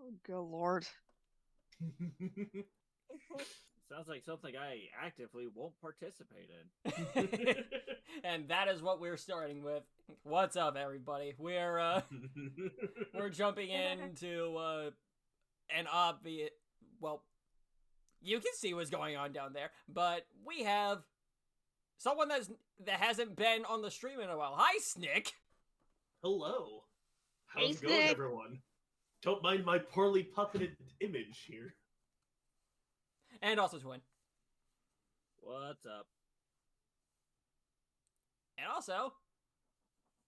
Oh, good lord. Sounds like something I actively won't participate in. And that is what we're starting with. What's up, everybody? We're jumping into an obvious. Well, you can see what's going on down there, but we have someone that hasn't been on the stream in a while. Hi, Snick. Hello. Hey, How's it going, Snick. everyone? Don't mind my poorly puppeted image here. And also Twin. What's up? And also,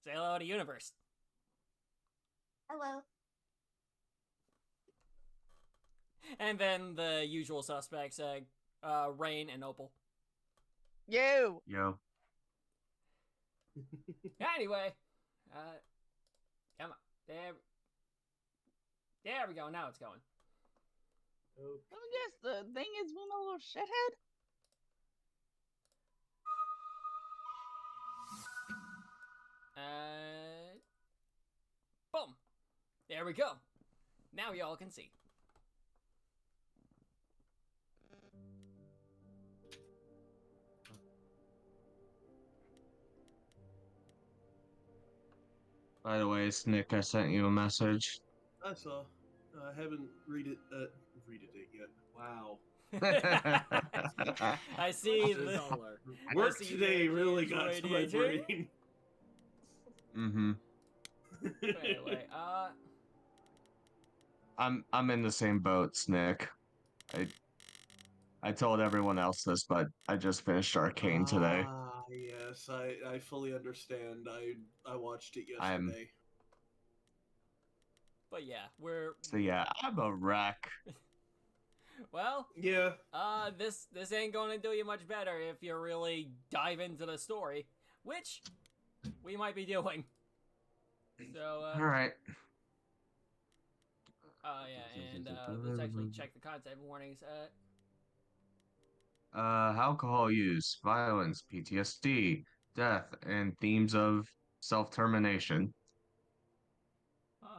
say hello to Universe. Hello. And then the usual suspects, Rain and Opal. You. Yo. Anyway, come on. There we go. Now it's going. Let me guess, the thing is being a little shithead? Boom. There we go. Now y'all can see. By the way, Snick, I sent you a message. I saw. I haven't read it yet. Wow. I see the Dollar. Work see today the really kids got to my radiating. brain. Mm-hmm. Anyway, I'm in the same boat, Snick. I told everyone else this, but I just finished Arcane today. Ah, yes, I fully understand. I watched it I'm- yesterday. but yeah, we're So yeah, I'm a wreck. well. Yeah. This ain't gonna do you much better if you really dive into the story, which we might be doing. So, All right. yeah, and let's actually check the content warnings. Alcohol use, violence, PTSD, death, and themes of self-termination. Fun.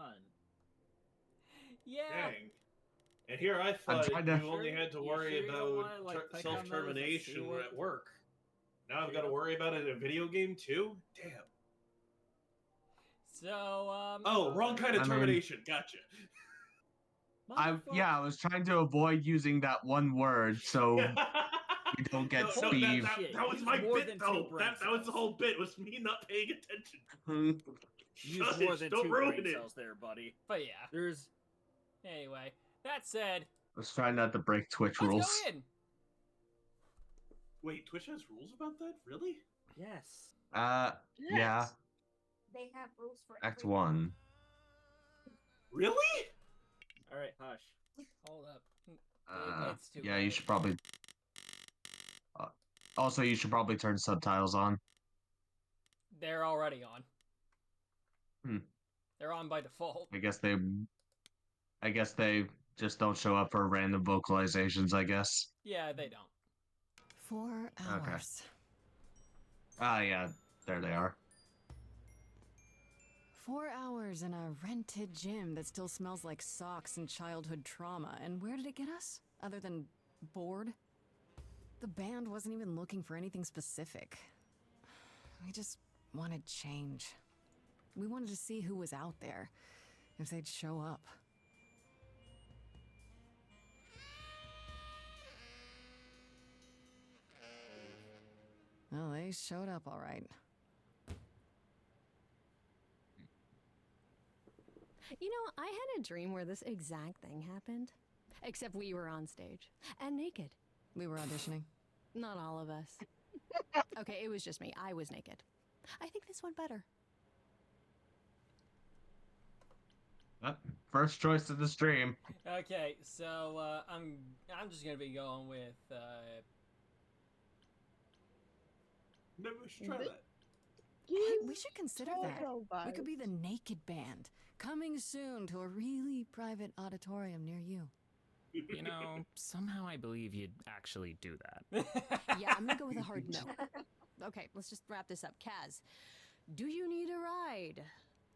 Yeah. Dang. And here I thought trying to- you only had to You worry sure you don't about wanna, like, click on those and self-termination see what- at work. Now I've Yeah. got to worry about it in a video game too? Damn. So, Oh, wrong kind of I mean- termination. Gotcha. I was trying to avoid using that one word so we don't get No, Steve. that was Use my more bit than though. two brain That was the cells. whole bit. Was me not paying attention. Use Shush, more than don't 2 ruin brain it. cells there, buddy. but yeah. There's Anyway, that said, Let's try not to break Twitch let's rules. go in. Wait, Twitch has rules about that? Really? yes. Yeah, Yes. They have rules for Act everything. 1. Really? All right, hush. Hold up. It's too Yeah, you loud. should probably... also, you should probably turn subtitles on. They're already on. Hmm. They're on by default. I guess they just don't show up for random vocalizations, I guess. Yeah, they don't. 4 hours. Okay. Yeah, there they are. 4 hours in a rented gym that still smells like socks and childhood trauma. And where did it get us? Other than bored? The band wasn't even looking for anything specific. We just wanted change. We wanted to see who was out there, if they'd show up. Well, they showed up all right. You know, I had a dream where this exact thing happened. Except we were on stage. And naked. We were auditioning. Not all of us. Okay, it was just me. I was naked. I think this went better. First choice of the stream. Okay, so I'm just gonna be going with Maybe we should try Th- that. Hey, we should consider that. Total We could be vibes. the Naked Band, coming soon to a really private auditorium near you. You know, somehow I believe you'd actually do that. Yeah, I'm gonna go with a hard no. Okay, let's just wrap this up. Kaz, do you need a ride?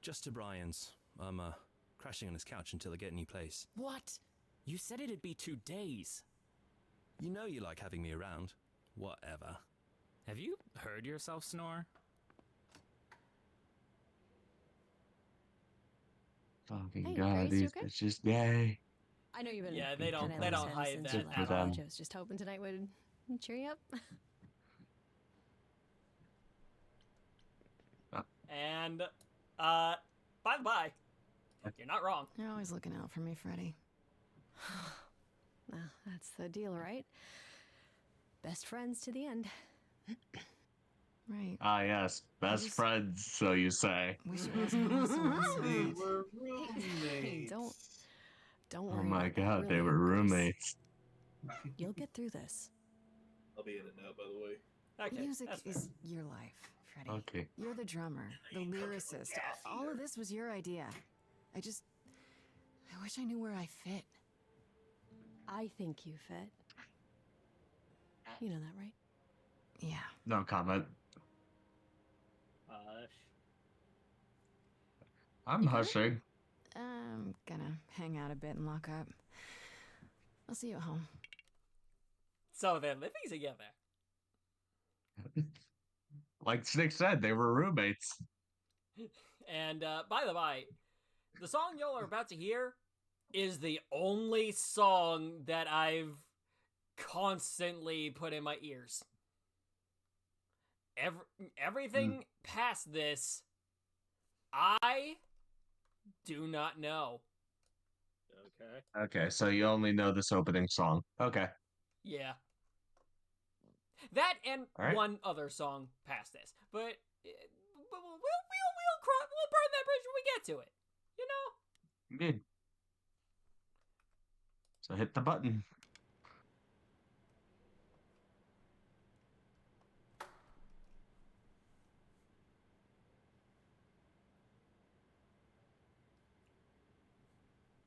Just to Brian's. I'm crashing on his couch until I get a new place. What? You said it'd be 2 days. You know you like having me around. Whatever. Have you heard yourself snore? Fucking Hey, god, Grace, you these okay? bitches gay. I know you've been. Yeah, they don't kinda listening hide since that you Good left for at them. college. I was just hoping tonight would cheer you up. And, by the by, you're not wrong. You're always looking out for me, Freddy. Well, that's the deal, right? Best friends to the end. Right. Ah, yes. Best just- friends, so you say. Wish it wasn't all so They one-sided. were Hey, roommates. don't Oh worry my about that, god, they really, were Grace. roommates. You'll get through this. I'll be in it now, by the way. Okay, Music that's fair. is your life, Freddy. Okay. You're the drummer, the lyricist. All of this was your idea. I wish I knew where I fit. I think you fit. You know that, right? Yeah. No comment. Hush. I'm hushing. I'm gonna hang out a bit and lock up. I'll see you at home. So they're living together. Like Snick said, they were roommates. And, by the by, the song y'all are about to hear is the only song that I've constantly put in my ears. Everything past this, I do not know. Okay. Okay, so you only know this opening song. Okay. Yeah. That and All right. one other song past this, but we'll burn that bridge when we get to it. You know. Good. So hit the button.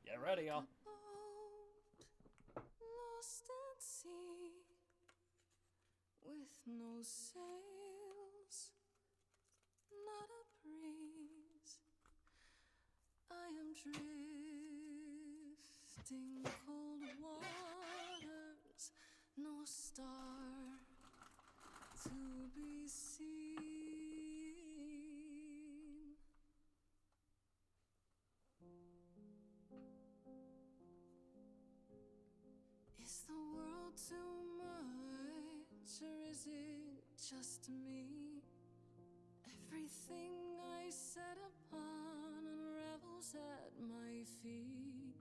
Get ready, y'all. Lost at sea, with no sails, not a breeze. I am drifting cold waters, no star to be seen. Is the world too much, or is it just me? Everything I set upon unravels at my feet.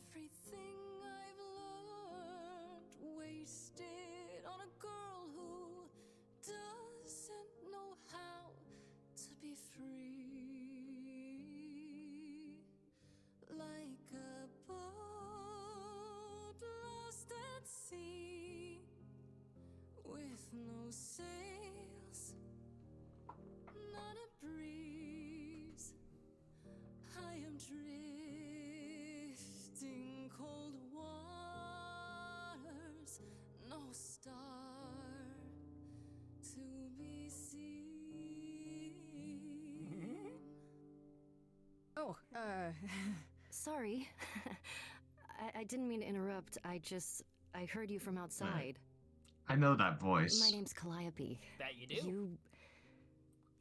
Everything I've learned wasted on a girl who doesn't know how to be free. Like a boat lost at sea, with no sails, not a breeze. I am drifting cold waters, no star to be seen. Oh, Sorry. I didn't mean to interrupt. I heard you from outside. I know that voice. My name's Calliope. That you do.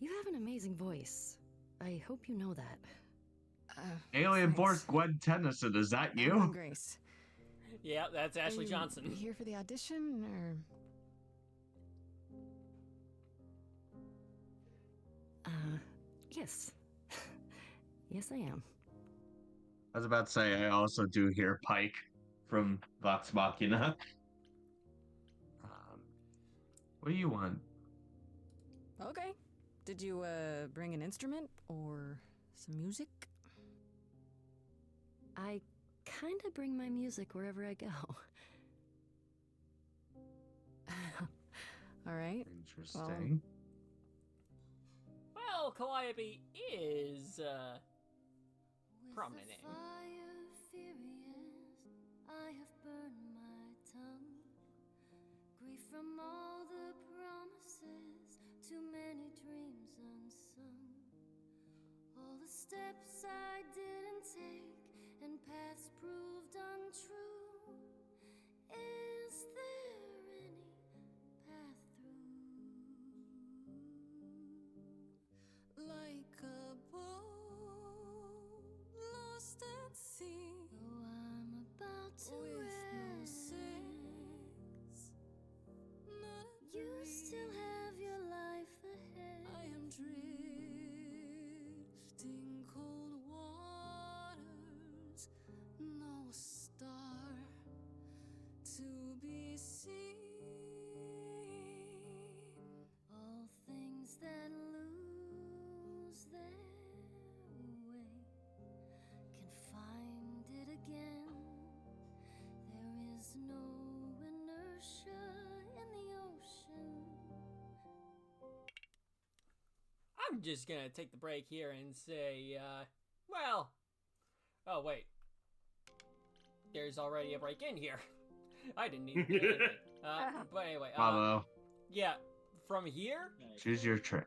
You have an amazing voice. I hope you know that. Alien thanks. Force Gwen Tennyson, is that I'm you? Grace. Yeah, that's Ashley Are you Johnson. here for the audition, or? Yes. Yes, I am. I was about to say, I also do hear Pike from Vox Machina. What do you want? Okay. Did you bring an instrument or some music? I kind of bring my music wherever I go. All right. Interesting. Well, Calliope is prominent name. Fire furious, I have burned my tongue. Grief from all the promises, too many dreams unsung. All the the steps I didn't take and paths proved untrue. Is there any path through? Like a boat lost at sea. Though I'm about to With no rest, sails, not a you breeze. still have your life ahead. I am drifting cold waters, no star to be seen. All things that lose their way can find it again. There is no inertia in the ocean. I'm just gonna take the break here and say, well, oh wait, there's already a break in here. I didn't need to do anything. But anyway, Bravo. yeah, from here, Choose your turn.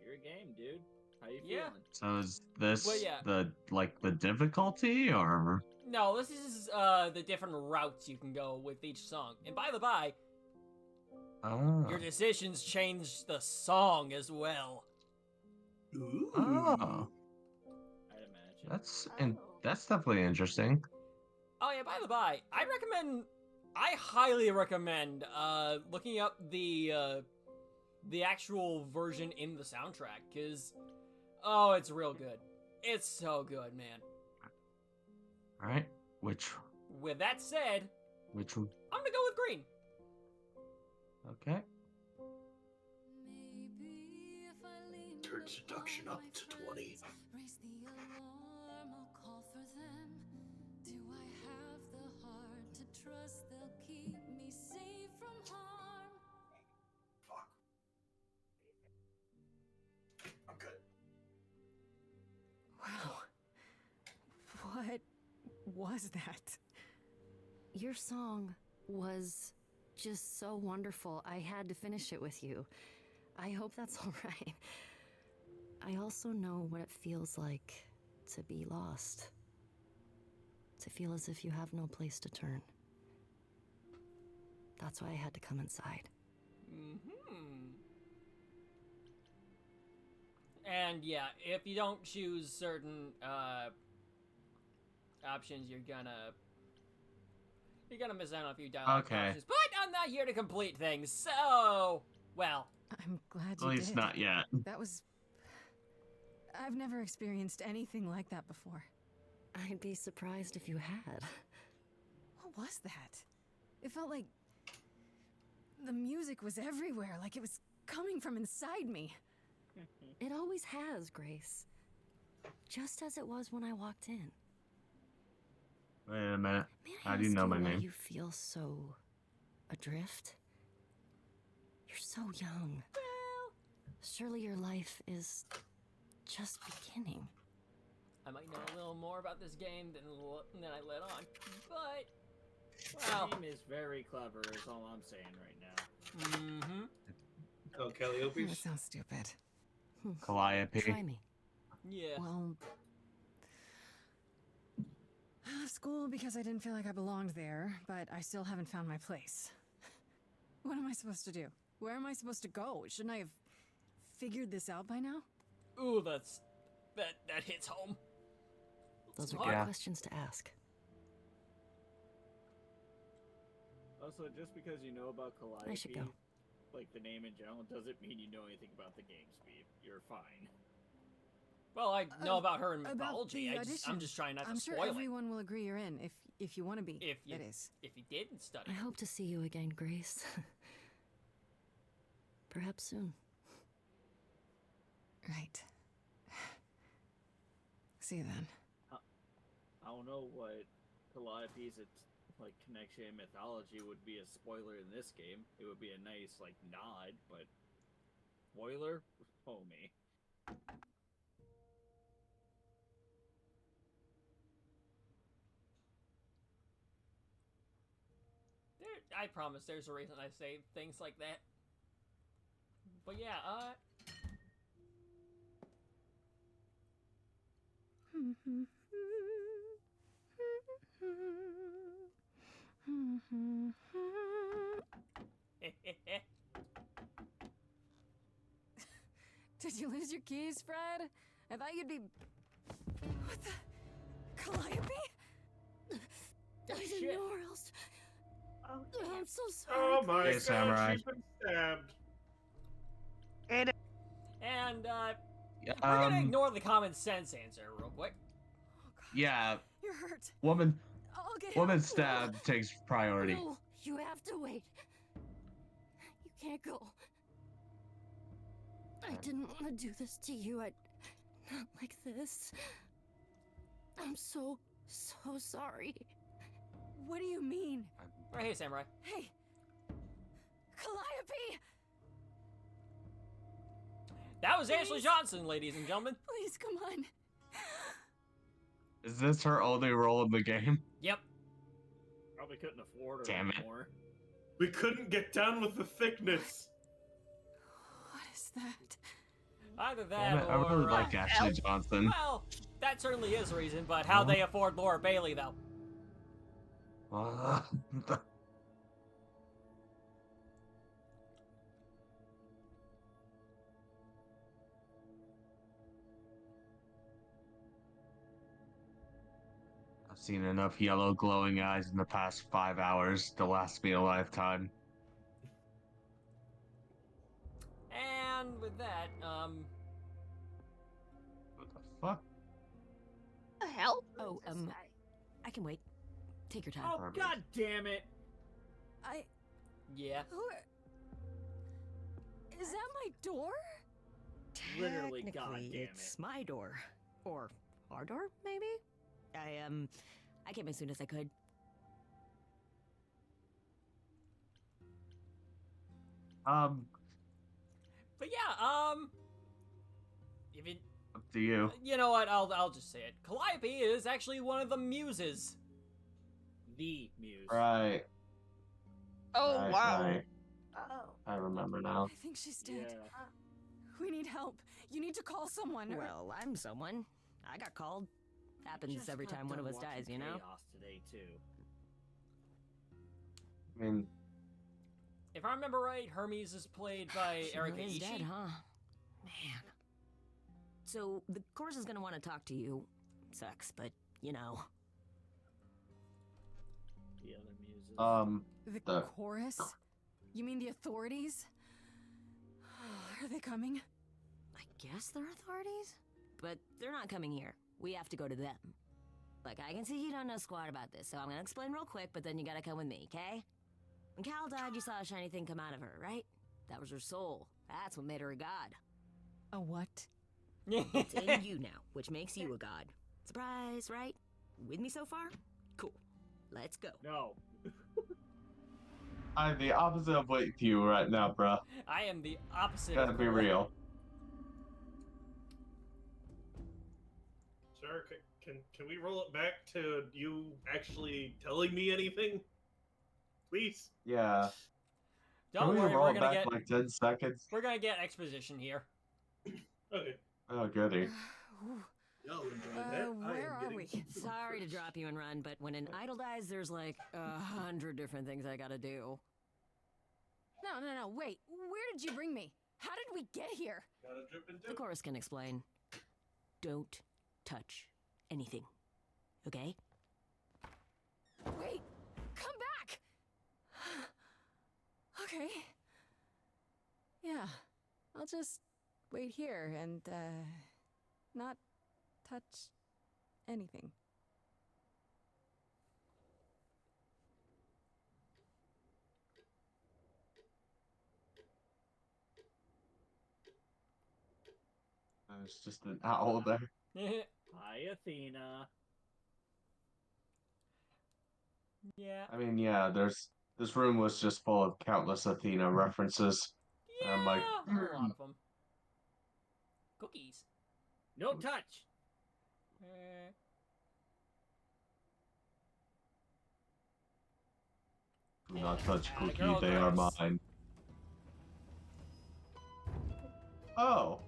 You're a game, dude. How you Yeah. feeling? So is this Well, yeah. the difficulty or? no, this is the different routes you can go with each song. And by the by, Oh. your decisions change the song as well. Ooh. Oh. I'd imagine. That's definitely interesting. Oh yeah, by the by, I highly recommend looking up the actual version in the soundtrack, cause oh, it's real good. It's so good, man. All right. Which With that said, one? I'm gonna go with green. Okay. Maybe if I lean Turn seduction up to 20. Raise the alarm, I'll call for them. Do I have the heart to trust they'll keep me safe from harm? Fuck. I'm good. Wow. What was that? Your song was just so wonderful. I had to finish it with you. I hope that's all right. I also know what it feels like to be lost. To feel as if you have no place to turn. That's why I had to come inside. And yeah, if you don't choose certain options, you're gonna miss out on a few dialogue Okay. options. But I'm not here to complete things, so well. I'm glad At you least did. not yet. That was... I've never experienced anything like that before. I'd be surprised if you had. What was that? It felt like... the music was everywhere, like it was coming from inside me. It always has, Grace. Just as it was when I walked in. Wait a minute. May I How do you ask know my why name? you feel so adrift? You're so young. Surely your life is just beginning. I might know a little more about this game than I let on, but well, The game is very clever. Is all I'm saying right now. Oh, Calliope. That sounds stupid. Calliope. Try me. Yeah. Well... I left school because I didn't feel like I belonged there, but I still haven't found my place. What am I supposed to do? Where am I supposed to go? Shouldn't I have figured this out by now? Ooh, that hits home. Those are Smart. good questions to ask. Also, just because you know about I should Calliope, go. like the name in general, doesn't mean you know anything about the game, Sbeve. You're fine. Well, I know about her in About mythology. the I'm audition. just trying not to I'm sure spoil everyone will agree you're in, if you want to be. If you- that is. it. If you didn't study, I hope to see you again, Grace. Perhaps soon. Right. See you then. I don't know what Calliope's like connection in mythology would be a spoiler in this game. It would be a nice like nod, but spoiler, oh me. I promise there's a reason I say things like that. But yeah, Did you lose your keys, Fred? I thought you'd be... What the... Calliope? I didn't know where else. Oh, I'm so sorry. Oh my Hey, god, Samurai. she's been stabbed. And And we're gonna ignore the common sense answer real quick. Oh, God. Yeah, You're hurt. woman I'll get woman help. stab takes priority. No, you have to wait. You can't go. I didn't want to do this to you. Not like this. I'm so sorry. What do you mean? Right here, Samurai. Hey! Calliope! That was Ashley Johnson, ladies and gentlemen. Please, come on. Is this her only role in the game? Yep. Probably couldn't afford her Damn it. anymore. We couldn't get down with the thickness. What is that? Either that Damn it, I or... really like Ashley Johnson. Well, that certainly is a reason, but how they afford Laura Bailey, though? I've seen enough yellow glowing eyes in the past 5 hours to last me a lifetime. And with that, What the fuck? the hell? Oh, I can wait. Take your time. Oh, god damn it! yeah. Is that my door? Literally, Technically, goddamn it's my door. Or our door, maybe? I came as soon as I could. But yeah, if it, Up to you. you know what, I'll just say it. Calliope is actually one of the muses. The muse. Right. Oh, Right, wow. right. Oh. I remember now. I think she's dead. Yeah. We need help. You need to call someone. Well, I'm someone. I got called. Happens Just every got time one of done us dies, watching you know? Chaos today too. I mean, If I remember right, Hermes is played by She Erika is Ishii. dead, huh? Man. So, the chorus is gonna want to talk to you. Sucks, but, you know. The other muses. The chorus? You mean the authorities? Are they coming? I guess they're authorities? But they're not coming here. We have to go to them. Look, I can see you don't know squat about this, so I'm gonna explain real quick, but then you gotta come with me, okay? When Cal died, you saw a shiny thing come out of her, right? That was her soul. That's what made her a god. A what? It's in you now, which makes you a god. Surprise, right? With me so far? Cool. Let's go. No. I'm the opposite of what you right now, bruh. I am the opposite Gotta of be correct. real. Sir, can we roll it back to you actually telling me anything? Please? Yeah. Don't Can we worry, roll we're it gonna back get like 10 seconds? we're gonna get exposition here. Okay. Oh, goody. Y'all enjoy that. Where are we? Sorry to drop you and run, but when an idol dies, there's like 100 different things I gotta do. No, wait. Where did you bring me? How did we get here? Gotta drip into The chorus can explain. Don't touch anything. Okay? Wait! Come back! Okay. Yeah. I'll just wait here and, not touch anything. There's just an owl there. Hi, Athena. Yeah. I mean, yeah, this room was just full of countless Athena references. Yeah, I'm like, a lot of them. Cookies. No touch. do not touch Girl Cookie, they are gross. mine. Oh,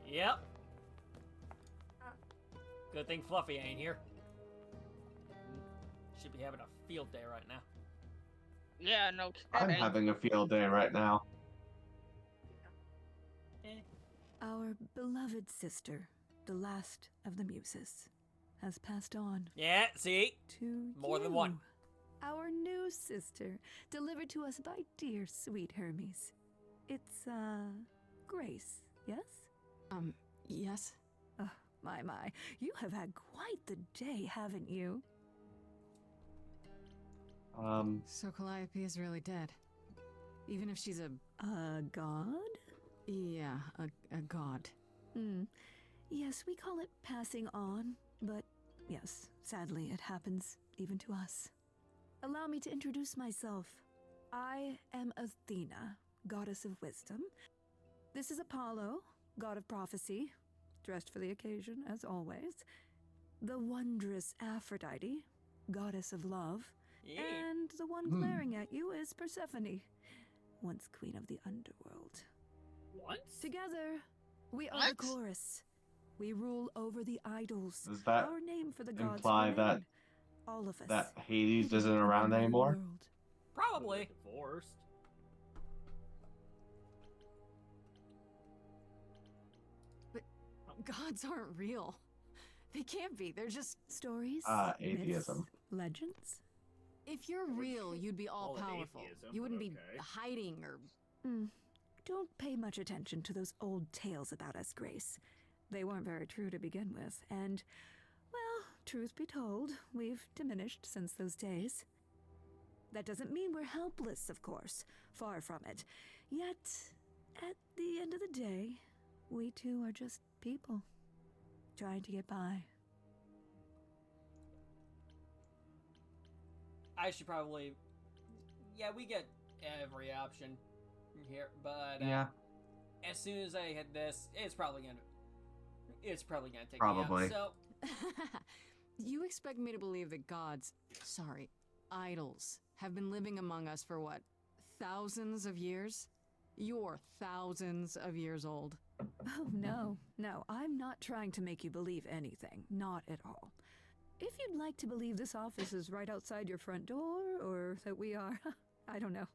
Yep. Good thing Fluffy ain't here. Should be having a field day right now. Yeah, no I'm kidding. having a field day right now. Our beloved sister, the last of the muses, has passed on. Yeah, see? To More you, than one. Our new sister, delivered to us by dear sweet Hermes. It's, Grace, yes? Yes? Oh, my. You have had quite the day, haven't you? So Calliope is really dead. Even if she's a god? Yeah, a god. Yes, we call it passing on, but yes, sadly it happens even to us. Allow me to introduce myself. I am Athena, goddess of wisdom. This is Apollo, god of prophecy, dressed for the occasion as always. The wondrous Aphrodite, goddess of love. Yeah. And the one glaring at you is Persephone, once queen of the underworld. What? Together, we are the chorus. We rule over the idols. Does that Our name for the gods imply remain. that All of us. that Hades hidden isn't in around another anymore? world. Probably. Divorced. But gods aren't real. They can't be. They're just stories. Atheism. Myths, legends. If you're real, you'd be all Call it powerful. atheism, You wouldn't but be okay. hiding or. Don't pay much attention to those old tales about us, Grace. They weren't very true to begin with, and, well, truth be told, we've diminished since those days. That doesn't mean we're helpless, of course. Far from it. Yet, at the end of the day, we too are just people, trying to get by. I should probably. Yeah, we get every option here, but Yeah. as soon as I hit this, it's probably gonna take Probably. me out. So You expect me to believe that gods, sorry, idols, have been living among us for what? Thousands of years? You're thousands of years old. Oh, no, I'm not trying to make you believe anything. Not at all. If you'd like to believe this office is right outside your front door, or that we are, I don't know,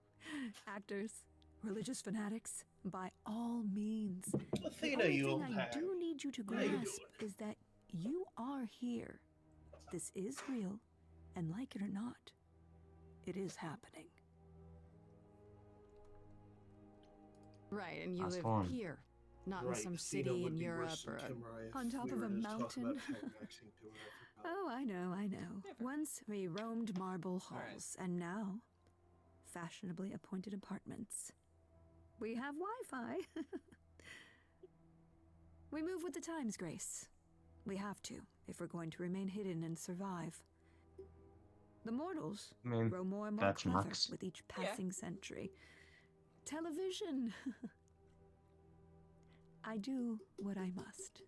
actors, religious fanatics, by all means. Athena, the only you thing old I hag. do need you to How you grasp is that you are here. This is real, and like it or not, it is happening. Right, and you That's live fun. here, not in Right, some Athena city would in be Europe worse than or Kimra if On top we of were a to talk mountain. about tag-maxing to her. Oh, I know. Once we roamed marble halls, and now, fashionably appointed apartments. We have Wi-Fi. We move with the times, Grace. We have to, if we're going to remain hidden and survive. The mortals I mean, grow more and more that's clever Max. with each passing century. Television. I do what I must.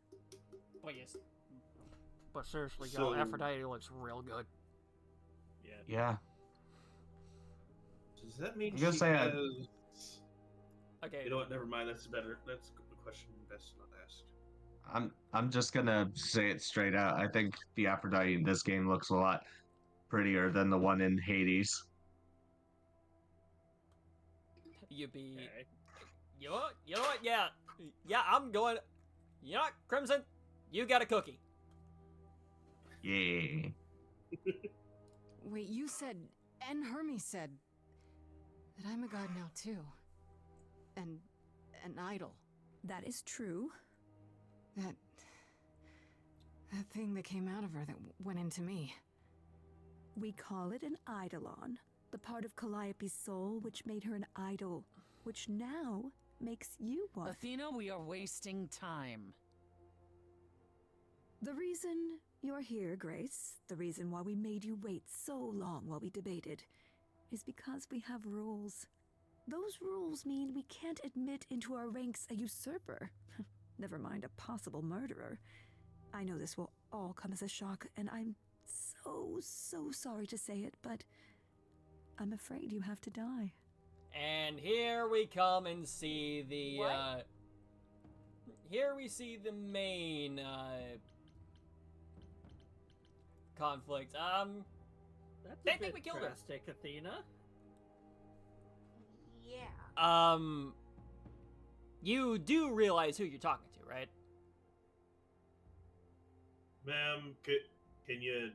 but yes. But seriously, So- Aphrodite looks real good. Yeah. Yeah. Does that mean I'm gonna she say I- has... Okay. You know what? Never mind. That's better. That's a question best not asked. I'm just gonna say it straight out. I think the Aphrodite in this game looks a lot prettier than the one in Hades. You be. Okay. You know what? Yeah, I'm going. You know what, Crimson? You got a cookie. Yeah. Wait, you said, and Hermes said, that I'm a god now too. And an idol. That is true. That thing that came out of her that went into me. We call it an eidolon, the part of Calliope's soul which made her an idol, which now makes you one. Athena, we are wasting time. The reason you're here, Grace, the reason why we made you wait so long while we debated, is because we have rules. Those rules mean we can't admit into our ranks a usurper. Never mind a possible murderer. I know this will all come as a shock, and I'm so sorry to say it, but I'm afraid you have to die. And here we come and see the. Here we see the main conflict. That's they a think bit we killed her. drastic, Athena. Yeah. You do realize who you're talking to, right? Ma'am, can you,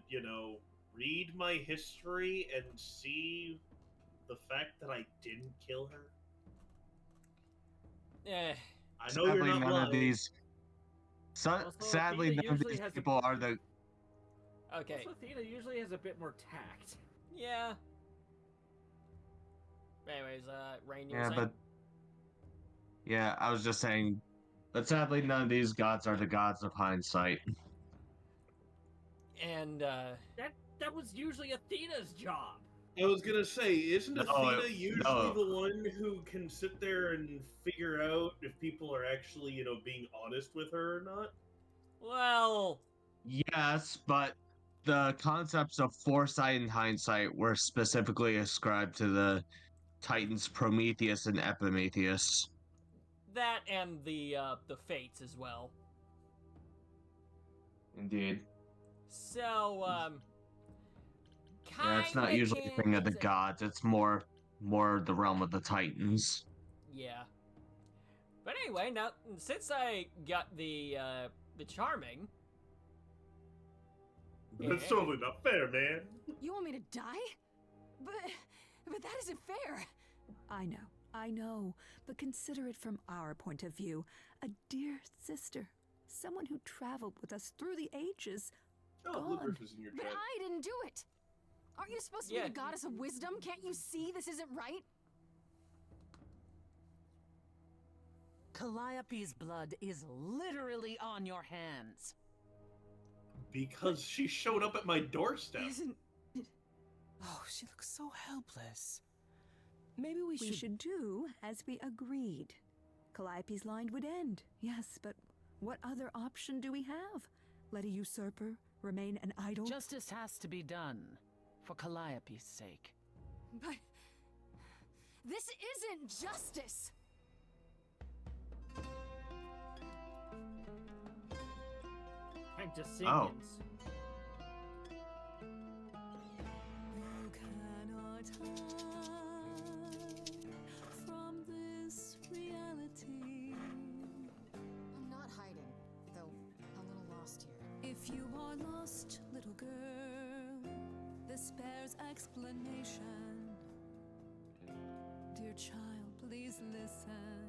read my history and see the fact that I didn't kill her? Eh. I know you're not none lying. of these. Sadly, Athena none of usually these has people are the. Okay. Also, Athena usually has a bit more tact. Yeah. Anyways, Rain, you were Yeah, saying? but. Yeah, I was just saying. But sadly, none of these gods are the gods of hindsight. And, That was usually Athena's job. I was gonna say, isn't Athena usually no. the one who can sit there and figure out if people are actually, being honest with her or not? Well... Yes, but the concepts of foresight and hindsight were specifically ascribed to the Titans Prometheus and Epimetheus. That and the Fates as well. Indeed. So, Yeah, it's not usually a thing of the gods. It's more the realm of the Titans. Yeah. But anyway, now, since I got the charming... That's totally not fair, man. You want me to die? But that isn't fair. I know, but consider it from our point of view. A dear sister, someone who traveled with us through the ages, gone. Bluebird is in your But chat. I didn't do it. Aren't you supposed to be the goddess of wisdom? Can't you see this isn't right? Calliope's blood is literally on your hands. Because she showed up at my doorstep. Isn't it? Oh, she looks so helpless. Maybe we should do as we agreed. Calliope's line would end, yes, but what other option do we have? Let a usurper remain an idol? Justice has to be done, for Calliope's sake. But this isn't justice. I'm just saying. Oh. You cannot hide from this reality. I'm not hiding, though a little lost here. If you are lost, little girl, this bears explanation. Dear child, please listen.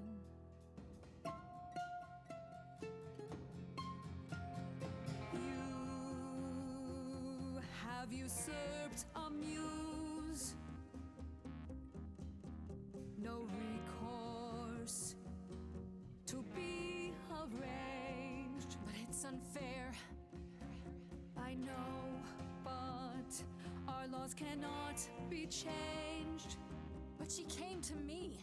You have usurped a muse. No recourse to be arranged. But it's unfair. I know, but our laws cannot be changed. But she came to me.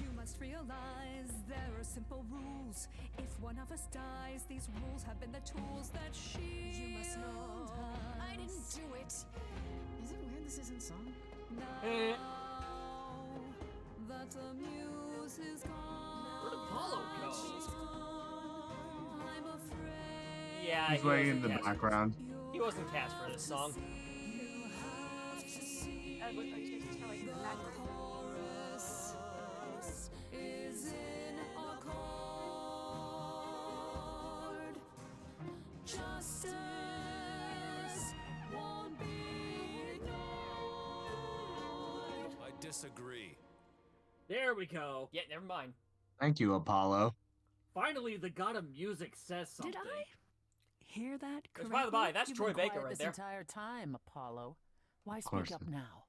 You must realize there are simple rules. If one of us dies, these rules have been the tools that shield You must know. us. I didn't do it. Is it weird this isn't song? Now that the muse is gone, Where'd Apollo go? I'm afraid. Yeah, He's he waiting in wasn't the cast- background. He wasn't cast for this song. Is in accord. Justice won't be ignored. I disagree. There we go. Yeah, never mind. Thank you, Apollo. Finally, the god of music says something. Did I hear that Which, correctly? by the by, that's You've Troy been Baker quiet right this there. entire time, Apollo. Why course. speak up now?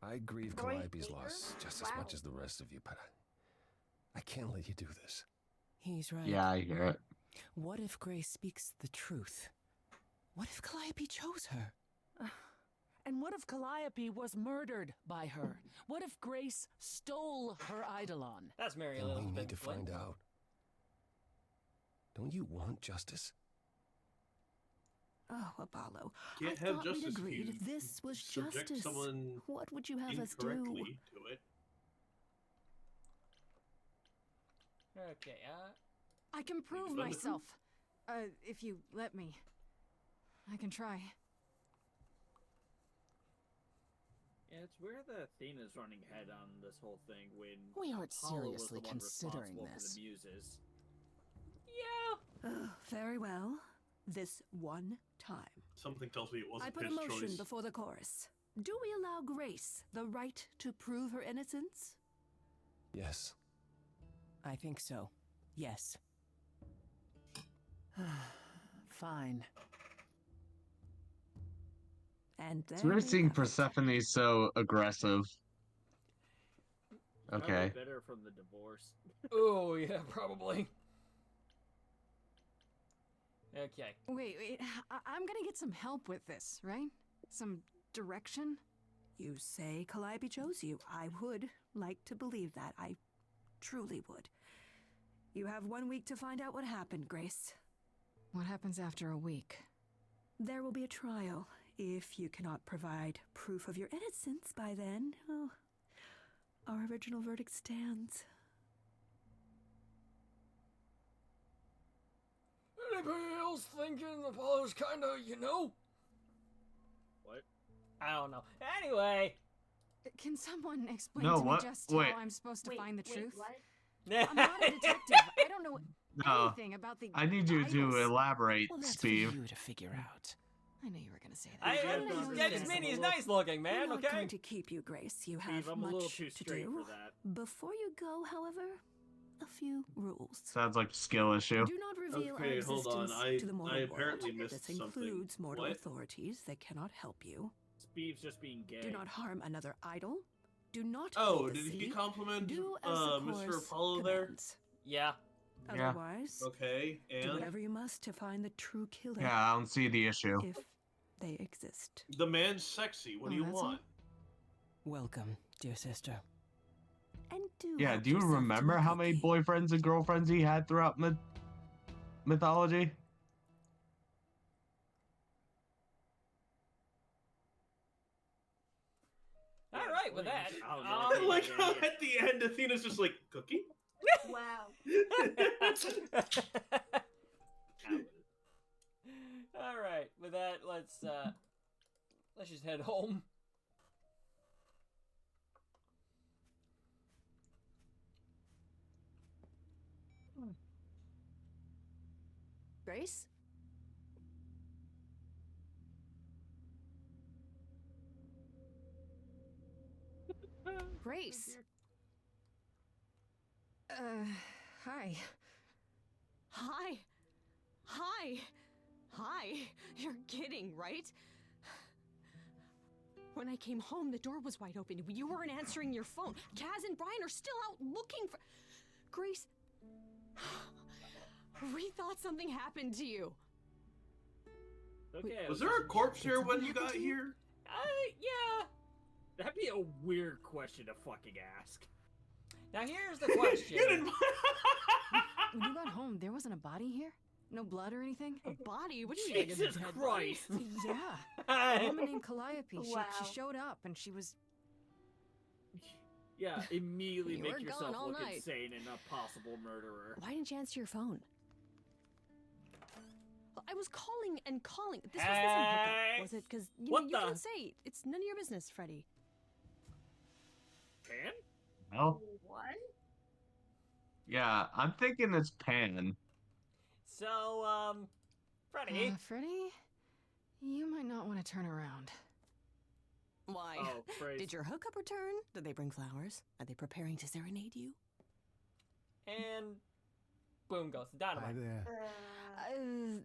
I grieve Troy Calliope's Baker? loss just as Wow. much as the rest of you, but I can't let you do this. He's right. Yeah, I hear it. What if Grace speaks the truth? What if Calliope chose her? And what if Calliope was murdered by her? What if Grace stole her Eidolon? That's Mary Then we Elizabeth need to Flynn. find out. Don't you want justice? Oh, Apollo. Can't I have thought justice we'd if agreed you this was subject justice. someone What would you have us do? incorrectly to it. Okay, I can prove Fun. myself. If you let me. I can try. Yeah, it's weird that Athena's running head on this whole thing when We aren't Apollo was seriously the one considering responsible this. for the muses. Yeah. Very well. This one time. Something tells me it wasn't I put a his motion choice. before the chorus. Do we allow Grace the right to prove her innocence? Yes. I think so. Yes. Fine. And It's there weird we seeing have it. Persephone so aggressive. Probably Okay. better from the divorce. Oh, yeah, probably. Okay. Wait. I'm gonna get some help with this, right? Some direction? You say Calliope chose you. I would like to believe that. I truly would. You have 1 week to find out what happened, Grace. What happens after a week? There will be a trial. If you cannot provide proof of your innocence by then, oh, our original verdict stands. Anybody else thinking Apollo's kinda, you know? What? I don't know. Anyway. Can someone explain No, to me what? just Wait. how I'm supposed to find the truth? What? I'm not a detective. I don't know No. anything about the I need you to idols. elaborate, Well, that's for Steve. you to figure out. I knew you were gonna say that. That Minnie's nice looking, man, I'm not okay? going to keep you, Grace. You have Steve, I'm a little much too to straight do. for that. Before you go, however, a few rules. Sounds like a skill issue. Do not reveal our Okay, hold on. existence to the mortal I apparently world. missed This something. includes mortal What? authorities that cannot help you. Steve's just being gay. Do not harm another idol. Do not Oh, leave the did he sea. compliment Do as the Mr. chorus Apollo there? commands. Yeah. Yeah. Otherwise, Okay, do and whatever you must to find the true killer. Yeah, I don't see the issue. If they exist. the man's sexy. What do you that's all? want? Welcome, dear sister. And do Yeah, help do you yourself to remember a how many cookie. boyfriends and girlfriends he had throughout mythology? All right, with that. I don't know. I like how at the end Athena's just like, cookie? Wow. All right, with that, let's just head home. Grace? Grace? Hi. Hi. Hi. Hi. You're kidding, right? When I came home, the door was wide open. You weren't answering your phone. Kaz and Brian are still out looking for... Grace... We thought something happened to you. Okay. Was there a corpse here when you got here? Yeah. That'd be a weird question to fucking ask. Now here's the question. When you got home, there wasn't a body here? No blood or anything? A body? What do you mean? Jesus Christ! Yeah. A woman named Calliope. Wow. She showed up and she was... Yeah, immediately You make were yourself gone all look night. insane and a possible murderer. Why didn't you answer your phone? I was calling and calling. This wasn't some hookup, was it? Because you What know, you the- couldn't say. It's none of your business, Freddy. Pan? No. What? Yeah, I'm thinking it's Pan. So, Freddy. Freddy? You might not want to turn around. Why? Oh, Christ. Did your hookup return? Did they bring flowers? Are they preparing to serenade you? And boom goes the dynamite. Hi there.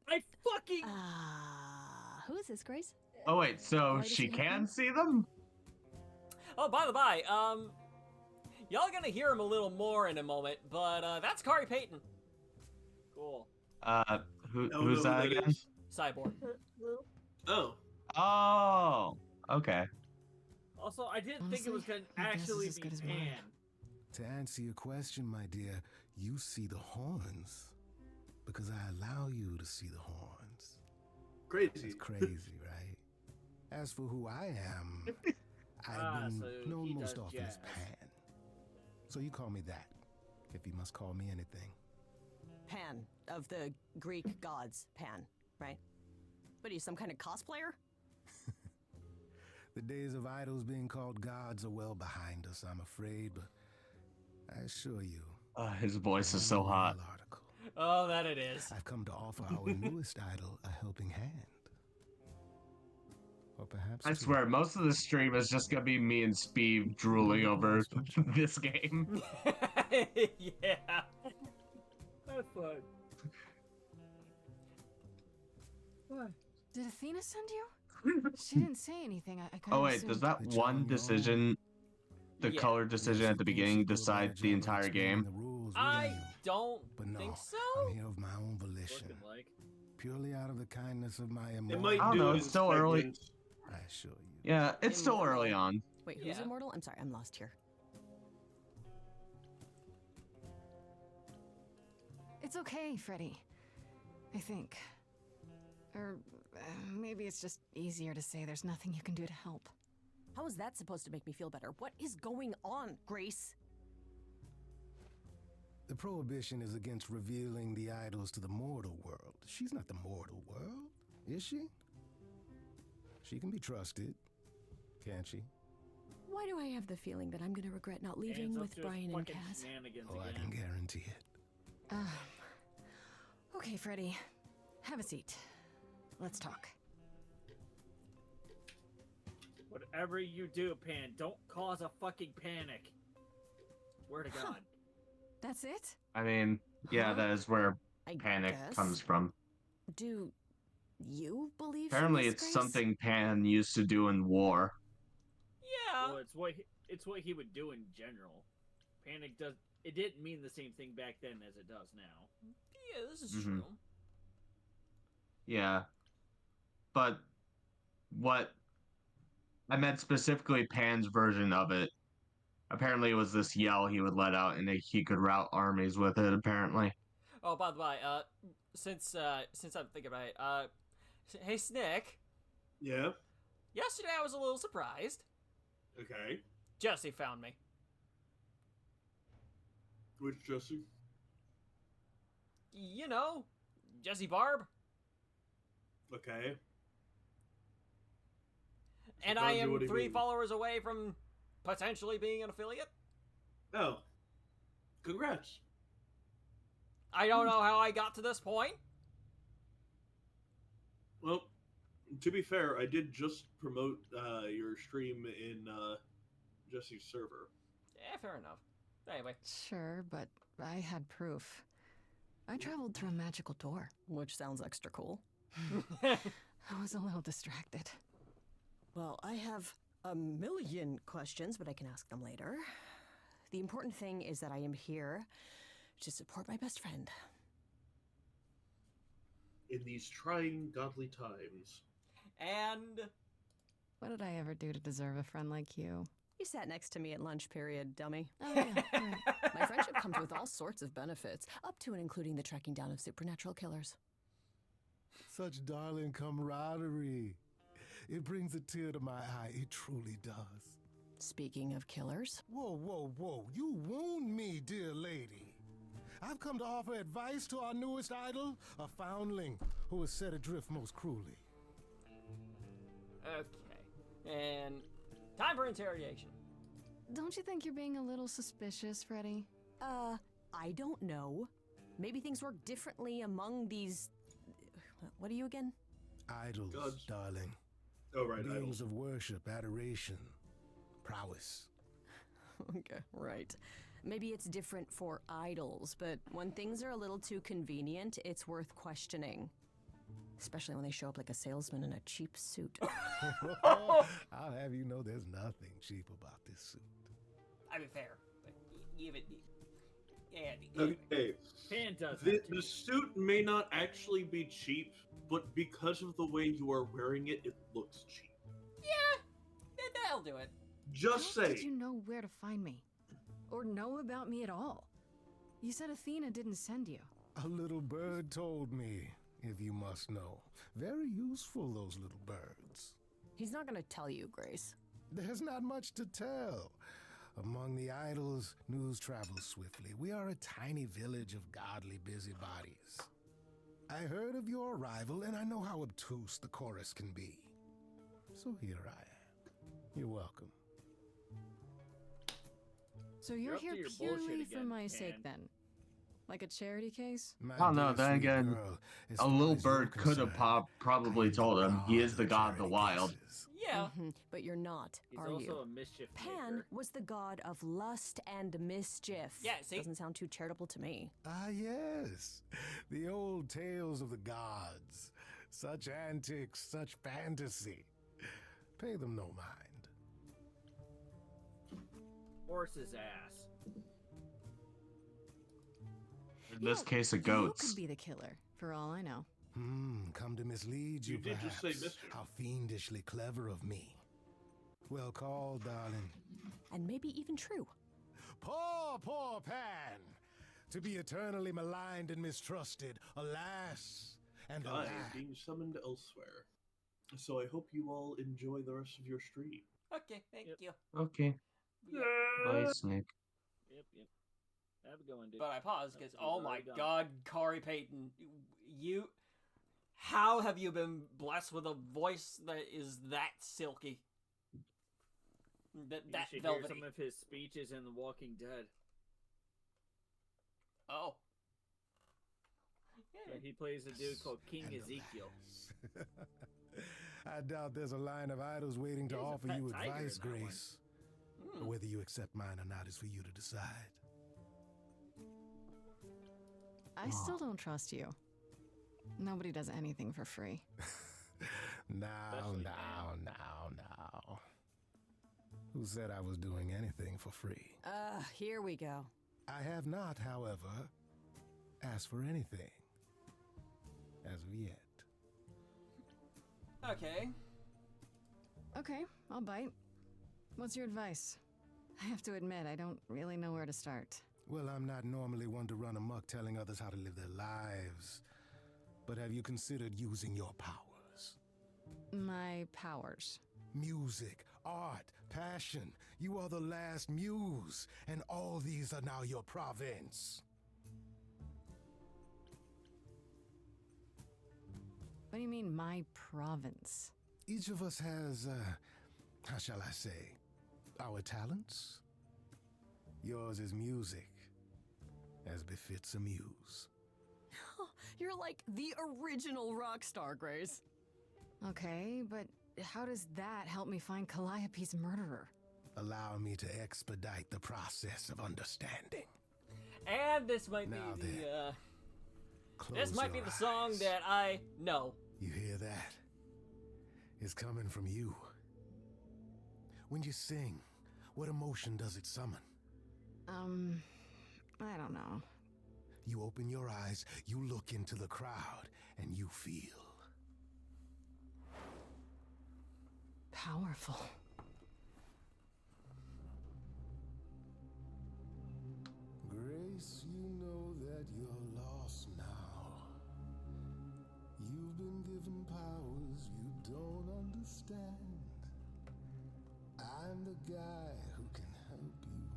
I fucking... Who is this, Grace? Oh wait, so Why does she he look can like- see them? Oh, by the by, y'all gonna hear him a little more in a moment, but that's Kari Payton. Cool. Who's that again? is. Cyborg. Oh. Oh, okay. Also, I didn't think it was gonna my guess is actually as be good as Pan. mine. To answer your question, my dear, you see the horns because I allow you to see the horns. Crazy. It's crazy, right? As for who I am, I've been so known he most does often as jazz. Pan. So you call me that, if you must call me anything. Pan, of the Greek gods, Pan, right? What are you, some kind of cosplayer? The days of idols being called gods are well behind us, I'm afraid, but I assure you. His voice is so hot. Oh, that it is. I've come to offer our newest idol a helping hand. Or perhaps I swear, most of the stream is just gonna be me and Sbeve drooling over this game. Yeah. That's fun. What? Did Athena send you? She didn't say anything. I couldn't Oh wait, assume. does that one decision, the color decision at the beginning, decide the entire game? I don't think so. I'm here of my own volition. Purely out of the kindness of my It immortal. might I don't do know, in it's still early. segments. I assure you. Yeah, it's still early on. Wait, who's immortal? I'm sorry, I'm lost here. It's okay, Freddy. I think. Or maybe it's just easier to say there's nothing you can do to help. How is that supposed to make me feel better? What is going on, Grace? The prohibition is against revealing the idols to the mortal world. She's not the mortal world, is she? She can be trusted, can't she? Why do I have the feeling that I'm gonna regret not leaving with Brian and Cass? Oh, I can guarantee it. Okay, Freddy. Have a seat. Let's talk. Whatever you do, Pan, don't cause a fucking panic. Swear to God. That's it? I mean, yeah, that is where I panic guess. comes from. Do you believe? Apparently, in this, it's Grace? something Pan used to do in war. Yeah. Well, it's what he would do in general. Panic does. It didn't mean the same thing back then as it does now. Yeah, this is true. Yeah. But what I meant specifically Pan's version of it. Apparently it was this yell he would let out and he could rout armies with it, apparently. Oh, by the way, since I'm thinking about it, hey, Snick. Yeah? Yesterday I was a little surprised. Okay. Jesse found me. Which Jesse? You know, Jesse Barb. Okay. And I am 3 followers away from potentially being an affiliate. Oh. Congrats. I don't know how I got to this point. Well, to be fair, I did just promote your stream in Jesse's server. Yeah, fair enough. Anyway. Sure, but I had proof. I traveled through a magical door. Which sounds extra cool. I was a little distracted. Well, I have a million questions, but I can ask them later. The important thing is that I am here to support my best friend. In these trying godly times. And what did I ever do to deserve a friend like you? You sat next to me at lunch period, dummy. Oh, yeah. Right. My friendship comes with all sorts of benefits, up to and including the tracking down of supernatural killers. Such darling camaraderie. It brings a tear to my eye. It truly does. Speaking of killers. Whoa, whoa, whoa. You wound me, dear lady. I've come to offer advice to our newest idol, a foundling who was set adrift most cruelly. Okay. And time for interrogation. Don't you think you're being a little suspicious, Freddy? I don't know. Maybe things work differently among these... What are you again? Idols, Gods. darling. Oh, right, Beings idols. of worship, adoration, prowess. Okay, right. Maybe it's different for idols, but when things are a little too convenient, it's worth questioning. Especially when they show up like a salesman in a cheap suit. I'll have you know there's nothing cheap about this suit. I mean, fair. But give it... Yeah. Okay. Pan does The suit may not actually be cheap, but because of the way you are wearing it, it looks cheap. Yeah, that'll do it. Just How say. did you know where to find me? Or know about me at all? You said Athena didn't send you. A little bird told me, if you must know. Very useful, those little birds. He's not gonna tell you, Grace. There's not much to tell. Among the idols, news travels swiftly. We are a tiny village of godly busybodies. I heard of your arrival, and I know how obtuse the chorus can be. So here I am. You're welcome. So you're up to here your bullshit purely for again, my Pan. sake, then? Like a charity case? My I don't know. dear Then sweet again, girl, as a far little as you're bird could have concerned, probably I am told the him he is the god of the charity wild. cases. Yeah. But you're not, He's are also you? a mischief Pan maker. was the god of lust and mischief. Yeah, see? Doesn't sound too charitable to me. Ah, yes. The old tales of the gods. Such antics, such fantasy. Pay them no mind. Horse's ass. In this case, a You goat's. could be the killer, for all I know. Come to mislead you, You did just perhaps. say mister. How fiendishly clever of me. Well called, darling. And maybe even true. Poor, poor Pan! To be eternally maligned and mistrusted, alas! And I alas! am being summoned elsewhere. So I hope you all enjoy the rest of your stream. Okay, thank you. Okay. Bye, Snake. Yep. Have a good one, dude. But I paused because, oh my Already gone. god, Kari Payton, you... How have you been blessed with a voice that is that silky? That You should hear velvety? some of his speeches in The Walking Dead. Oh. So he plays a dude called King Ezekiel. I doubt there's a line of idols waiting to He has a offer pet you tiger advice, in that one. Grace. But whether you accept mine or not is for you to decide. I still don't trust you. Nobody does anything for free. Now. Who said I was doing anything for free? Here we go. I have not, however, asked for anything. As of yet. Okay. Okay, I'll bite. What's your advice? I have to admit, I don't really know where to start. Well, I'm not normally one to run amok telling others how to live their lives. But have you considered using your powers? My powers. Music, art, passion. You are the last muse, and all these are now your province. What do you mean, my province? Each of us has, how shall I say, our talents. Yours is music, as befits a muse. You're like the original rock star, Grace. Okay, but how does that help me find Calliope's murderer? Allow me to expedite the process of understanding. And this might be Now the, then, this close might be your the song eyes. that I know. You hear that? It's coming from you. When you sing, what emotion does it summon? I don't know. You open your eyes, you look into the crowd, and you feel. Powerful. Grace, you know that you're lost now. You've been given powers you don't understand. I'm the guy who can help you.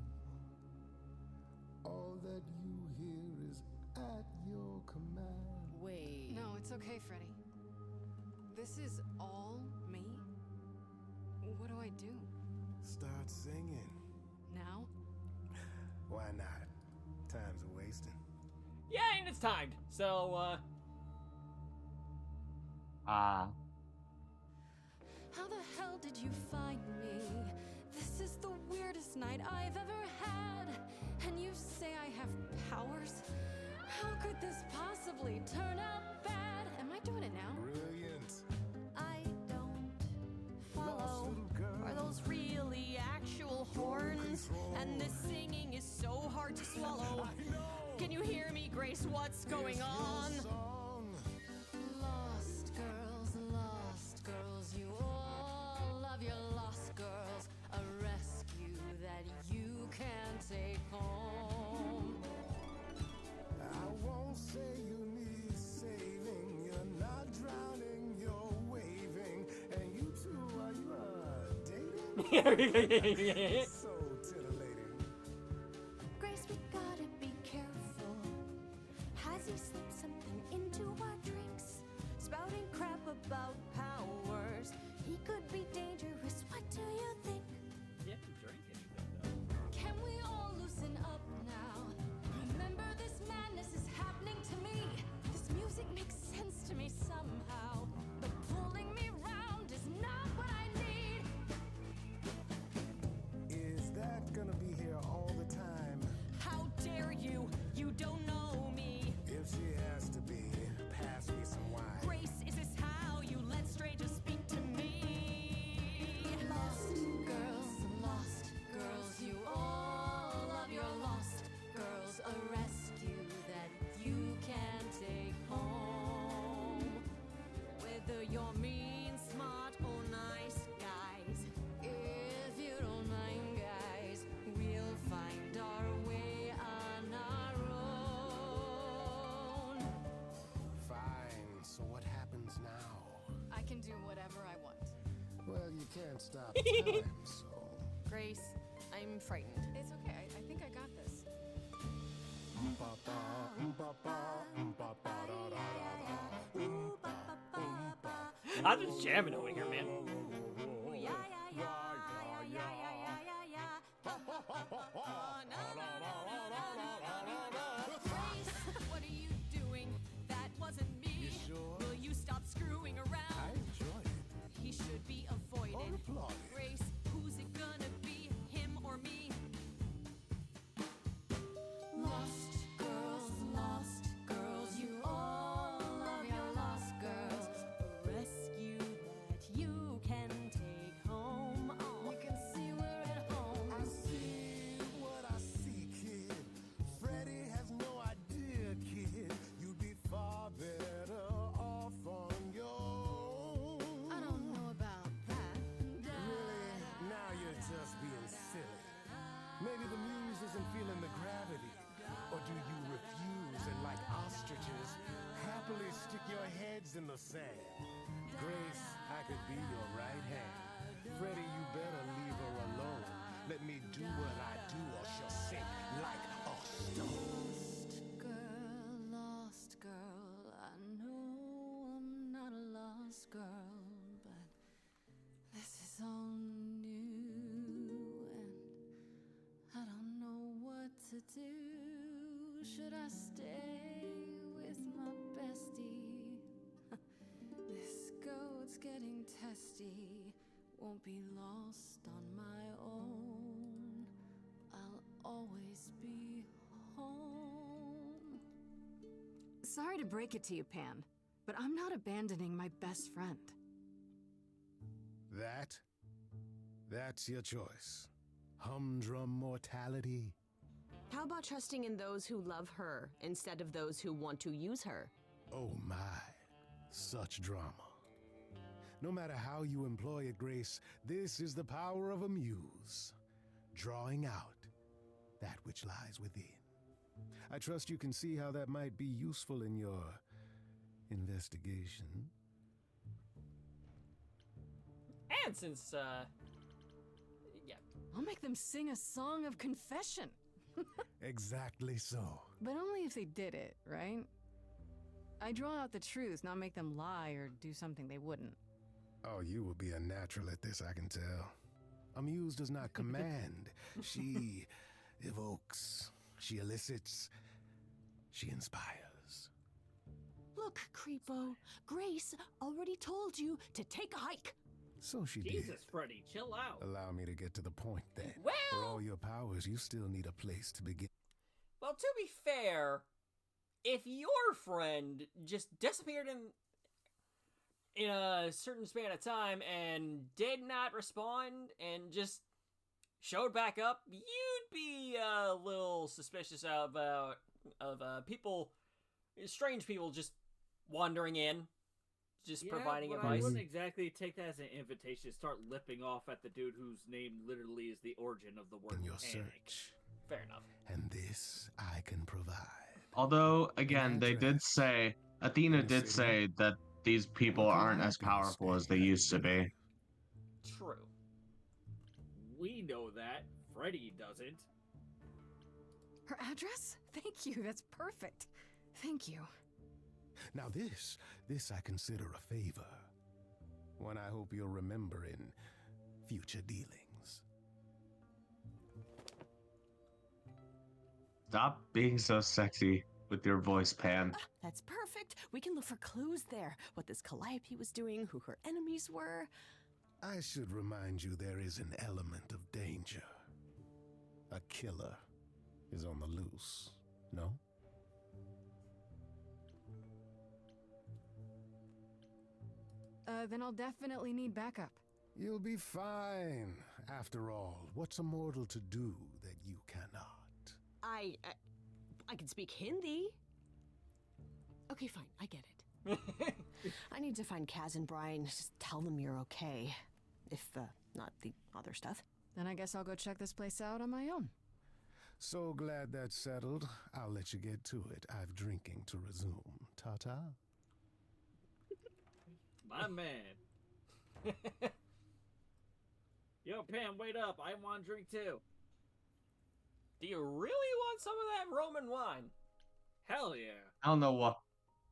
All that you hear is at your command. Wait. No, it's okay, Freddy. This is all me? What do I do? Start singing. Now? Why not? Time's a wasting. Yeah, and it's timed. So, Ah. How the hell did you find me? This is the weirdest night I've ever had. And you say I have powers? How could this possibly turn out bad? Am I doing it now? Brilliant. I don't follow. Are those really actual horns? And this singing is so hard to swallow. Can you hear me, Grace? What's going on? Lost girls, you all love your lost girls. A rescue that you can take home. I won't say you need saving. You're not drowning, you're waving. And you two, are you dating? So titillating. Grace, we gotta be careful. Has he slipped something into our drinks? Spouting crap about powers. He could be dangerous. What do you think? can't stop time, so. Grace, I'm frightened. It's okay. I think I got this. I'm just jamming over here, man. What are you doing? That wasn't me. You sure? Will you stop screwing around? I enjoy it. He should be avoided. Or applauded. Grace, who's it gonna be? Him or me? Lost girls, you all love your lost girls. A rescue that you can take home. Oh, you can see we're at home. I see what I see, kid. Freddy has no idea, kid. You'd be far better off on your own. I don't know about that. Really? Now you're just being silly. Maybe the muse isn't feeling the gravity. Or do you refuse and, like ostriches, happily stick your heads in the sand? Grace, I could be your right hand. Freddy, you better leave her alone. Let me do what I do or she'll sink like a stone. Lost girl, I know I'm not a lost girl, but this is all new and I don't know what to do. Should I stay with my bestie? This goat's getting testy. Won't be lost on my own. I'll always be home. Sorry to break it to you, Pan, but I'm not abandoning my best friend. That's your choice. Humdrum mortality. How about trusting in those who love her instead of those who want to use her? Oh my, such drama. No matter how you employ it, Grace, this is the power of a muse. Drawing out that which lies within. I trust you can see how that might be useful in your investigation. And since, yeah. I'll make them sing a song of confession. Exactly so. But only if they did it, right? I draw out the truth, not make them lie or do something they wouldn't. Oh, you will be a natural at this, I can tell. A muse does not command. She evokes. She elicits. She inspires. Look, Creepo, Grace already told you to take a hike. So she Jesus, did. Freddy, chill out. Allow me to get to the point then. Well, for all your powers, you still need a place to begin. Well, to be fair, if your friend just disappeared in a certain span of time and did not respond and just showed back up, you'd be a little suspicious of people, strange people just wandering in, just providing but advice. I wouldn't exactly take that as an invitation to start lipping off at the dude whose name literally is the origin of the word In your panic. search. Fair enough. And this I can provide. Although, again, they did say, Athena did say that these people aren't as powerful as they used to be. True. We know that. Freddy doesn't. Her address? Thank you, that's perfect. Thank you. Now this I consider a favor. One I hope you'll remember in future dealings. Stop being so sexy with your voice, Pan. That's perfect. We can look for clues there. What this Calliope was doing, who her enemies were. I should remind you there is an element of danger. A killer is on the loose, no? Then I'll definitely need backup. You'll be fine. After all, what's a mortal to do that you cannot? I can speak Hindi. Okay, fine. I get it. I need to find Kaz and Brian. Just tell them you're okay. If, not the other stuff. Then I guess I'll go check this place out on my own. So glad that's settled. I'll let you get to it. I've drinking to resume. Ta-ta. My man. Yo, Pam, wait up. I want a drink too. Do you really want some of that Roman wine? Hell yeah. I don't know what.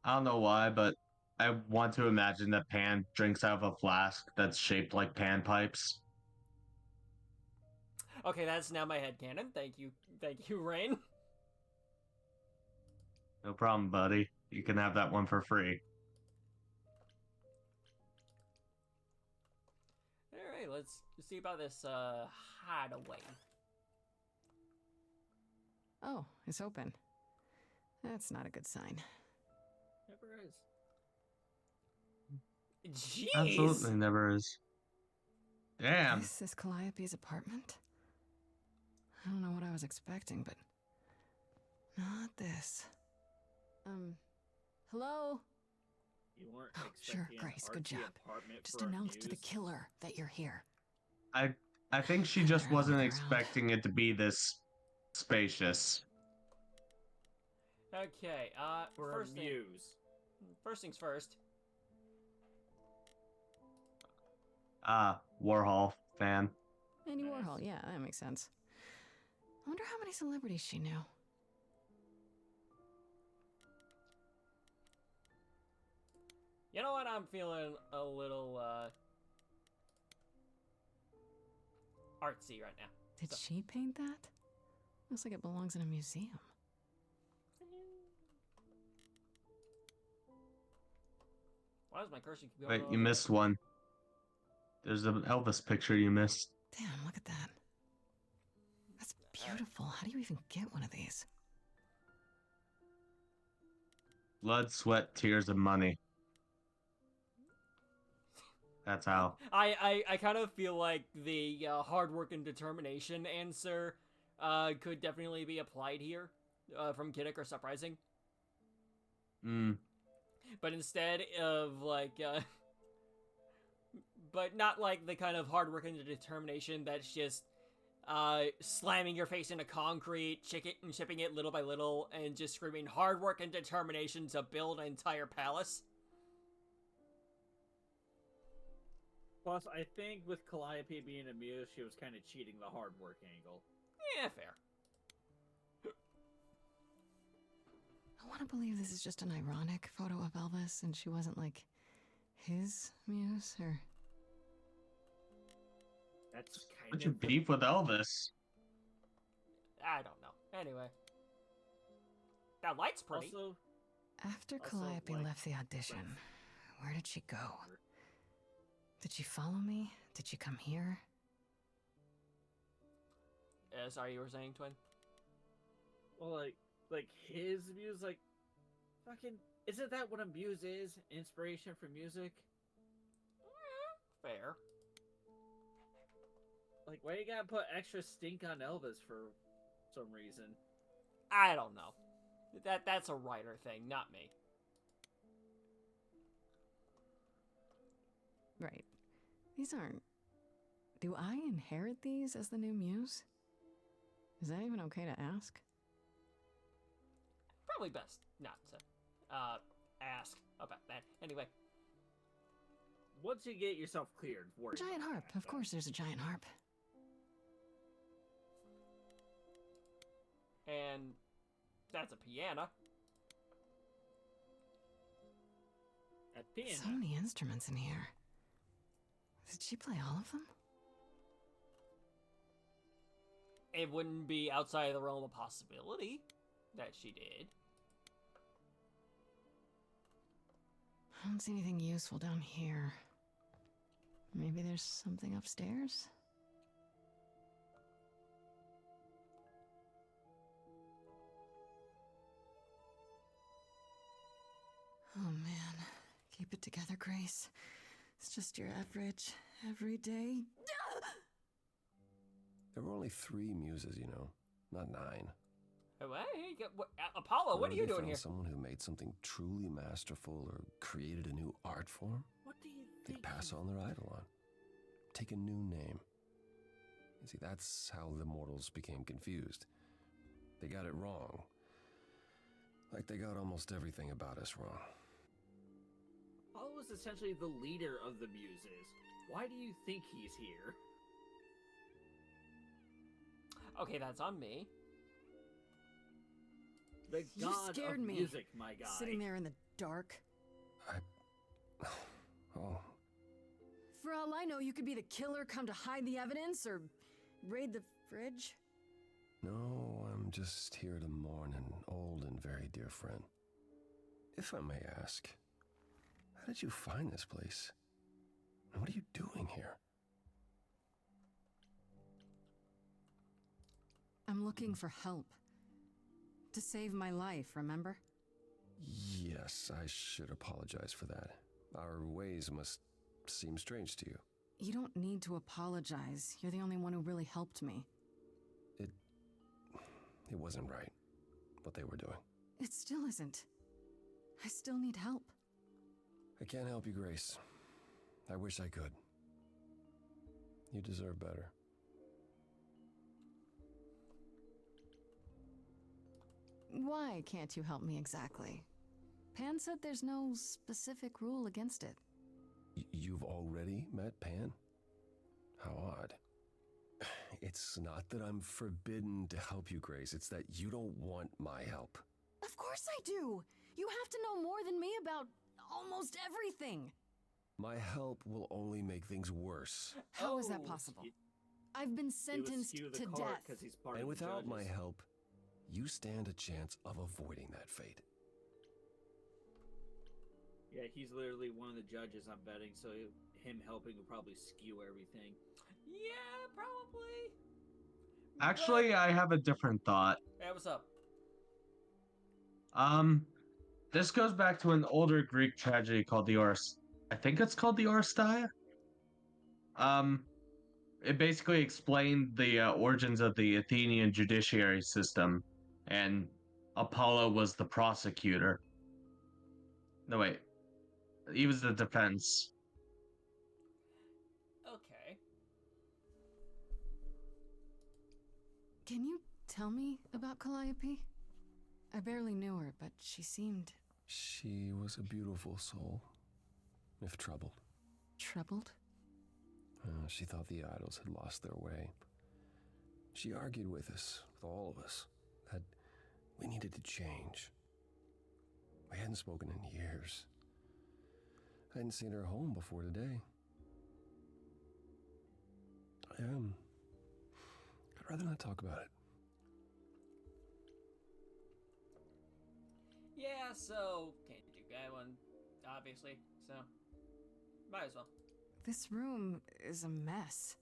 I don't know why, but I want to imagine that Pan drinks out of a flask that's shaped like panpipes. Okay, that's now my headcanon. Thank you, Rain. No problem, buddy. You can have that one for free. Alright, let's see about this hideaway. Oh, it's open. That's not a good sign. Never is. Jeez! Absolutely never is. Damn. This is Calliope's apartment? I don't know what I was expecting, but not this. Hello? You weren't Oh, expecting sure, an Grace, good artsy job. apartment Just for a announce to the muse? killer that you're here. I think she just Better wasn't look around. expecting it to be this spacious. Okay, For first a thing, muse. first things first. Warhol fan. Andy Nice. Warhol, yeah, that makes sense. I wonder how many celebrities she knew. You know what? I'm feeling a little, artsy right now. Did she paint that? Looks like it belongs in a museum. Why does my cursor keep going Wait, you missed one. There's an Elvis picture you missed. Damn, look at that. That's beautiful. How do you even get one of these? Blood, sweat, tears, and money. That's how. I kind of feel like the hard work and determination answer could definitely be applied here from Kiddick or Surprising. But instead of like, but not like the kind of hard work and determination that's just slamming your face into concrete, chipping it little by little, and just screaming hard work and determination to build an entire palace. Plus, I think with Calliope being a muse, she was kind of cheating the hard work angle. Yeah, fair. I want to believe this is just an ironic photo of Elvis and she wasn't like his muse or... That's kind What's your beef with Elvis? I don't know. Anyway. That light's pretty. Also, After Calliope left the audition, where did she go? Did she follow me? Did she come here? Sorry, you were saying, Twin? well, like his muse, like, fucking, isn't that what a muse is? Inspiration for music? Fair. Like, why you gotta put extra stink on Elvis for some reason? I don't know. That's a writer thing, not me. Right. These aren't... Do I inherit these as the new muse? Is that even okay to ask? Probably best not to ask about that. Anyway. Once you get yourself cleared, worry. Giant harp. Of course there's a giant harp. And that's a piano. A piano. So many instruments in here. Did she play all of them? It wouldn't be outside of the realm of possibility that she did. I don't see anything useful down here. Maybe there's something upstairs? Oh man. Keep it together, Grace. It's just your average, everyday... There were only 3 muses, you know, not 9. Apollo, what are you They doing found here? someone who made something truly masterful or created a new art form. What do you They'd pass on their idol on. Take a new name. You see, that's how the mortals became confused. They got it wrong. Like they got almost everything about us wrong. Apollo was essentially the leader of the muses. Why do you think he's here? Okay, that's on me. The You god scared of me. music, my guy. Sitting there in the dark. Oh, For all I know, you could be the killer come to hide the evidence or raid the fridge. no, I'm just here to mourn an old and very dear friend. If I may ask, how did you find this place? And what are you doing here? I'm looking for help. To save my life, remember? Yes, I should apologize for that. Our ways must seem strange to you. You don't need to apologize. You're the only one who really helped me. It wasn't right, what they were doing. It still isn't. I still need help. I can't help you, Grace. I wish I could. You deserve better. Why can't you help me exactly? Pan said there's no specific rule against it. You've already met Pan? How odd. It's not that I'm forbidden to help you, Grace. It's that you don't want my help. Of course I do! You have to know more than me about almost everything! My help will only make things worse. How is that possible? I've been sentenced to death. And without my help, you stand a chance of avoiding that fate. Yeah, he's literally one of the judges, I'm betting, so him helping will probably skew everything. Yeah, probably. Actually, I have a different thought. Hey, what's up? This goes back to an older Greek tragedy called the I think it's called the Oresteia. It basically explained the origins of the Athenian judiciary system, and Apollo was the prosecutor. No, wait. He was the defense. Okay. Can you tell me about Calliope? I barely knew her, but she seemed... She was a beautiful soul, if troubled. Troubled? She thought the idols had lost their way. She argued with us, with all of us, that we needed to change. We hadn't spoken in years. I hadn't seen her home before today. I'd rather not talk about it. Yeah, so can't do guy one, obviously. So might as well. This room is a mess.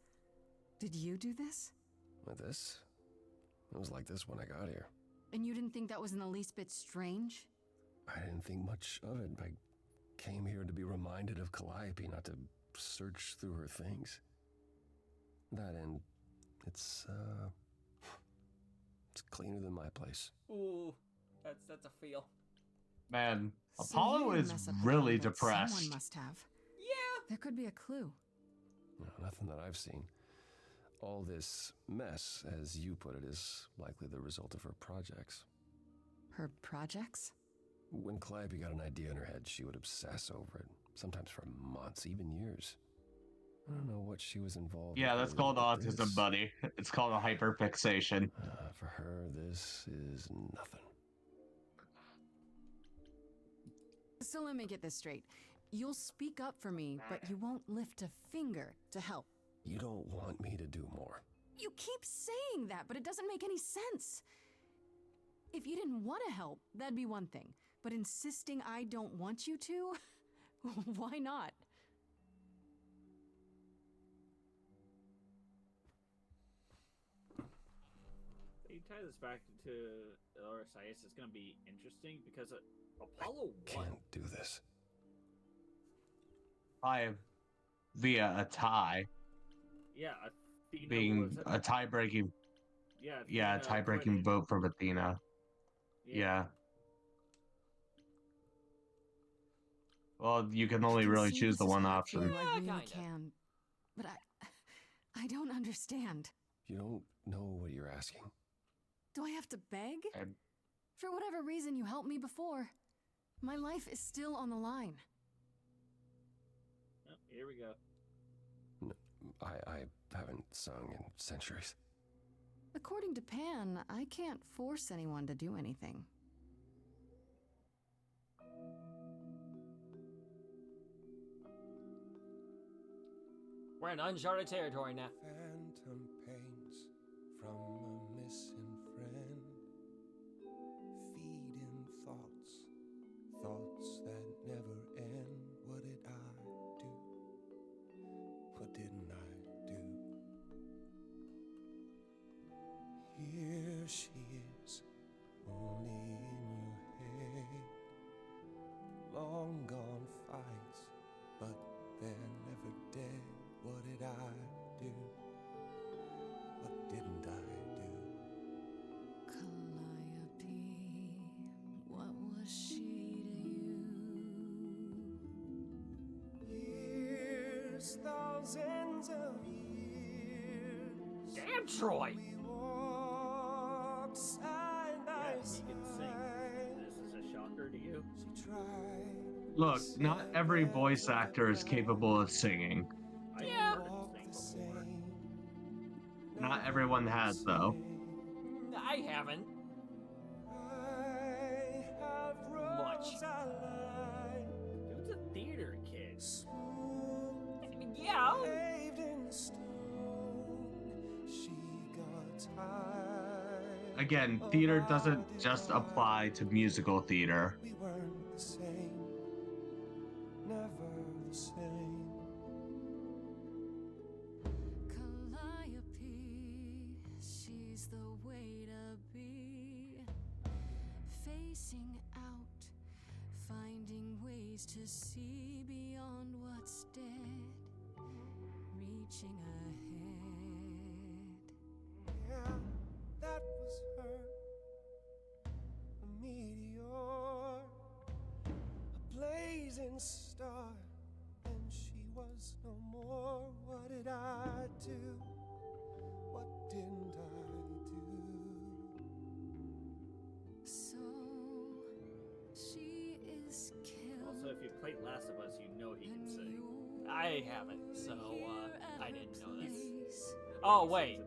Did you do this? With this? It was like this when I got here. And you didn't think that was in the least bit strange? I didn't think much of it. I came here to be reminded of Calliope, not to search through her things. That and it's cleaner than my place. Ooh, that's a feel. Man, So Apollo you didn't is mess up the really room, but depressed. Someone must have. Yeah. There could be a clue. No, nothing that I've seen. All this mess, as you put it, is likely the result of her projects. Her projects? When Calliope got an idea in her head, she would obsess over it, sometimes for months, even years. I don't know what she was involved Yeah, with. that's called but autism, this- buddy. It's called a hyperfixation. For her, this is nothing. So let me get this straight. You'll speak up for me, but you won't lift a finger to help. You don't want me to do more. You keep saying that, but it doesn't make any sense. If you didn't want to help, that'd be one thing. But insisting I don't want you to? Why not? You tie this back to Oresteia, it's going to be interesting because Apollo won. Can't do this. Via a tie. Yeah, Athena Being was a tie-breaking... Yeah, a tie-breaking vote from Athena. Yeah. Well, you can only really choose the one option. I really can. But I don't understand. You don't know what you're asking. Do I have to beg? For whatever reason you helped me before. My life is still on the line. Oh, here we go. No, I haven't sung in centuries. According to Pan, I can't force anyone to do anything. We're in uncharted territory now. Phantom pains from a missing friend. Feeding thoughts, thoughts that never end. What did I do? What didn't I do? Here she is, only in your head. Long gone fights, but they're never dead. What did I do? What didn't I do? Calliope, what was she to you? Years, thousands of years. Damn, Troy! We walked side by Yeah, he can sing. This is a shocker to you? She tried. Look, not every voice actor is capable of singing. Yeah. Not everyone has, though. I haven't. Much. Dude's a theater kid. Yeah. Again, theater doesn't just apply to musical theater. We weren't the same, never the same. Calliope, she's the way to be. Facing out, finding ways to see beyond what's dead. Reaching ahead. Yeah, that was her. A meteor, a blazing star, and she was no more. What did I do? What didn't I do? So she is killed. Also, if you played Last of Us, you know he can sing. I haven't, so I didn't know this. Oh wait.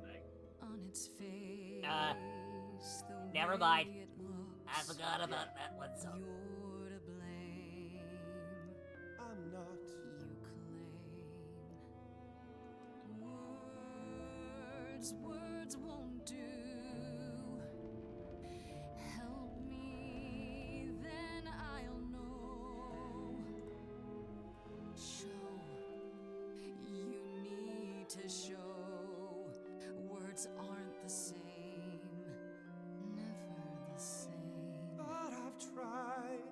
On its face. Never mind. I forgot about that one song. You're to blame. I'm not. You claim words won't do. Help me, then I'll know. Show. You need to show. Words aren't the same. Never the same. But I've tried.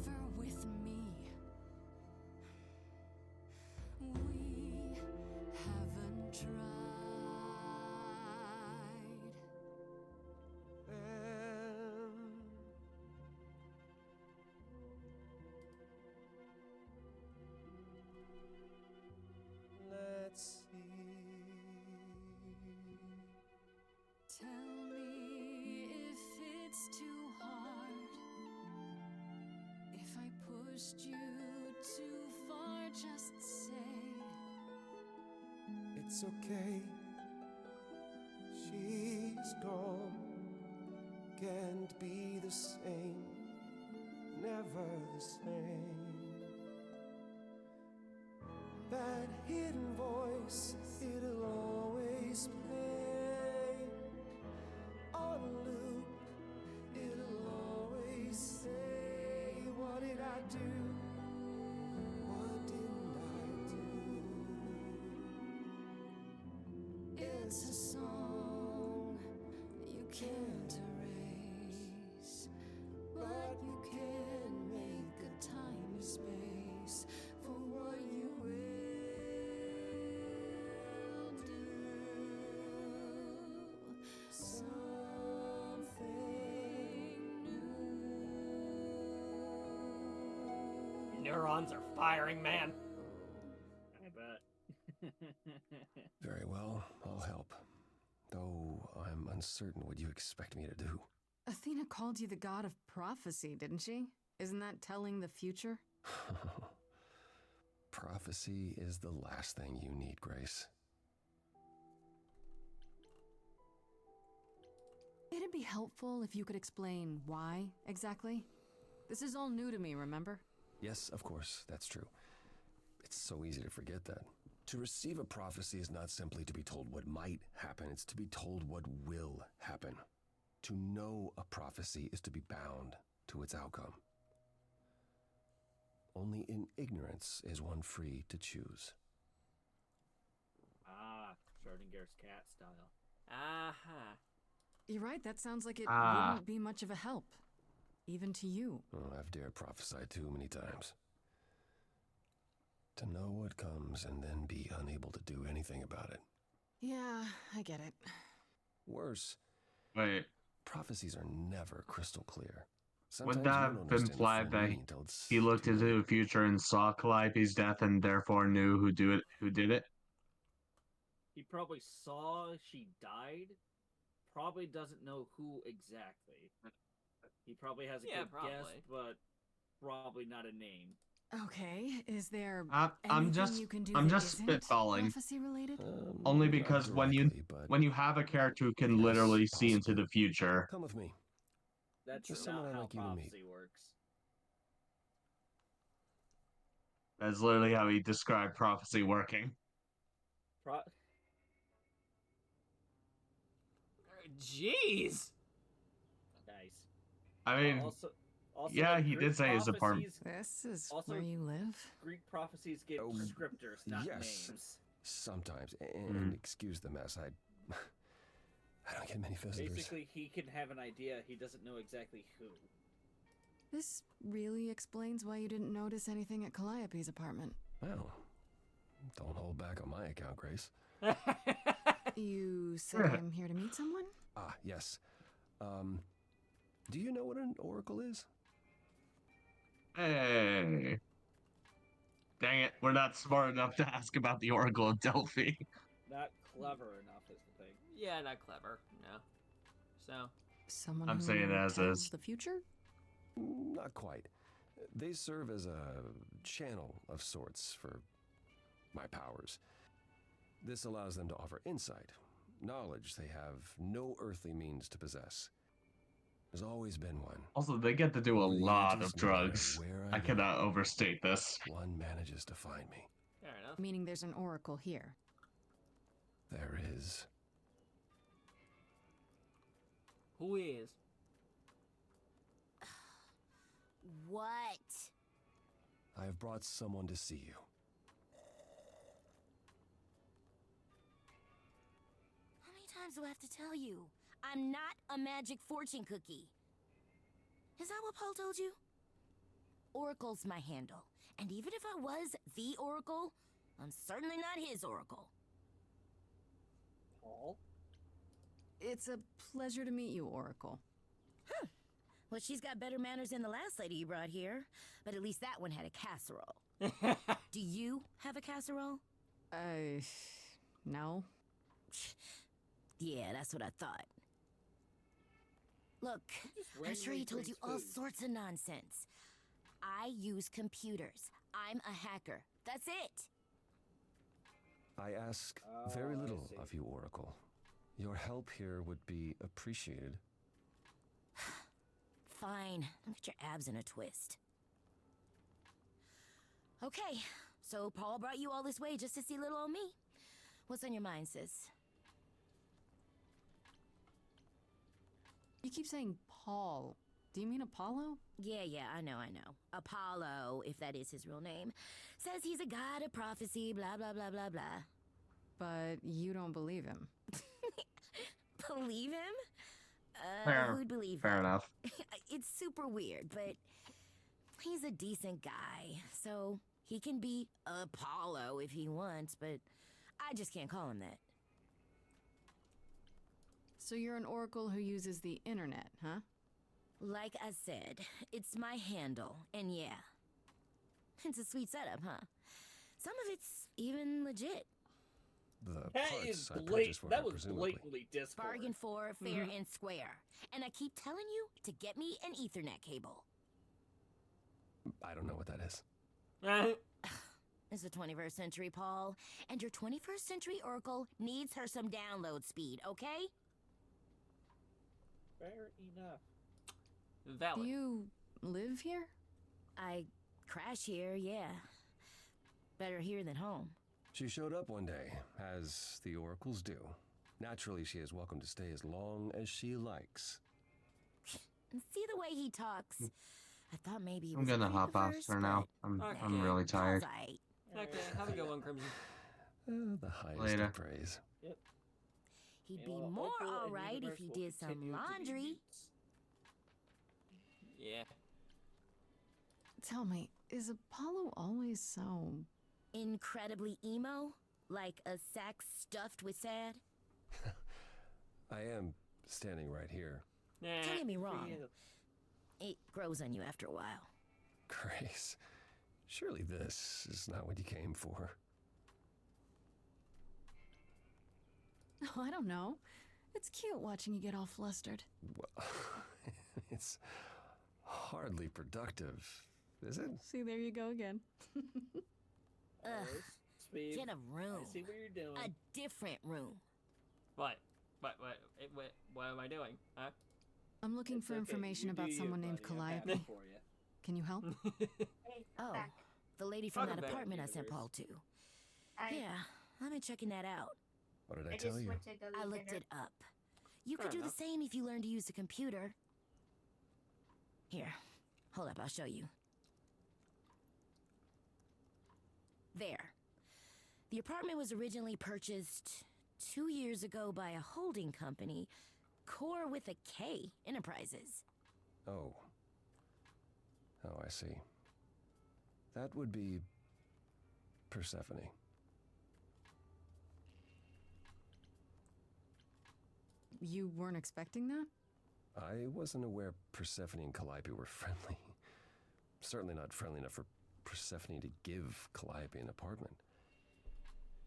Never with me. We haven't tried. Let's see. Tell me if it's too hard. If I pushed you too far, just say. It's okay. She's gone. Can't be the same. Never the same. That hidden voice, it'll always play. On a loop, it'll always say, what did I do? What didn't I do? It's a song you can't erase, but you can make a tiny space for what you will do. Something Neurons are firing, man. I bet. Very well, I'll help. Though I'm uncertain what you expect me to do. Athena called you the god of prophecy, didn't she? Isn't that telling the future? Prophecy is the last thing you need, Grace. It'd be helpful if you could explain why, exactly. This is all new to me, remember? Yes, of course, that's true. It's so easy to forget that. To receive a prophecy is not simply to be told what might happen, it's to be told what will happen. To know a prophecy is to be bound to its outcome. Only in ignorance is one free to choose. Ah, Schrodinger's cat style. Aha. You're right, that sounds like it Ah. wouldn't be much of a help. Even to you. Oh, I've dared prophesy too many times. To know what comes and then be unable to do anything about it. Yeah, I get it. Worse, Wait, prophecies are never crystal clear. would Sometimes that you have don't understand the implied full that meaning until it's he looked too into late. the future and saw Calliope's death and therefore knew who did it? He probably saw she died. Probably doesn't know who exactly. He probably has a good guess, but probably not a name. Okay, is there I'm anything just you can do I'm that just isn't spitballing. prophecy related? Only Not because when directly, you have a character who can yes, literally see into possibly. the future, Come with me. That's Just not someone I'd how like you to meet. prophecy works. that's literally how he described prophecy working. Jeez. Nice. I mean, Also, yeah, like, he Greek did say his apartment. This is also, where you live? Greek prophecies give descriptors, not Yes, names. sometimes. And excuse the mess, I don't get many visitors. Basically, he can have an idea. He doesn't know exactly who. This really explains why you didn't notice anything at Calliope's apartment. Well, don't hold back on my account, Grace. You said I'm here to meet someone? Ah, yes. Do you know what an oracle is? Hey. Dang it, we're not smart enough to ask about the Oracle of Delphi. Not clever enough is the thing. Yeah, not clever. No. So. Someone I'm who saying as tells is. the future? Not quite. They serve as a channel of sorts for my powers. This allows them to offer insight, knowledge they have no earthly means to possess. There's always been one. Also, they get to do a Over the lot ages, of no matter drugs. where I go, cannot overstate this. one manages to find me. Fair enough. Meaning there's an oracle here. There is. Who is? What? I have brought someone to see you. How many times do I have to tell you? I'm not a magic fortune cookie. Is that what Paul told you? Oracle's my handle. And even if I was the Oracle, I'm certainly not his Oracle. Paul? It's a pleasure to meet you, Oracle. Huh. Well, she's got better manners than the last lady you brought here. But at least that one had a casserole. Do you have a casserole? No. Yeah, that's what I thought. Look, I'm sure he told you all sorts of nonsense. I use computers. I'm a hacker. That's it. I ask very little of you, Oracle. Your help here would be appreciated. Fine. Don't get your abs in a twist. Okay, so Paul brought you all this way just to see little old me. What's on your mind, sis? You keep saying Paul. Do you mean Apollo? Yeah, I know. Apollo, if that is his real name, says he's a god of prophecy, blah, blah, blah, blah, blah. But you don't believe him. Believe him? Who'd believe Fair him? enough. It's super weird, but he's a decent guy, so he can be Apollo if he wants, but I just can't call him that. So you're an oracle who uses the internet, huh? Like I said, it's my handle, and yeah. It's a sweet setup, huh? Some of it's even legit. The That parts is I blatant. purchased for That her, was presumably. blatantly Discord. Bargain for, fair and square. And I keep telling you to get me an Ethernet cable. I don't know what that is. It's the 21st century, Paul. And your 21st century Oracle needs her some download speed, okay? Fair enough. Valid. Do you live here? I crash here, yeah. Better here than home. She showed up one day, as the oracles do. Naturally, she is welcome to stay as long as she likes. And see the way he talks. I thought maybe he I'm was gonna a creep hop at off first, for now. I'm really tired. Okay, have a good one, Crimson. The highest Later. of praise. Yep. He'd Yeah, be well, more Opal and alright if Universe he will did some continue to be laundry. mutants. Yeah. Tell me, is Apollo always so... Incredibly emo? Like a sack stuffed with sad? I am standing right here. Don't get me wrong. It grows on you after a while. Grace, surely this is not what you came for. Oh, I don't know. It's cute watching you get all flustered. Well, it's hardly productive, is it? See, there you go again. Ugh. Sbeve, Get a room. I see what you're doing. A different room. What am I doing? Huh? I'm looking It's for okay, information you do about you, someone named buddy. I'm happy Calliope. for you. Can you help? Oh, the lady from Welcome that back, apartment I sent Universe. Paul to. Yeah, I've been checking that out. What did I tell you? I looked it up. You Fair could do enough. the same if you learned to use the computer. Here, hold up, I'll show you. There. The apartment was originally purchased 2 years ago by a holding company, Core with a K Enterprises. Oh. Oh, I see. That would be Persephone. You weren't expecting that? I wasn't aware Persephone and Calliope were friendly. Certainly not friendly enough for Persephone to give Calliope an apartment.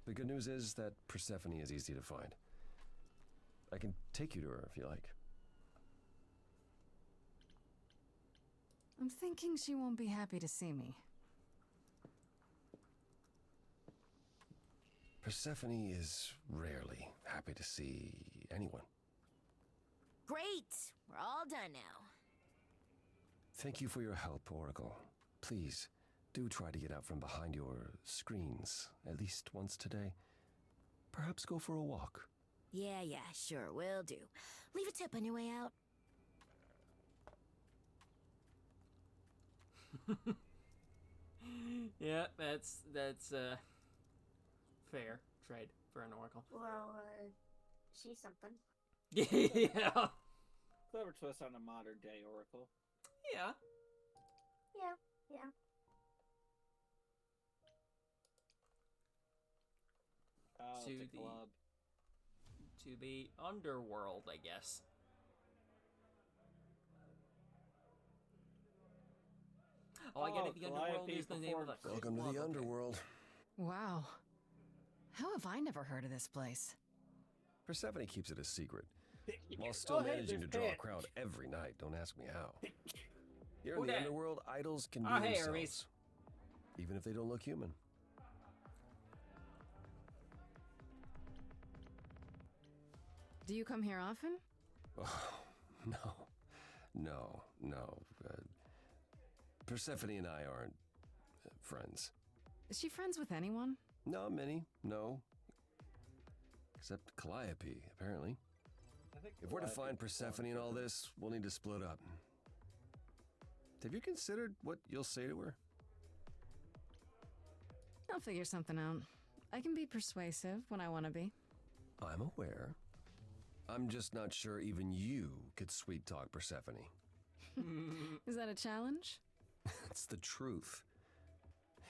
The good news is that Persephone is easy to find. I can take you to her if you like. I'm thinking she won't be happy to see me. Persephone is rarely happy to see anyone. Great! We're all done now. Thank you for your help, Oracle. Please, do try to get out from behind your screens at least once today. Perhaps go for a walk. Yeah, sure, will do. Leave a tip on your way out. Yeah, that's fair trade for an oracle. Well, she's something. Yeah. Clever twist on a modern day oracle. Yeah. Yeah. Oh, To it's a the- club. To the underworld, I guess. Oh, I get it. The underworld Calliope is the name of the Welcome to club, the okay. underworld. Wow. How have I never heard of this place? Persephone keeps it a secret, while Oh, still hey, managing to there's draw a Pan. crowd every night. Don't ask me how. Here Who in the dat? underworld, idols can be Oh, hey, themselves, Hermes. even if they don't look human. Do you come here often? Oh, no. Persephone and I aren't friends. Is she friends with anyone? Not many, no. Except Calliope, apparently. I think If we're to Calliope find Persephone in all this, we'll need to split up. Have you considered what you'll say to her? I'll figure something out. I can be persuasive when I want to be. I'm aware. I'm just not sure even you could sweet talk Persephone. Is that a challenge? It's the truth.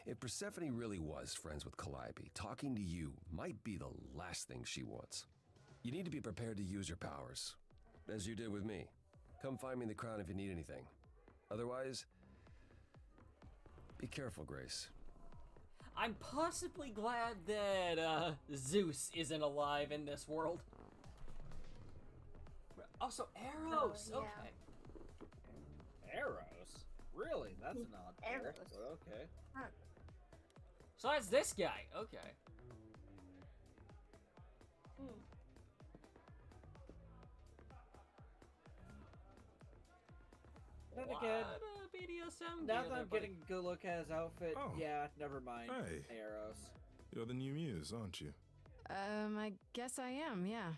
If Persephone really was friends with Calliope, talking to you might be the last thing she wants. You need to be prepared to use your powers, as you did with me. Come find me in the crown if you need anything. Otherwise, be careful, Grace. I'm possibly glad that Zeus isn't alive in this world. Also, Eros. Oh, yeah. Okay. Eros? Really? That's an odd pair. Eros. But okay. Huh. So that's this guy. Okay. then again, BDSM now gear that there, I'm getting a good look at his outfit, Oh. yeah, never mind. Hey. Eros. You're the new muse, aren't you? I guess I am, yeah.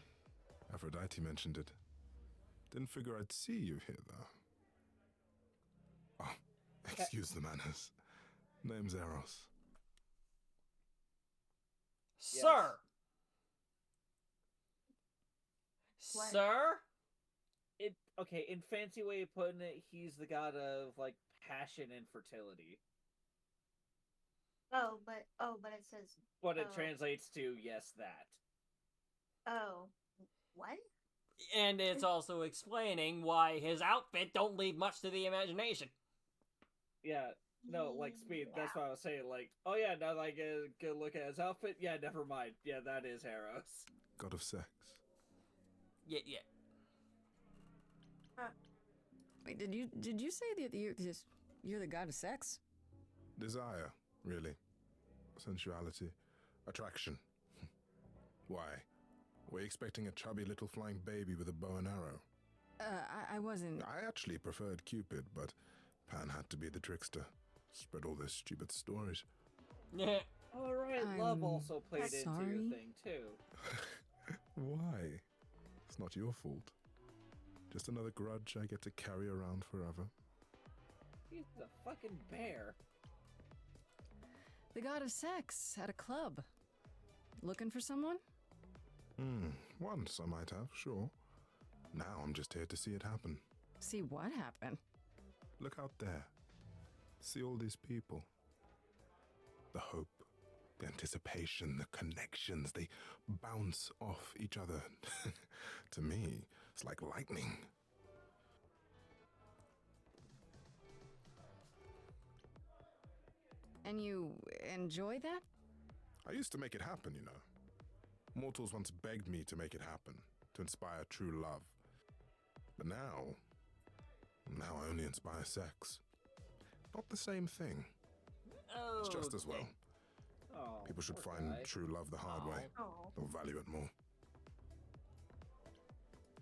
Aphrodite mentioned it. Didn't figure I'd see you here, though. Oh, excuse the manners. Name's Eros. Sir! What? Sir? Okay, in fancy way of putting it, he's the god of, like, passion and fertility. Oh, but it says. But it oh. translates to, yes, that. Oh, what? And it's also explaining why his outfit don't leave much to the imagination. Yeah, no, like, Speed, that's what I was saying, like, oh yeah, now that I get a good look at his outfit, yeah, never mind. Yeah, that is Eros. God of sex. Yeah. Wait, did you say that you're the god of sex? Desire, really. Sensuality. Attraction. Why? Were you expecting a chubby little flying baby with a bow and arrow? I wasn't... I actually preferred Cupid, but Pan had to be the trickster. Spread all those stupid stories. Yeah. Alright, love also played into sorry. your thing, too. Why? It's not your fault. Just another grudge I get to carry around forever. He's a fucking bear. The god of sex at a club. Looking for someone? Once I might have, sure. Now I'm just here to see it happen. See what happened? Look out there. See all these people. The hope, the anticipation, the connections, they bounce off each other. To me, it's like lightning. And you enjoy that? I used to make it happen, you know. Mortals once begged me to make it happen, to inspire true love. But now I only inspire sex. Not the same thing. Oh, It's just as well. Oh, People should poor find guy. true love the hard way. Oh. They'll value it more.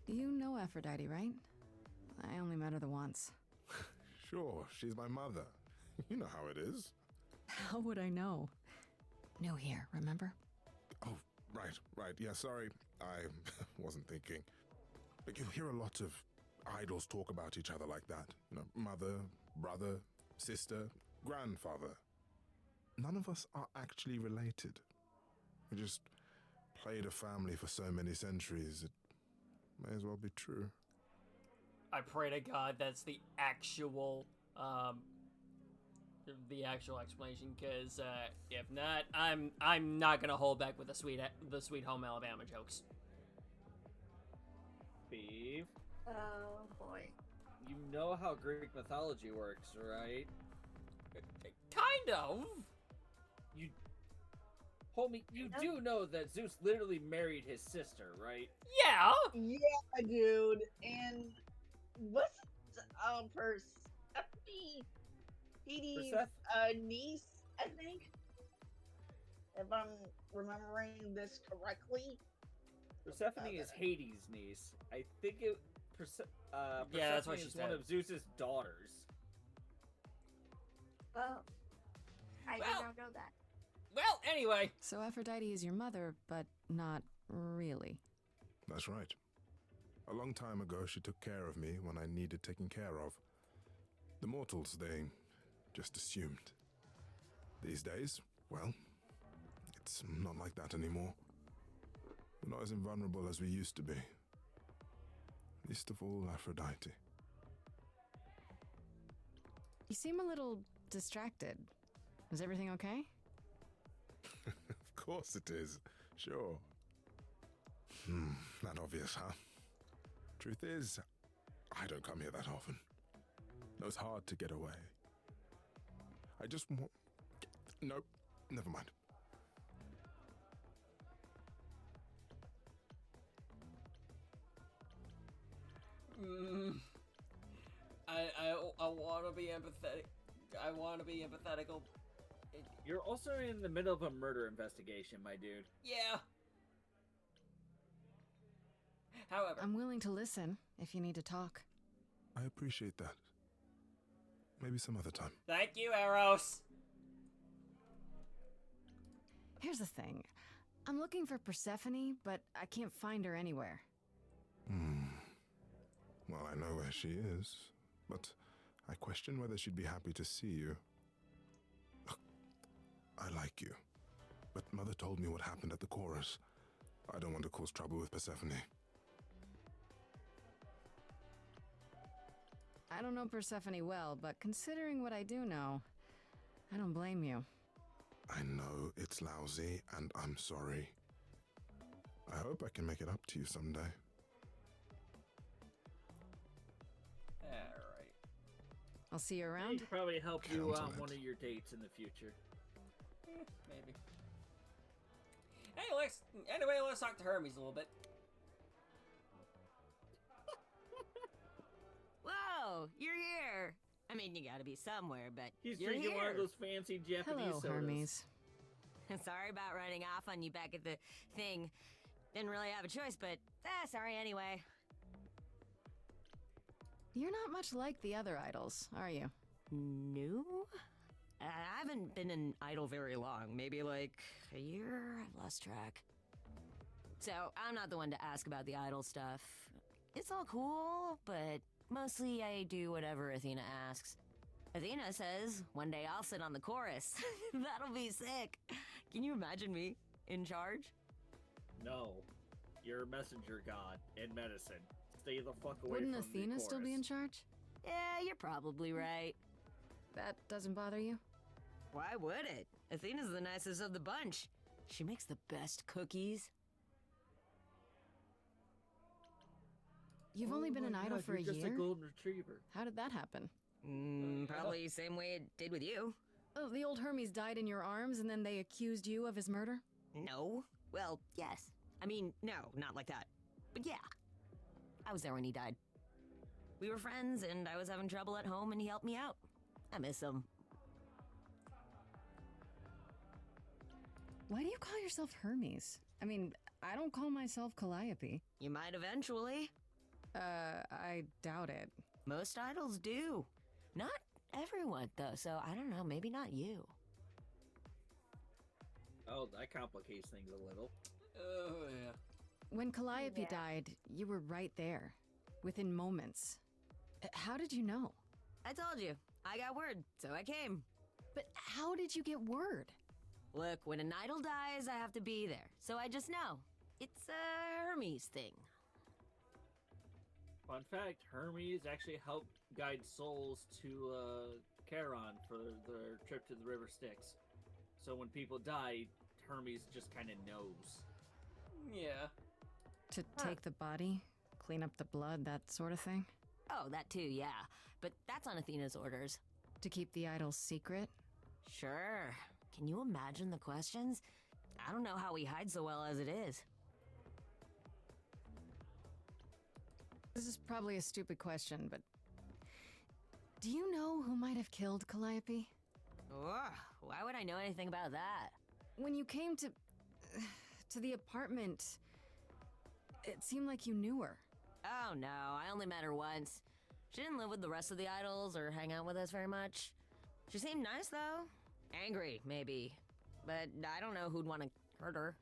You know Aphrodite, right? I only met her the once. Sure, she's my mother. You know how it is. How would I know? New here, remember? Oh, right. Yeah, sorry. I wasn't thinking. But you hear a lot of idols talk about each other like that. You know, mother, brother, sister, grandfather. None of us are actually related. We just played a family for so many centuries, it may as well be true. I pray to God that's the actual explanation, because if not, I'm not gonna hold back with the Sweet Home Alabama jokes. Steve, Oh boy. you know how Greek mythology works, right? Kind of. Homie, you do know that Zeus literally married his sister, right? Yeah. Yeah, dude. And what's Persephone? Hades' niece, I think. If I'm remembering this correctly. Persephone is Hades' niece. I think it. Yeah, that's what she is one said. of Zeus's daughters. Oh. I did Well- not know that. Well, anyway. So Aphrodite is your mother, but not really. That's right. A long time ago, she took care of me when I needed taking care of. The mortals, they just assumed. These days, well, it's not like that anymore. We're not as invulnerable as we used to be. Least of all, Aphrodite. You seem a little distracted. Is everything okay? Of course it is. Sure. Not obvious, huh? Truth is, I don't come here that often. No, it's hard to get away. I just want... Nope, never mind. I want to be empathetic. I want to be empathetical. You're also in the middle of a murder investigation, my dude. Yeah. However, I'm willing to listen if you need to talk. I appreciate that. Maybe some other time. Thank you, Eros. Here's the thing. I'm looking for Persephone, but I can't find her anywhere. Well, I know where she is, but I question whether she'd be happy to see you. Look, I like you, but Mother told me what happened at the chorus. I don't want to cause trouble with Persephone. I don't know Persephone well, but considering what I do know, I don't blame you. I know it's lousy, and I'm sorry. I hope I can make it up to you someday. Alright. I'll see you around. He could probably help you Count on on one it. of your dates in the future. Maybe. Hey, let's talk to Hermes a little bit. Whoa, you're here. I mean, you gotta be somewhere, but He's you're drinking here. one of those fancy Japanese Hello, sodas. Hermes. Sorry about running off on you back at the thing. Didn't really have a choice, but sorry anyway. You're not much like the other idols, are you? No? I haven't been an idol very long. Maybe like a year? I've lost track. So, I'm not the one to ask about the idol stuff. It's all cool, but mostly I do whatever Athena asks. Athena says, one day I'll sit on the chorus. That'll be sick. Can you imagine me in charge? No. You're a messenger god in medicine. Stay the fuck away Wouldn't from Athena the still be chorus. in charge? Yeah, you're probably right. That doesn't bother you? Why would it? Athena's the nicest of the bunch. She makes the best cookies. You've only been an idol for a you're year? just a golden retriever. How did that happen? Probably same way it did with you. Oh, the old Hermes died in your arms and then they accused you of his murder? No. Well, yes. I mean, no, not like that. But yeah. I was there when he died. We were friends, and I was having trouble at home, and he helped me out. I miss him. Why do you call yourself Hermes? I mean, I don't call myself Calliope. You might eventually. I doubt it. Most idols do. Not everyone, though, so I don't know, maybe not you. Oh, that complicates things a little. Oh, yeah. When Calliope died, you were right there, within moments. How did you know? I told you. I got word, so I came. But how did you get word? Look, when an idol dies, I have to be there. So I just know. It's a Hermes thing. Fun fact, Hermes actually helped guide souls to Charon for their trip to the River Styx. So when people die, Hermes just kind of knows. Yeah. To take the body, clean up the blood, that sort of thing? Oh, that too, yeah. But that's on Athena's orders. To keep the idols secret? Sure. Can you imagine the questions? I don't know how we hide so well as it is. This is probably a stupid question, but do you know who might have killed Calliope? Ugh, why would I know anything about that? When you came to the apartment, it seemed like you knew her. Oh no, I only met her once. She didn't live with the rest of the idols or hang out with us very much. She seemed nice though. Angry, maybe. But I don't know who'd want to hurt her.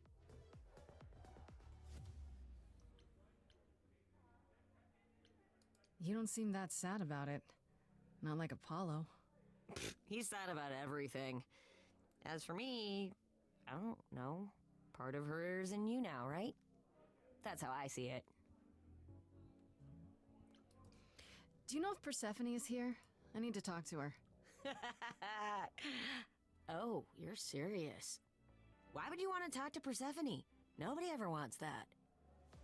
You don't seem that sad about it. Not like Apollo. He's sad about everything. As for me, I don't know. Part of her's in you now, right? That's how I see it. Do you know if Persephone is here? I need to talk to her. Oh, you're serious. Why would you want to talk to Persephone? Nobody ever wants that.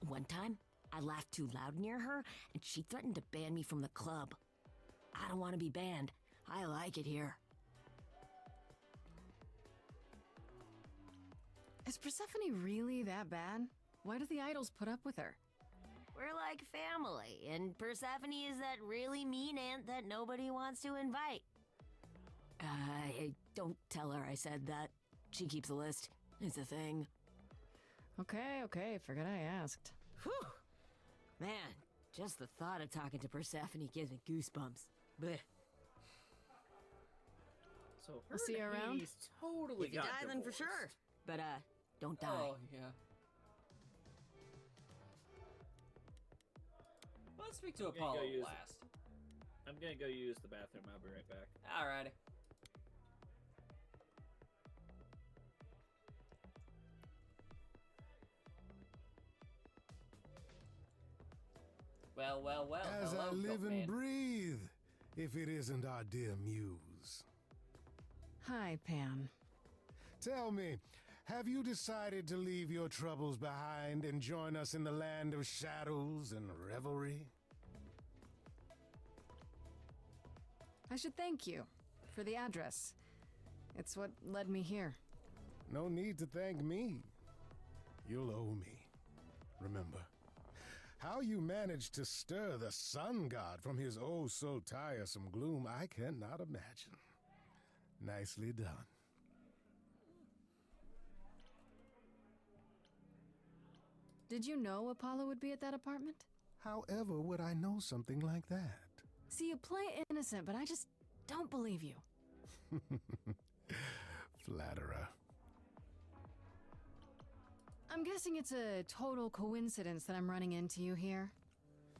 One time, I laughed too loud near her, and she threatened to ban me from the club. I don't want to be banned. I like it here. Is Persephone really that bad? Why do the idols put up with her? We're like family, and Persephone is that really mean aunt that nobody wants to invite. Don't tell her I said that. She keeps a list. It's a thing. Okay, forgot I asked. Whew! Man, just the thought of talking to Persephone gives me goosebumps. Blech. So her We'll see you and around. Hades totally If you got die, then for divorced. sure. But don't die. Oh, yeah. Let's speak to I'm gonna Apollo go use- last. I'm gonna go use the bathroom. I'll be right back. Alrighty. Well. As Hello, I live Goatman. and breathe, if it isn't our dear muse. Hi, Pan. Tell me, have you decided to leave your troubles behind and join us in the land of shadows and revelry? I should thank you for the address. It's what led me here. No need to thank me. You'll owe me. Remember, how you managed to stir the sun god from his oh so tiresome gloom, I cannot imagine. Nicely done. Did you know Apollo would be at that apartment? However would I know something like that? See, you play innocent, but I just don't believe you. Flatterer. I'm guessing it's a total coincidence that I'm running into you here.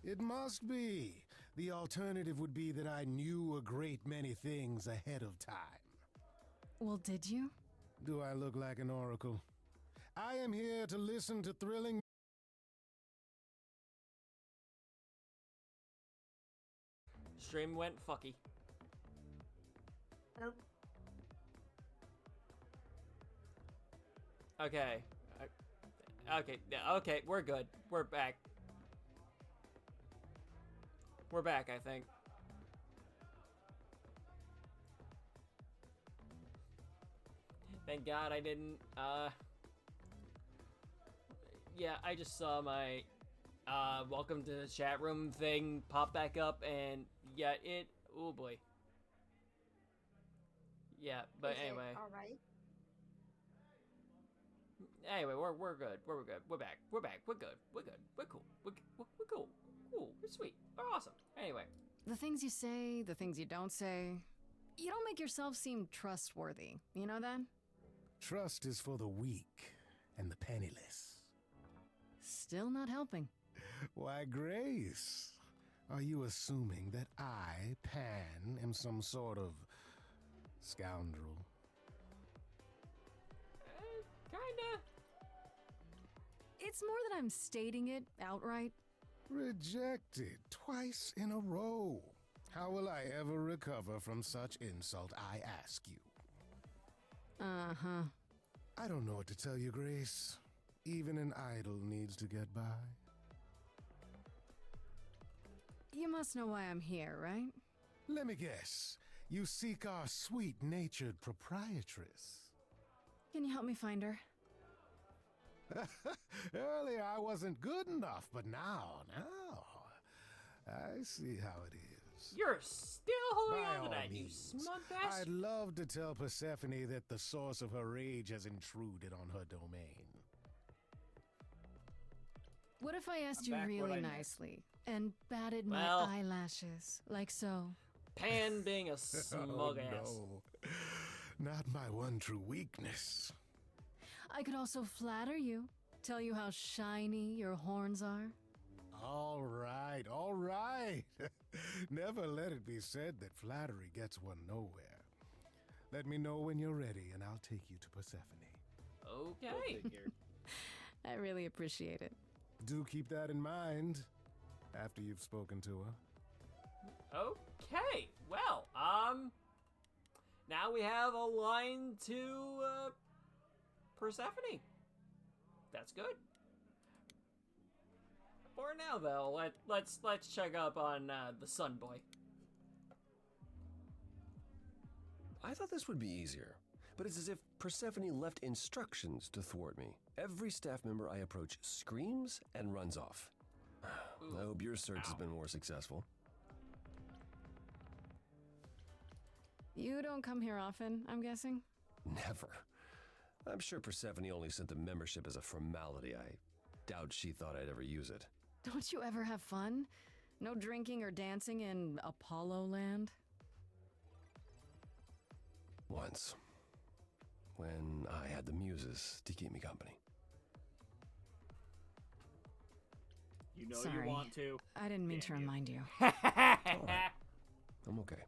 It must be. The alternative would be that I knew a great many things ahead of time. Well, did you? Do I look like an oracle? I am here to listen to thrilling... Stream went fucky. Oh. Okay. Okay, we're good. We're back. We're back, I think. Thank God I didn't, yeah, I just saw my, welcome to the chat room thing pop back up, and, yeah, oh boy. Yeah, but Is it anyway. alright? Anyway, we're good. We're good. We're back. We're back. We're good. We're good. We're cool. We're cool. Cool. We're sweet. We're awesome. Anyway. The things you say, the things you don't say. You don't make yourself seem trustworthy. You know that? Trust is for the weak and the penniless. Still not helping. Why, Grace, are you assuming that I, Pan, am some sort of scoundrel? Kinda. It's more that I'm stating it outright. Rejected twice in a row. How will I ever recover from such insult, I ask you? Uh-huh. I don't know what to tell you, Grace. Even an idol needs to get by. You must know why I'm here, right? Let me guess. You seek our sweet-natured proprietress. Can you help me find her? Earlier I wasn't good enough, but now, I see how it is. You're still holding By on to all that, you means, smug bastard. I'd love to tell Persephone that the source of her rage has intruded on her domain. What if I asked you back what I really missed. nicely and batted Well- my eyelashes, like so? Pan being a smug ass. No. Not my one true weakness. I could also flatter you, tell you how shiny your horns are. All right, all right. Never let it be said that flattery gets one nowhere. Let me know when you're ready, and I'll take you to Persephone. Okay. I really appreciate it. Do keep that in mind after you've spoken to her. Okay. Well, now we have a line to, Persephone. That's good. For now, though, let's check up on the Sun Boy. I thought this would be easier, but it's as if Persephone left instructions to thwart me. Every staff member I approach screams and runs off. I hope your search has been more successful. You don't come here often, I'm guessing? Never. I'm sure Persephone only sent the membership as a formality. I doubt she thought I'd ever use it. Don't you ever have fun? No drinking or dancing in Apollo land? Once. When I had the muses to keep me company. You know Sorry. you want to. I didn't mean to remind you. All right. I'm okay.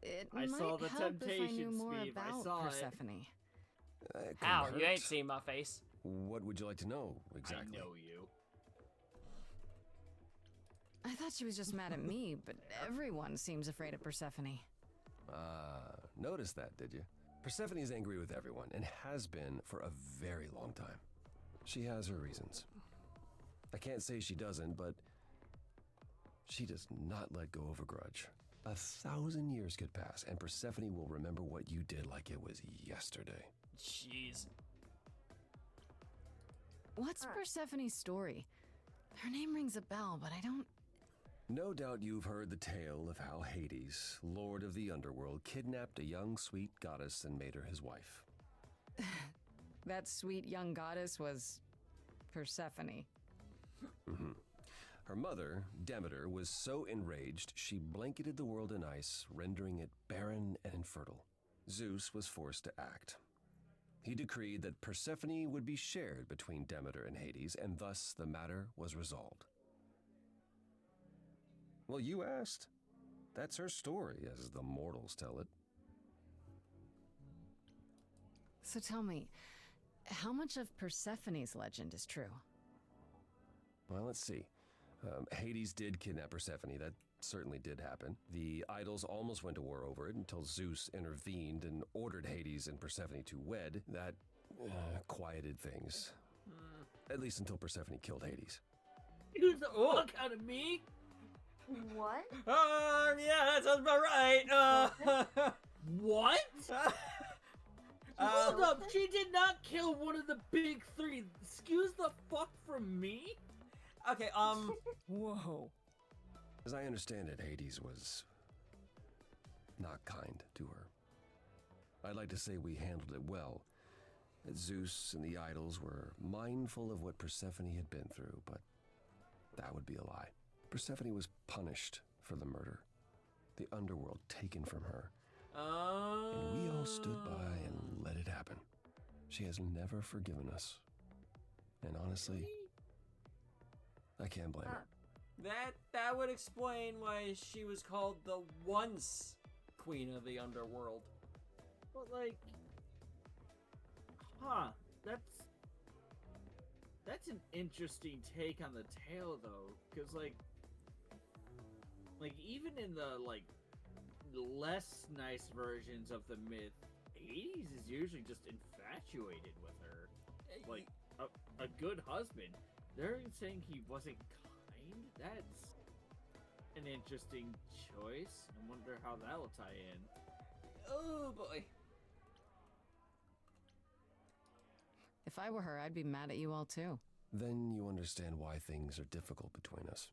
It I might saw the help if I knew temptation, more Sbeve. I about saw it. Persephone. It couldn't How? You ain't hurt. seen my face. What would you like to know exactly? I know you. I thought she was just mad at me, but everyone seems afraid of Persephone. Noticed that, did you? Persephone's angry with everyone and has been for a very long time. She has her reasons. I can't say she doesn't, but she does not let go of a grudge. 1,000 years could pass, and Persephone will remember what you did like it was yesterday. Jeez. What's Persephone's story? Her name rings a bell, but I don't... No doubt you've heard the tale of how Hades, lord of the underworld, kidnapped a young sweet goddess and made her his wife. That sweet young goddess was... Persephone. Mm-hmm. Her mother, Demeter, was so enraged she blanketed the world in ice, rendering it barren and infertile. Zeus was forced to act. He decreed that Persephone would be shared between Demeter and Hades, and thus the matter was resolved. Well, you asked. That's her story, as the mortals tell it. So tell me, how much of Persephone's legend is true? Well, let's see. Hades did kidnap Persephone. That certainly did happen. The idols almost went to war over it until Zeus intervened and ordered Hades and Persephone to wed. That quieted things. At least until Persephone killed Hades. Use the fuck out of me. What? Yeah, that sounds about right. What? Hold up, she did not kill one of the big three. Excuse the fuck from me? Okay, whoa. As I understand it, Hades was not kind to her. I'd like to say we handled it well, that Zeus and the idols were mindful of what Persephone had been through, but that would be a lie. Persephone was punished for the murder, the underworld taken from her. And we all stood by and let it happen. She has never forgiven us. And honestly, I can't blame her. That would explain why she was called the once queen of the underworld. But like, that's an interesting take on the tale though, because like even in the less nice versions of the myth, Hades is usually just infatuated with her, like a good husband. They're saying he wasn't kind. That's an interesting choice. I wonder how that'll tie in. Oh boy. If I were her, I'd be mad at you all too. Then you understand why things are difficult between us.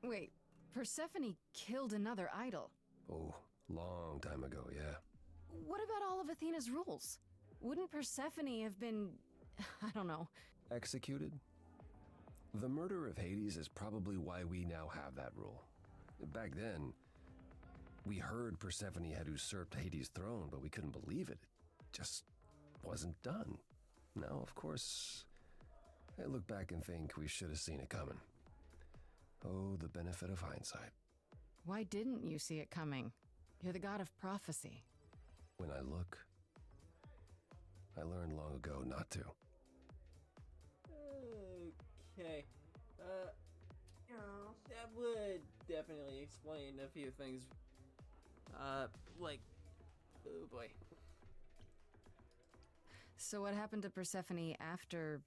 Wait, Persephone killed another idol. Oh, long time ago, yeah. What about all of Athena's rules? Wouldn't Persephone have been, I don't know, executed? The murder of Hades is probably why we now have that rule. Back then, we heard Persephone had usurped Hades' throne, but we couldn't believe it. It just wasn't done. Now, of course, I look back and think we should have seen it coming. Oh, the benefit of hindsight. Why didn't you see it coming? You're the god of prophecy. When I look, I learned long ago not to. Okay. That would definitely explain a few things. Oh boy. So what happened to Persephone after...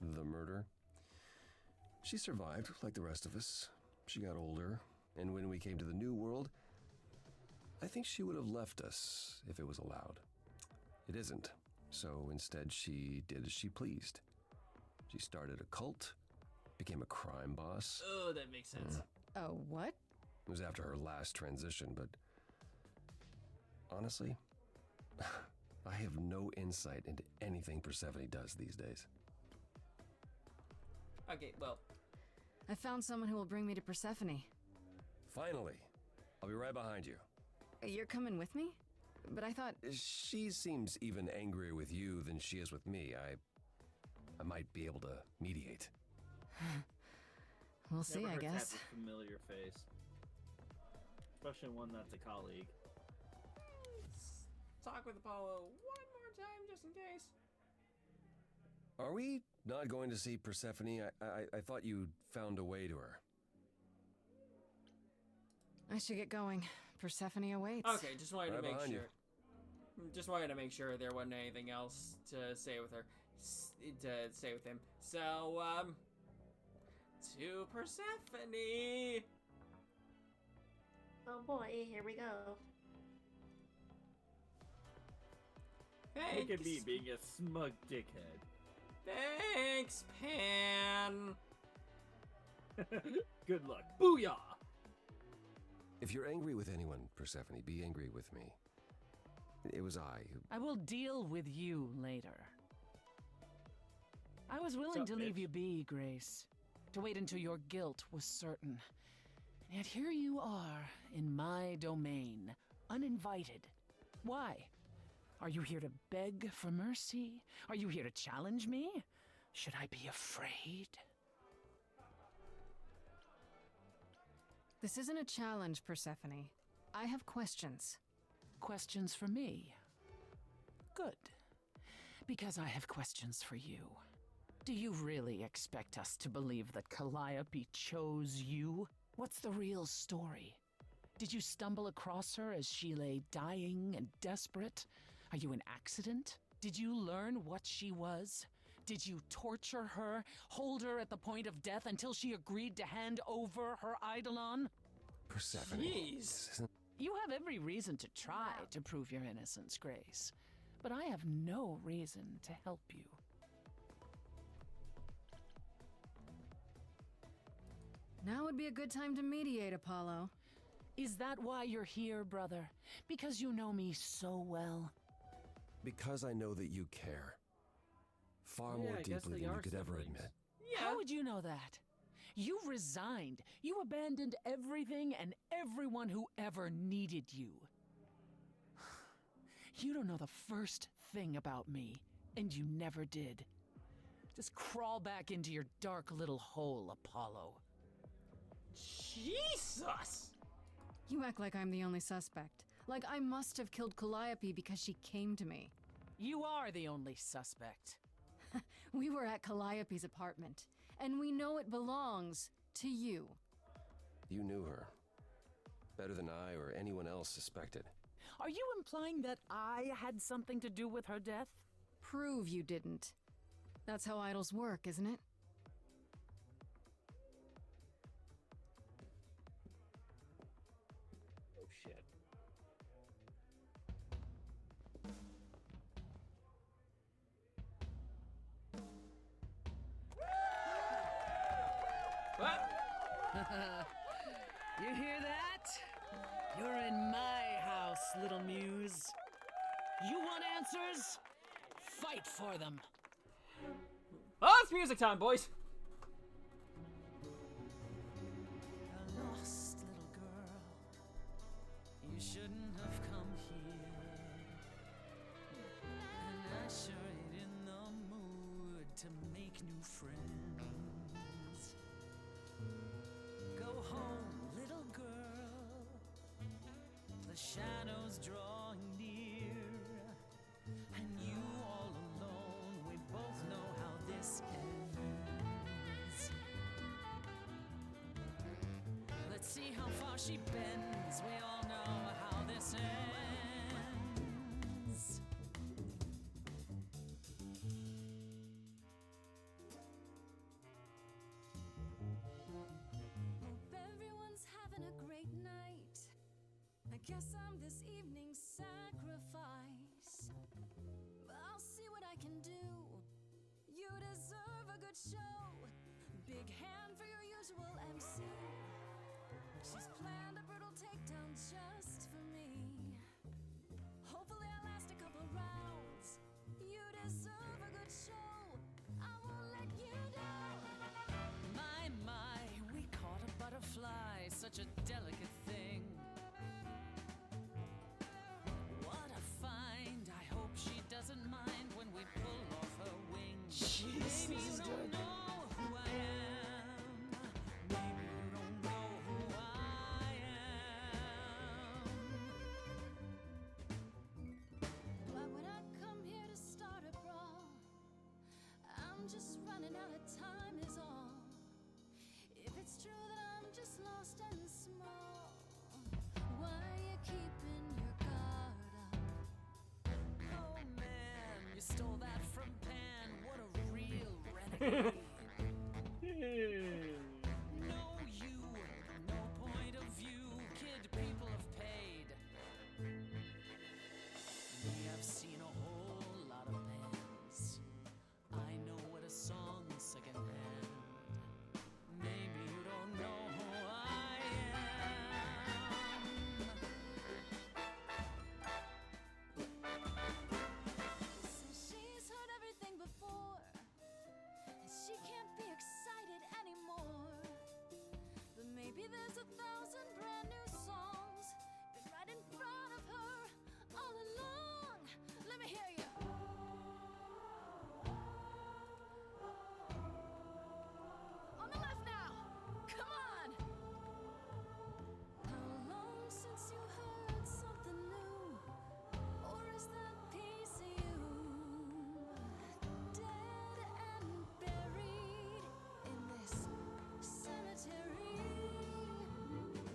The murder? She survived, like the rest of us. She got older, and when we came to the new world, I think she would have left us if it was allowed. It isn't, so instead she did as she pleased. She started a cult, became a crime boss. Oh, that makes sense. Oh, what? It was after her last transition, but honestly, I have no insight into anything Persephone does these days. Okay, well. I found someone who will bring me to Persephone. Finally. I'll be right behind you. You're coming with me? But I thought... She seems even angrier with you than she is with me. I might be able to mediate. We'll see, I guess. Have a familiar face. Especially one that's a colleague. Let's talk with Apollo one more time, just in case. Are we not going to see Persephone? I thought you found a way to her. I should get going. Persephone awaits. Okay, just wanted to Right make behind sure. Just wanted to make sure there wasn't anything else to say with her, to say with him. So, to Persephone. Oh boy, here we go. Look at me being a smug dickhead. Thanks, Pan. Good luck. Booyah! If you're angry with anyone, Persephone, be angry with me. It was I who... I will deal with you later. I was willing to leave you be, Grace. To wait until your guilt was certain. Yet here you are, in my domain, uninvited. Why? Are you here to beg for mercy? Are you here to challenge me? Should I be afraid? This isn't a challenge, Persephone. I have questions. Questions for me? Good. Because I have questions for you. Do you really expect us to believe that Calliope chose you? What's the real story? Did you stumble across her as she lay dying and desperate? Are you an accident? Did you learn what she was? Did you torture her, hold her at the point of death until she agreed to hand over her eidolon? Persephone. Jeez. You have every reason to try to prove your innocence, Grace. But I have no reason to help you. Now would be a good time to mediate, Apollo. Is that why you're here, brother? Because you know me so well? Because I know that you care. Far more deeply than you could ever admit. Yeah. How would you know that? You resigned. You abandoned everything and everyone who ever needed you. You don't know the first thing about me, and you never did. Just crawl back into your dark little hole, Apollo. Jesus! You act like I'm the only suspect. Like I must have killed Calliope because she came to me. You are the only suspect. We were at Calliope's apartment, and we know it belongs to you. You knew her. Better than I or anyone else suspected. Are you implying that I had something to do with her death? Prove you didn't. That's how idols work, isn't it? Oh shit. You hear that? You're in my house, little muse. You want answers? Fight for them. Oh, it's music time, boys. A lost little girl. You shouldn't have come here. And I sure ain't in the mood to make new friends. Go home, little girl. The shadows drawing near. And you all alone, we both know how this ends. Let's see how far she bends. We all know how this ends. Hope everyone's having a great night. I guess I'm this evening's sacrifice. But I'll see what I can do. You deserve a good show. Big hand for your usual MC. She's planned a brutal takedown just for me. Hopefully I'll last a couple rounds. You deserve a good show. I won't let you down. My, we caught a butterfly. Such a delicate No you, no point of view, kid people have paid. We have seen a whole lot of bands. I know what a song secondhand. Maybe you don't know who I am. Says she's heard everything before, and she can't be excited anymore. But maybe there's 1,000 brand new songs been right in front of her all along. Let me hear you. On the left now. Come on. How long since you heard something new? Or is that piece of you dead and buried in this cemetery?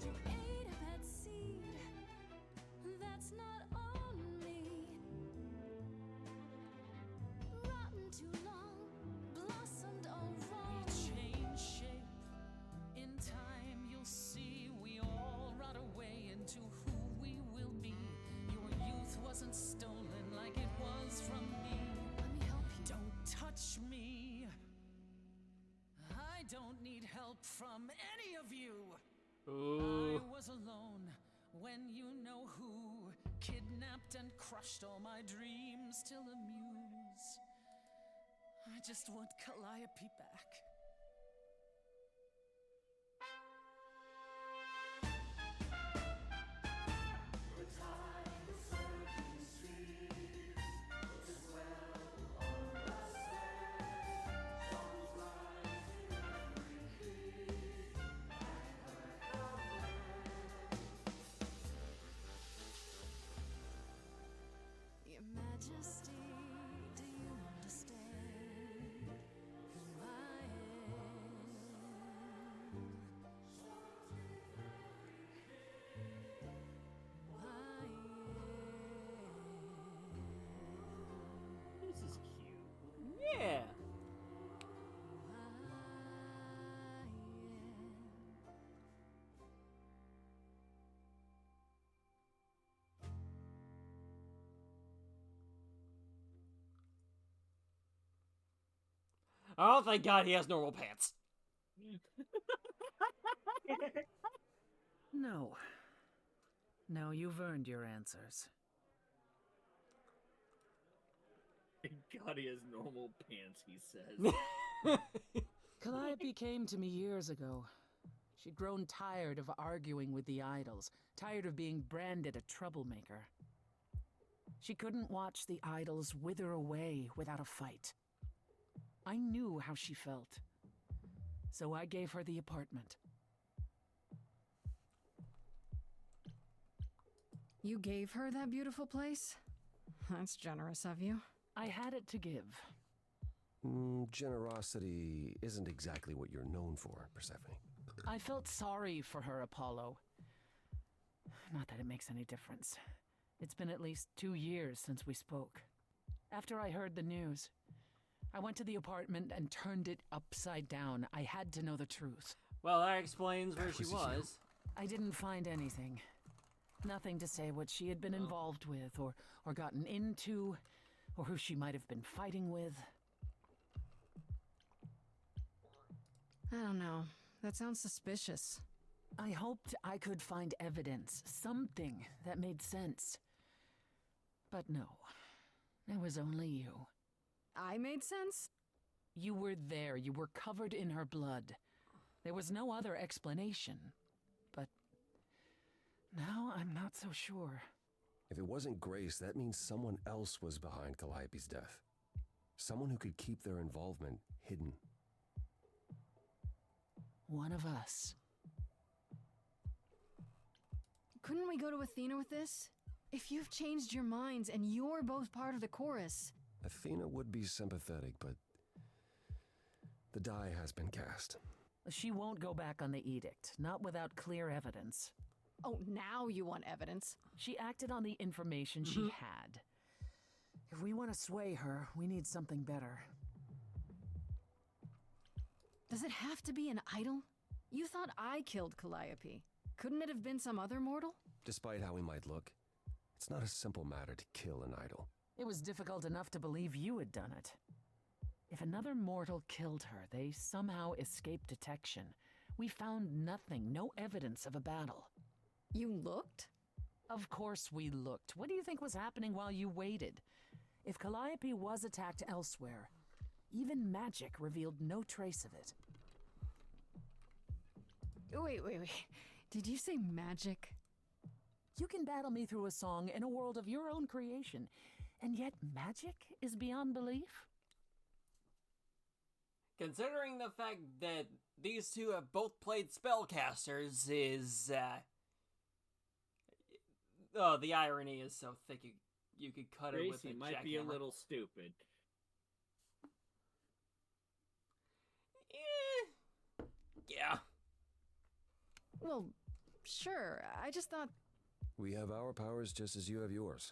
You ate a bad seed that's not on me. Rotten too long, blossomed all wrong. We change shape. In time, you'll see we all rot away into who we will be. Your youth wasn't stolen like it was from me. Let me help you. Don't touch me. I don't need help from any of you. Ooh. I was alone when you know who kidnapped and crushed all my dreams till amuse. I just want Calliope back. Your Majesty, do you understand who I am? Who I am? This is cute. Yeah. Oh, thank God he has normal pants. No. No, you've earned your answers. Thank God he has normal pants, he says. Calliope came to me years ago. She'd grown tired of arguing with the idols, tired of being branded a troublemaker. She couldn't watch the idols wither away without a fight. I knew how she felt. So I gave her the apartment. You gave her that beautiful place? That's generous of you. I had it to give. Generosity isn't exactly what you're known for, Persephone. I felt sorry for her, Apollo. Not that it makes any difference. It's been at least 2 years since we spoke. After I heard the news, I went to the apartment and turned it upside down. I had to know the truth. Well, that explains where she was. I didn't find anything. Nothing to say what she had been involved with, or gotten into, or who she might have been fighting with. I don't know. That sounds suspicious. I hoped I could find evidence, something that made sense. But no, it was only you. I made sense? You were there. You were covered in her blood. There was no other explanation. But now I'm not so sure. If it wasn't Grace, that means someone else was behind Calliope's death. Someone who could keep their involvement hidden. One of us. Couldn't we go to Athena with this? If you've changed your minds and you're both part of the chorus. Athena would be sympathetic, but the die has been cast. She won't go back on the edict, not without clear evidence. Oh, now you want evidence. She acted on the information she had. If we want to sway her, we need something better. Does it have to be an idol? You thought I killed Calliope. Couldn't it have been some other mortal? Despite how we might look, it's not a simple matter to kill an idol. It was difficult enough to believe you had done it. If another mortal killed her, they somehow escaped detection. We found nothing, no evidence of a battle. You looked? Of course we looked. What do you think was happening while you waited? If Calliope was attacked elsewhere, even magic revealed no trace of it. Wait. Did you say magic? You can battle me through a song in a world of your own creation, and yet magic is beyond belief? Considering the fact that these two have both played spellcasters is, oh, the irony is so thick you could cut it with a jackhammer. might be a little stupid. Yeah. Well, sure. I just thought... We have our powers just as you have yours.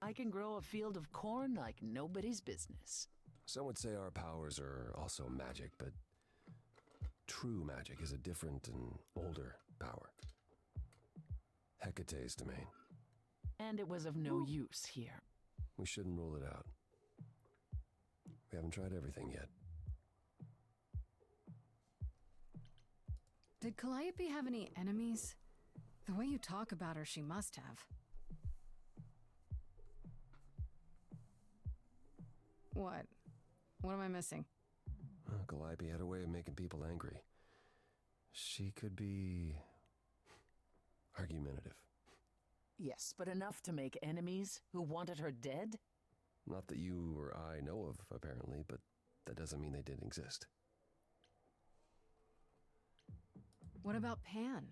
I can grow a field of corn like nobody's business. Some would say our powers are also magic, but true magic is a different and older power. Hecate's domain. And it was of no use here. We shouldn't rule it out. We haven't tried everything yet. Did Calliope have any enemies? The way you talk about her, she must have. What? What am I missing? Calliope had a way of making people angry. She could be argumentative. Yes, but enough to make enemies who wanted her dead? Not that you or I know of, apparently, but that doesn't mean they didn't exist. What about Pan?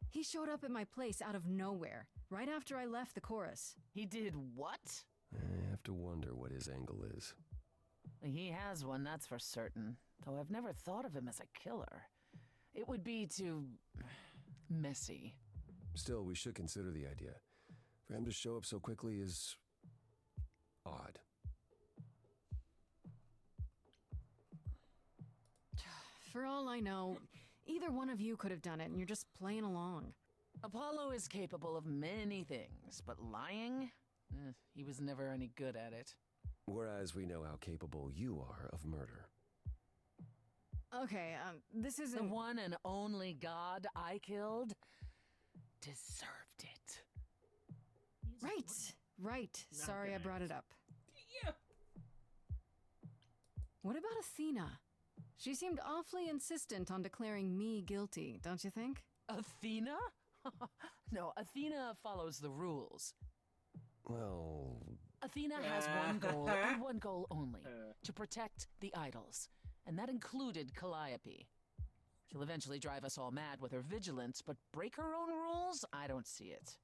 He showed up at my place out of nowhere, right after I left the chorus. He did what? I have to wonder what his angle is. He has one, that's for certain. Though I've never thought of him as a killer. It would be too... messy. Still, we should consider the idea. For him to show up so quickly is... odd. For all I know, either one of you could have done it and you're just playing along. Apollo is capable of many things, but lying? He was never any good at it. Whereas we know how capable you are of murder. Okay, this isn't... The one and only god I killed deserved it. Right. Sorry I brought it up. Yeah. What about Athena? She seemed awfully insistent on declaring me guilty, don't you think? Athena? No, Athena follows the rules. Well... Athena has one goal, and one goal only. To protect the idols. And that included Calliope. She'll eventually drive us all mad with her vigilance, but break her own rules? I don't see it.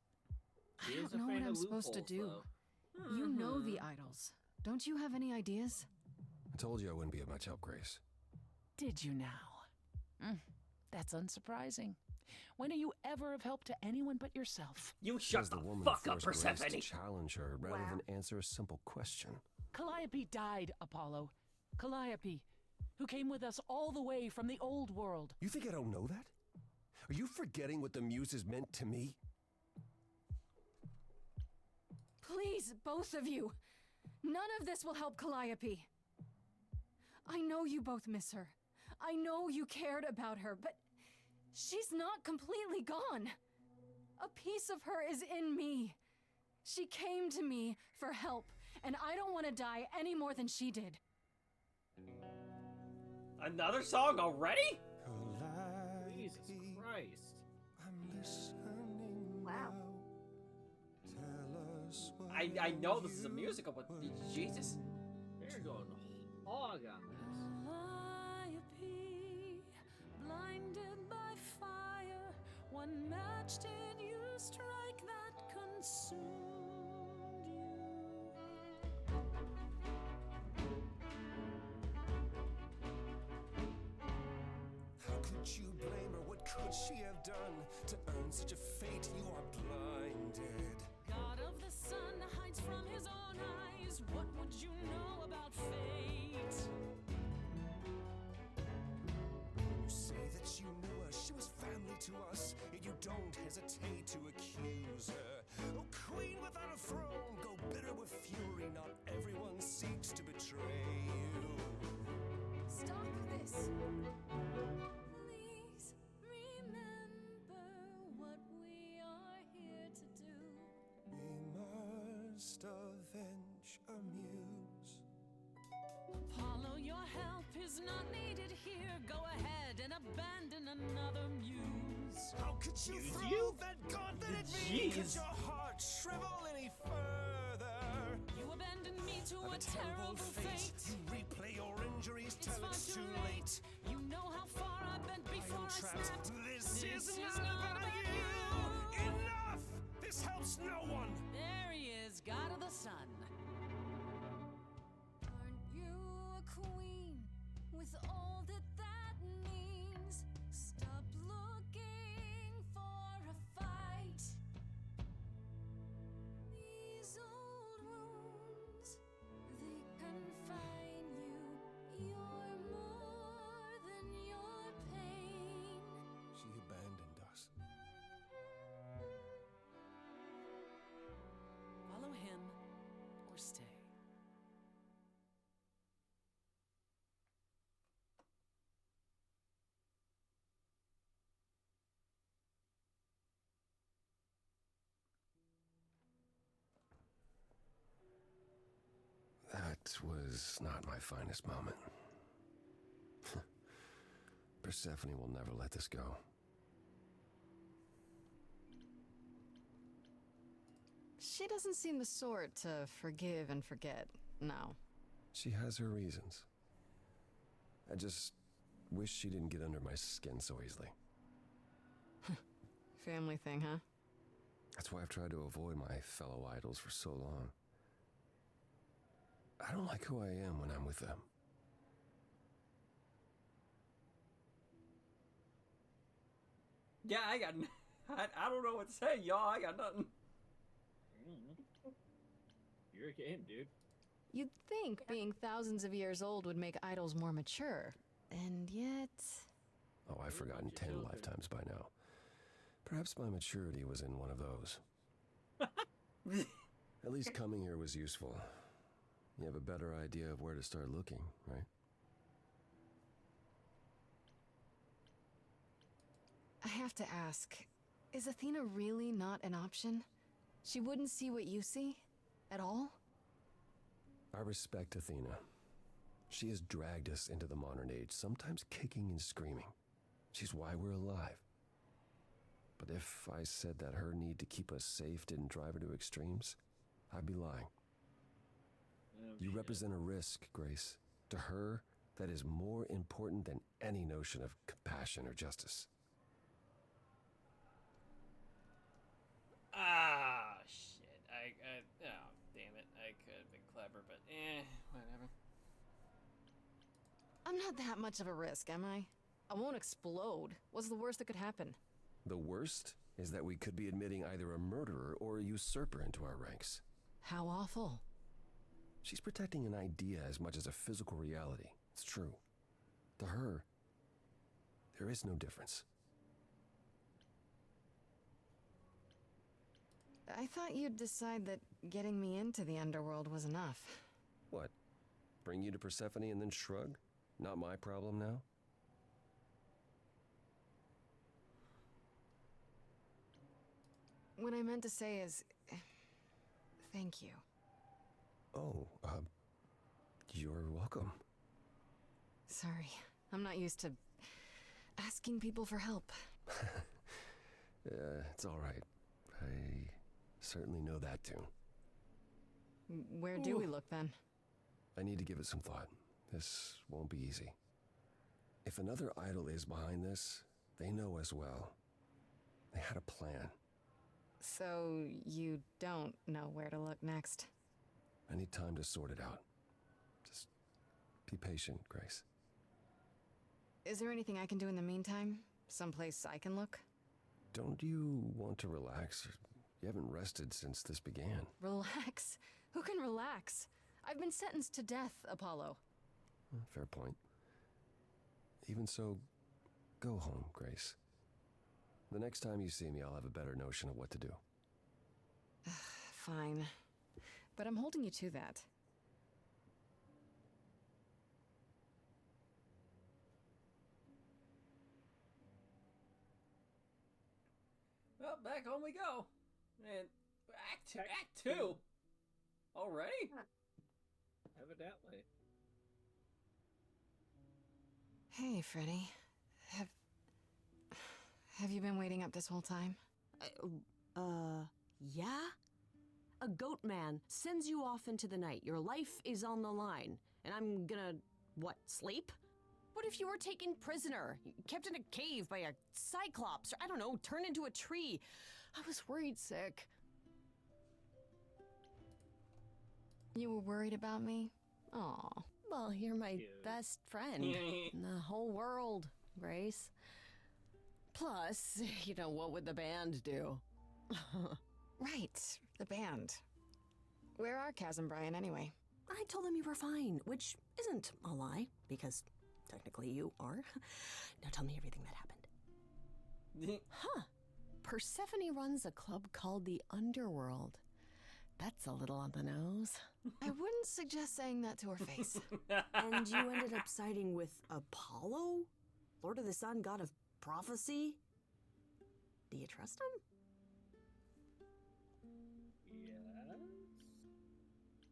I don't know what I'm supposed to do. You know the idols. Don't you have any ideas? I told you I wouldn't be of much help, Grace. Did you now? That's unsurprising. When are you ever of help to anyone but yourself? You shut the fuck up, Persephone! To challenge her rather than answer a simple question. Calliope died, Apollo. Calliope, who came with us all the way from the old world. You think I don't know that? Are you forgetting what the Muses meant to me? Please, both of you. None of this will help Calliope. I know you both miss her. I know you cared about her, but she's not completely gone. A piece of her is in me. She came to me for help, and I don't want to die any more than she did. Another song already? Jesus Christ. Wow. I know this is a musical, but Jesus. They're going hog on this. Calliope, blinded by fire, one match did you strike that consumed How could you blame her? What could she have done to earn such a fate? You are blinded. God of the sun hides from his own eyes. What would you know about fate? Please remember what we are here to do. We must avenge our muse. Apollo, your help is not needed here. Go ahead and abandon another muse. How could you Use throw you? that gauntlet at me? Could Jeez. your heart shrivel any further? You abandoned me to Of a terrible fate. You replay your injuries It's till far it's too too late. late. You know how far I've been before I trapped. snapped. This is not about you. Enough! This helps no one. There he is, God of the Sun. Aren't you a queen with all that that means? Stop looking for a fight. These old wounds, they confine you. You're more than your pain. She abandoned us. Follow him or stay. That was not my finest moment. Persephone will never let this go. She doesn't seem the sort to forgive and forget. No. She has her reasons. I just wish she didn't get under my skin so easily. Family thing, huh? That's why I've tried to avoid my fellow idols for so long. I don't like who I am when I'm with them. Yeah, I don't know what to say, y'all. I got nothing. You're a game, dude. You'd think being thousands of years old would make idols more mature. And yet... Oh, I've forgotten 10 lifetimes by now. Perhaps my maturity was in one of those. At least coming here was useful. You have a better idea of where to start looking, right? I have to ask, is Athena really not an option? She wouldn't see what you see? At all? I respect Athena. She has dragged us into the modern age, sometimes kicking and screaming. She's why we're alive. But if I said that her need to keep us safe didn't drive her to extremes, I'd be lying. You represent a risk, Grace. To her, that is more important than any notion of compassion or justice. Ah, shit. Oh, damn it. I could have been clever, but whatever. I'm not that much of a risk, am I? I won't explode. What's the worst that could happen? The worst is that we could be admitting either a murderer or a usurper into our ranks. How awful. She's protecting an idea as much as a physical reality. It's true. To her, there is no difference. I thought you'd decide that getting me into the underworld was enough. What? Bring you to Persephone and then shrug? Not my problem now? What I meant to say is... thank you. Oh, you're welcome. Sorry, I'm not used to asking people for help. It's all right. I certainly know that tune. Where do we look then? I need to give it some thought. This won't be easy. If another idol is behind this, they know as well. They had a plan. So you don't know where to look next? I need time to sort it out. Just be patient, Grace. Is there anything I can do in the meantime? Someplace I can look? Don't you want to relax? You haven't rested since this began. Relax? Who can relax? I've been sentenced to death, Apollo. Fair point. Even so, go home, Grace. The next time you see me, I'll have a better notion of what to do. Fine. But I'm holding you to that. Well, back home we go. And Act 2. Already? Evidently. Hey, Freddy. Have you been waiting up this whole time? Yeah? A goat man sends you off into the night. Your life is on the line. And I'm gonna, what, sleep? What if you were taken prisoner, kept in a cave by a cyclops, or I don't know, turned into a tree? I was worried sick. You were worried about me? Aw. Well, you're my best friend in the whole world, Grace. Plus, you know, what would the band do? Right, the band. Where are Kaz and Brian anyway? I told them you were fine, which isn't a lie, because technically you are. Now tell me everything that happened. Huh. Persephone runs a club called the Underworld. That's a little on the nose. I wouldn't suggest saying that to her face. And you ended up siding with Apollo? Lord of the Sun, god of prophecy? Do you trust him? Yes.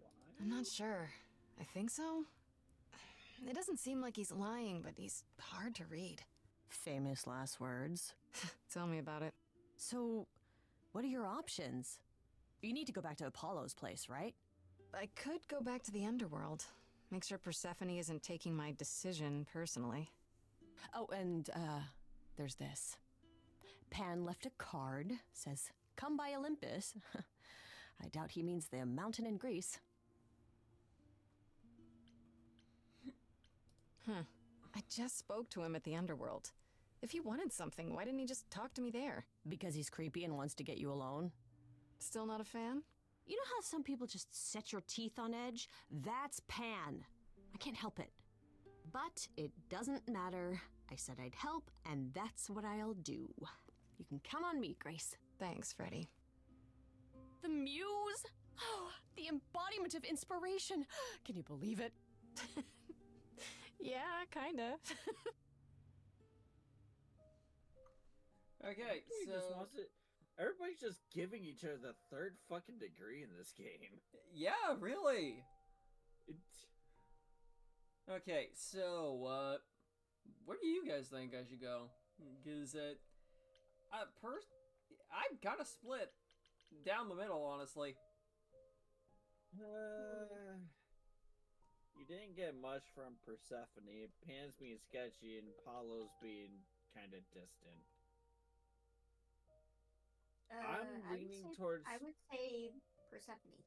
Why? I'm not sure. I think so. It doesn't seem like he's lying, but he's hard to read. Famous last words. Tell me about it. So, what are your options? You need to go back to Apollo's place, right? I could go back to the underworld. Make sure Persephone isn't taking my decision personally. Oh, and, there's this. Pan left a card, says, "Come by Olympus." I doubt he means the mountain in Greece. I just spoke to him at the underworld. If he wanted something, why didn't he just talk to me there? Because he's creepy and wants to get you alone? Still not a fan? You know how some people just set your teeth on edge? That's Pan. I can't help it. But it doesn't matter. I said I'd help, and that's what I'll do. You can count on me, Grace. Thanks, Freddy. The muse? Oh, the embodiment of inspiration. Can you believe it? Yeah, kinda. Okay, so... Everybody's just giving each other the third fucking degree in this game. Yeah, really. Okay, so, where do you guys think I should go? Because, I'm kind of split down the middle, honestly. You didn't get much from Persephone. Pan's being sketchy and Apollo's being kind of distant. I'm leaning towards... I would say Persephone.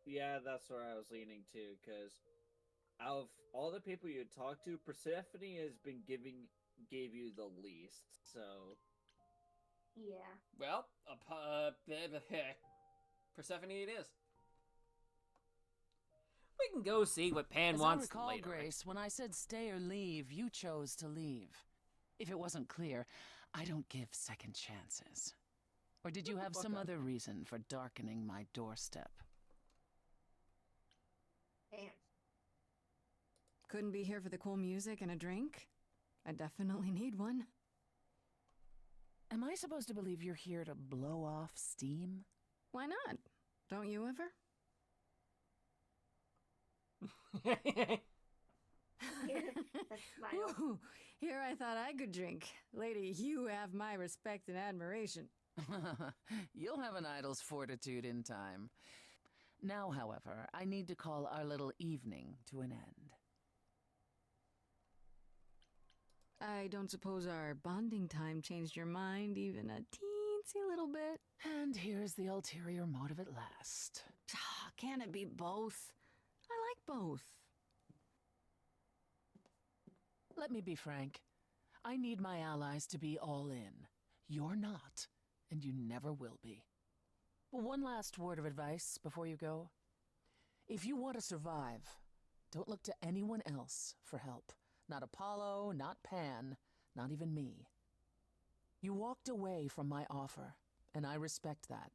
Yeah, that's where I was leaning to, because out of all the people you talked to, Persephone has been gave you the least, so... Yeah. Well, Persephone it is. We can go see what Pan wants As I recall, later. Grace, when I said stay or leave, you chose to leave. If it wasn't clear, I don't give second chances. Or did you have some other reason for darkening my doorstep? Damn. Couldn't be here for the cool music and a drink? I definitely need one. Am I supposed to believe you're here to blow off steam? Why not? Don't you ever? Ooh, here I thought I could drink. Lady, you have my respect and admiration. You'll have an idol's fortitude in time. Now, however, I need to call our little evening to an end. I don't suppose our bonding time changed your mind even a teensy little bit? And here's the ulterior motive at last. Can it be both? I like both. Let me be frank. I need my allies to be all in. You're not, and you never will be. One last word of advice before you go. If you want to survive, don't look to anyone else for help. Not Apollo, not Pan, not even me. You walked away from my offer, and I respect that.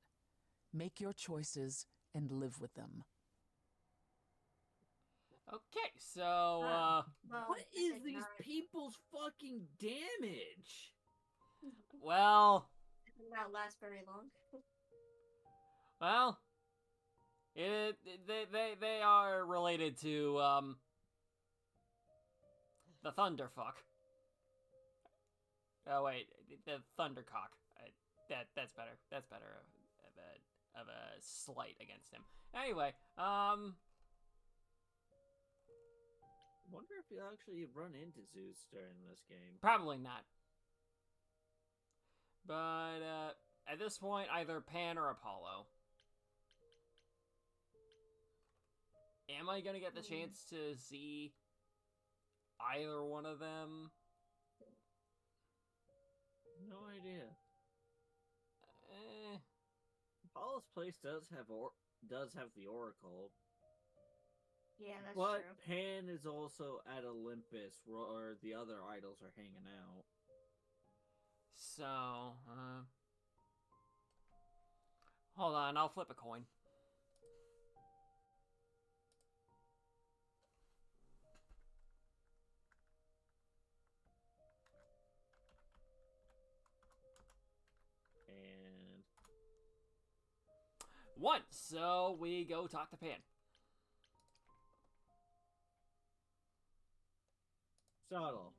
Make your choices and live with them. Okay, so, what is these people's fucking damage? Well... not last very long. Well, they are related to the Thunderfuck. Oh wait, the Thundercock. That's better. That's better of a slight against him. Anyway, Wonder if you'll actually run into Zeus during this game. probably not. But at this point, either Pan or Apollo. Am I gonna get the chance to see either one of them? No idea. Apollo's place does have the Oracle. Yeah, that's but true. Pan is also at Olympus, where the other idols are hanging out. So, hold on, I'll flip a coin. And 1, so we go talk to Pan. Subtle.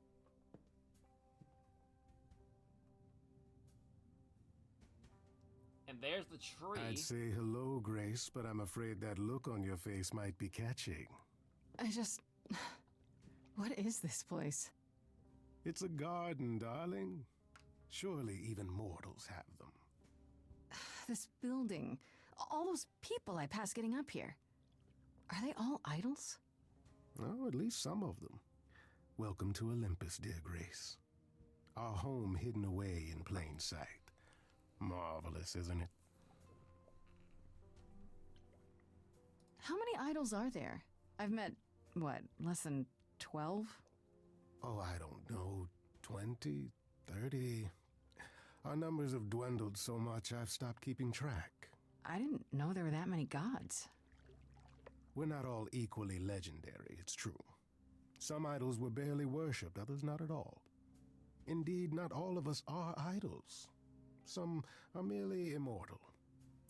And there's the tree. I'd say hello, Grace, but I'm afraid that look on your face might be catching. What is this place? It's a garden, darling. Surely even mortals have them. This building. All those people I pass getting up here. Are they all idols? Oh, at least some of them. Welcome to Olympus, dear Grace. Our home hidden away in plain sight. Marvelous, isn't it? How many idols are there? I've met, what, less than 12? Oh, I don't know. 20, 30. Our numbers have dwindled so much I've stopped keeping track. I didn't know there were that many gods. We're not all equally legendary, it's true. Some idols were barely worshipped, others not at all. Indeed, not all of us are idols. Some are merely immortal.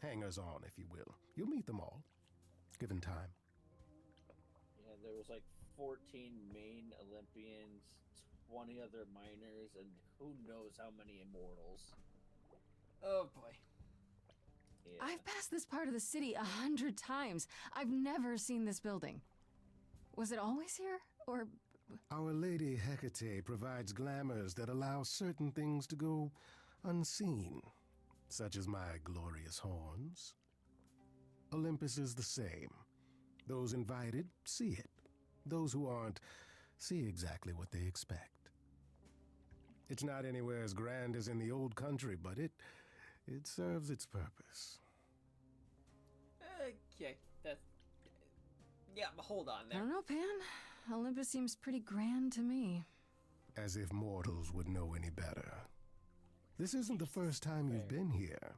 Hangers-on, if you will. You'll meet them all, given time. Yeah, there was like 14 main Olympians, 20 other minors, and who knows how many immortals. Oh boy. Yeah. I've passed this part of the city 100 times. I've never seen this building. Was it always here, or...? Our Lady Hecate provides glamours that allow certain things to go unseen, such as my glorious horns. Olympus is the same. Those invited see it. Those who aren't see exactly what they expect. It's not anywhere as grand as in the old country, but it serves its purpose. Okay, that's... Yeah, but hold on I there. don't know, Pan. Olympus seems pretty grand to me. As if mortals would know any better. This isn't the first time you've been here.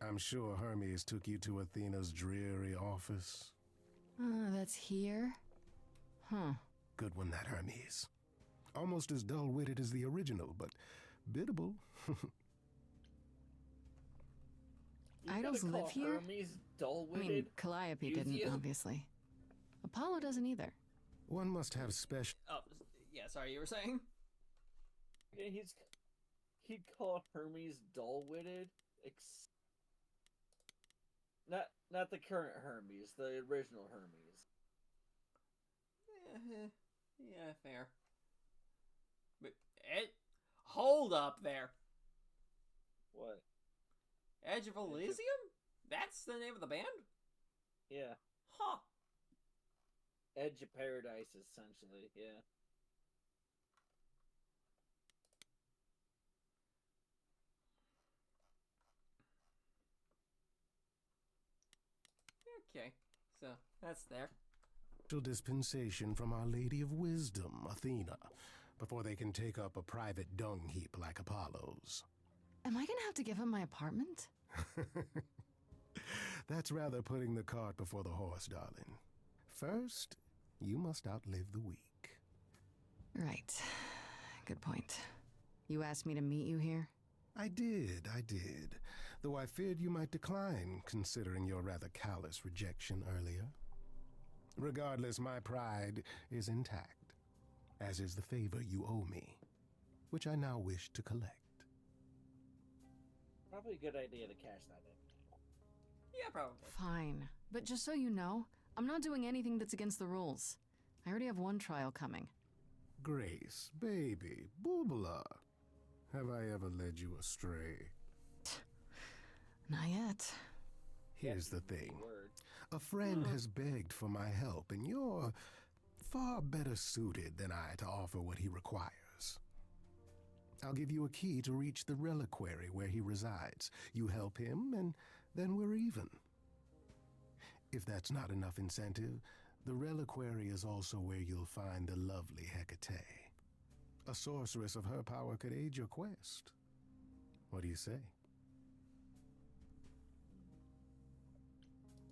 I'm sure Hermes took you to Athena's dreary office. That's here? Huh. Good one, that Hermes. Almost as dull-witted as the original, but biddable. Idols live here? Hermes dull-witted? I mean, Calliope didn't, obviously. Apollo doesn't either. One must have special... Oh, yeah, sorry, you were saying? Yeah, he'd call Hermes dull-witted. Not the current Hermes, the original Hermes. Yeah, fair. But hold up there. What? Edge of Elysium? That's the name of the band? Yeah. Huh. Edge of Paradise, essentially, yeah. Okay, so that's there. Dispensation from Our Lady of Wisdom, Athena, before they can take up a private dung heap like Apollo's. Am I gonna have to give him my apartment? That's rather putting the cart before the horse, darling. First, you must outlive the week. Right. Good point. You asked me to meet you here? I did. Though I feared you might decline, considering your rather callous rejection earlier. Regardless, my pride is intact, as is the favor you owe me, which I now wish to collect. Probably a good idea to cash that in. Yeah, probably. Fine. But just so you know, I'm not doing anything that's against the rules. I already have one trial coming. Grace, baby, Boobala, have I ever led you astray? Not yet. Here's the thing. A friend has begged for my help, and you're far better suited than I to offer what he requires. I'll give you a key to reach the reliquary where he resides. You help him, and then we're even. If that's not enough incentive, the reliquary is also where you'll find the lovely Hecate. A sorceress of her power could aid your quest. What do you say?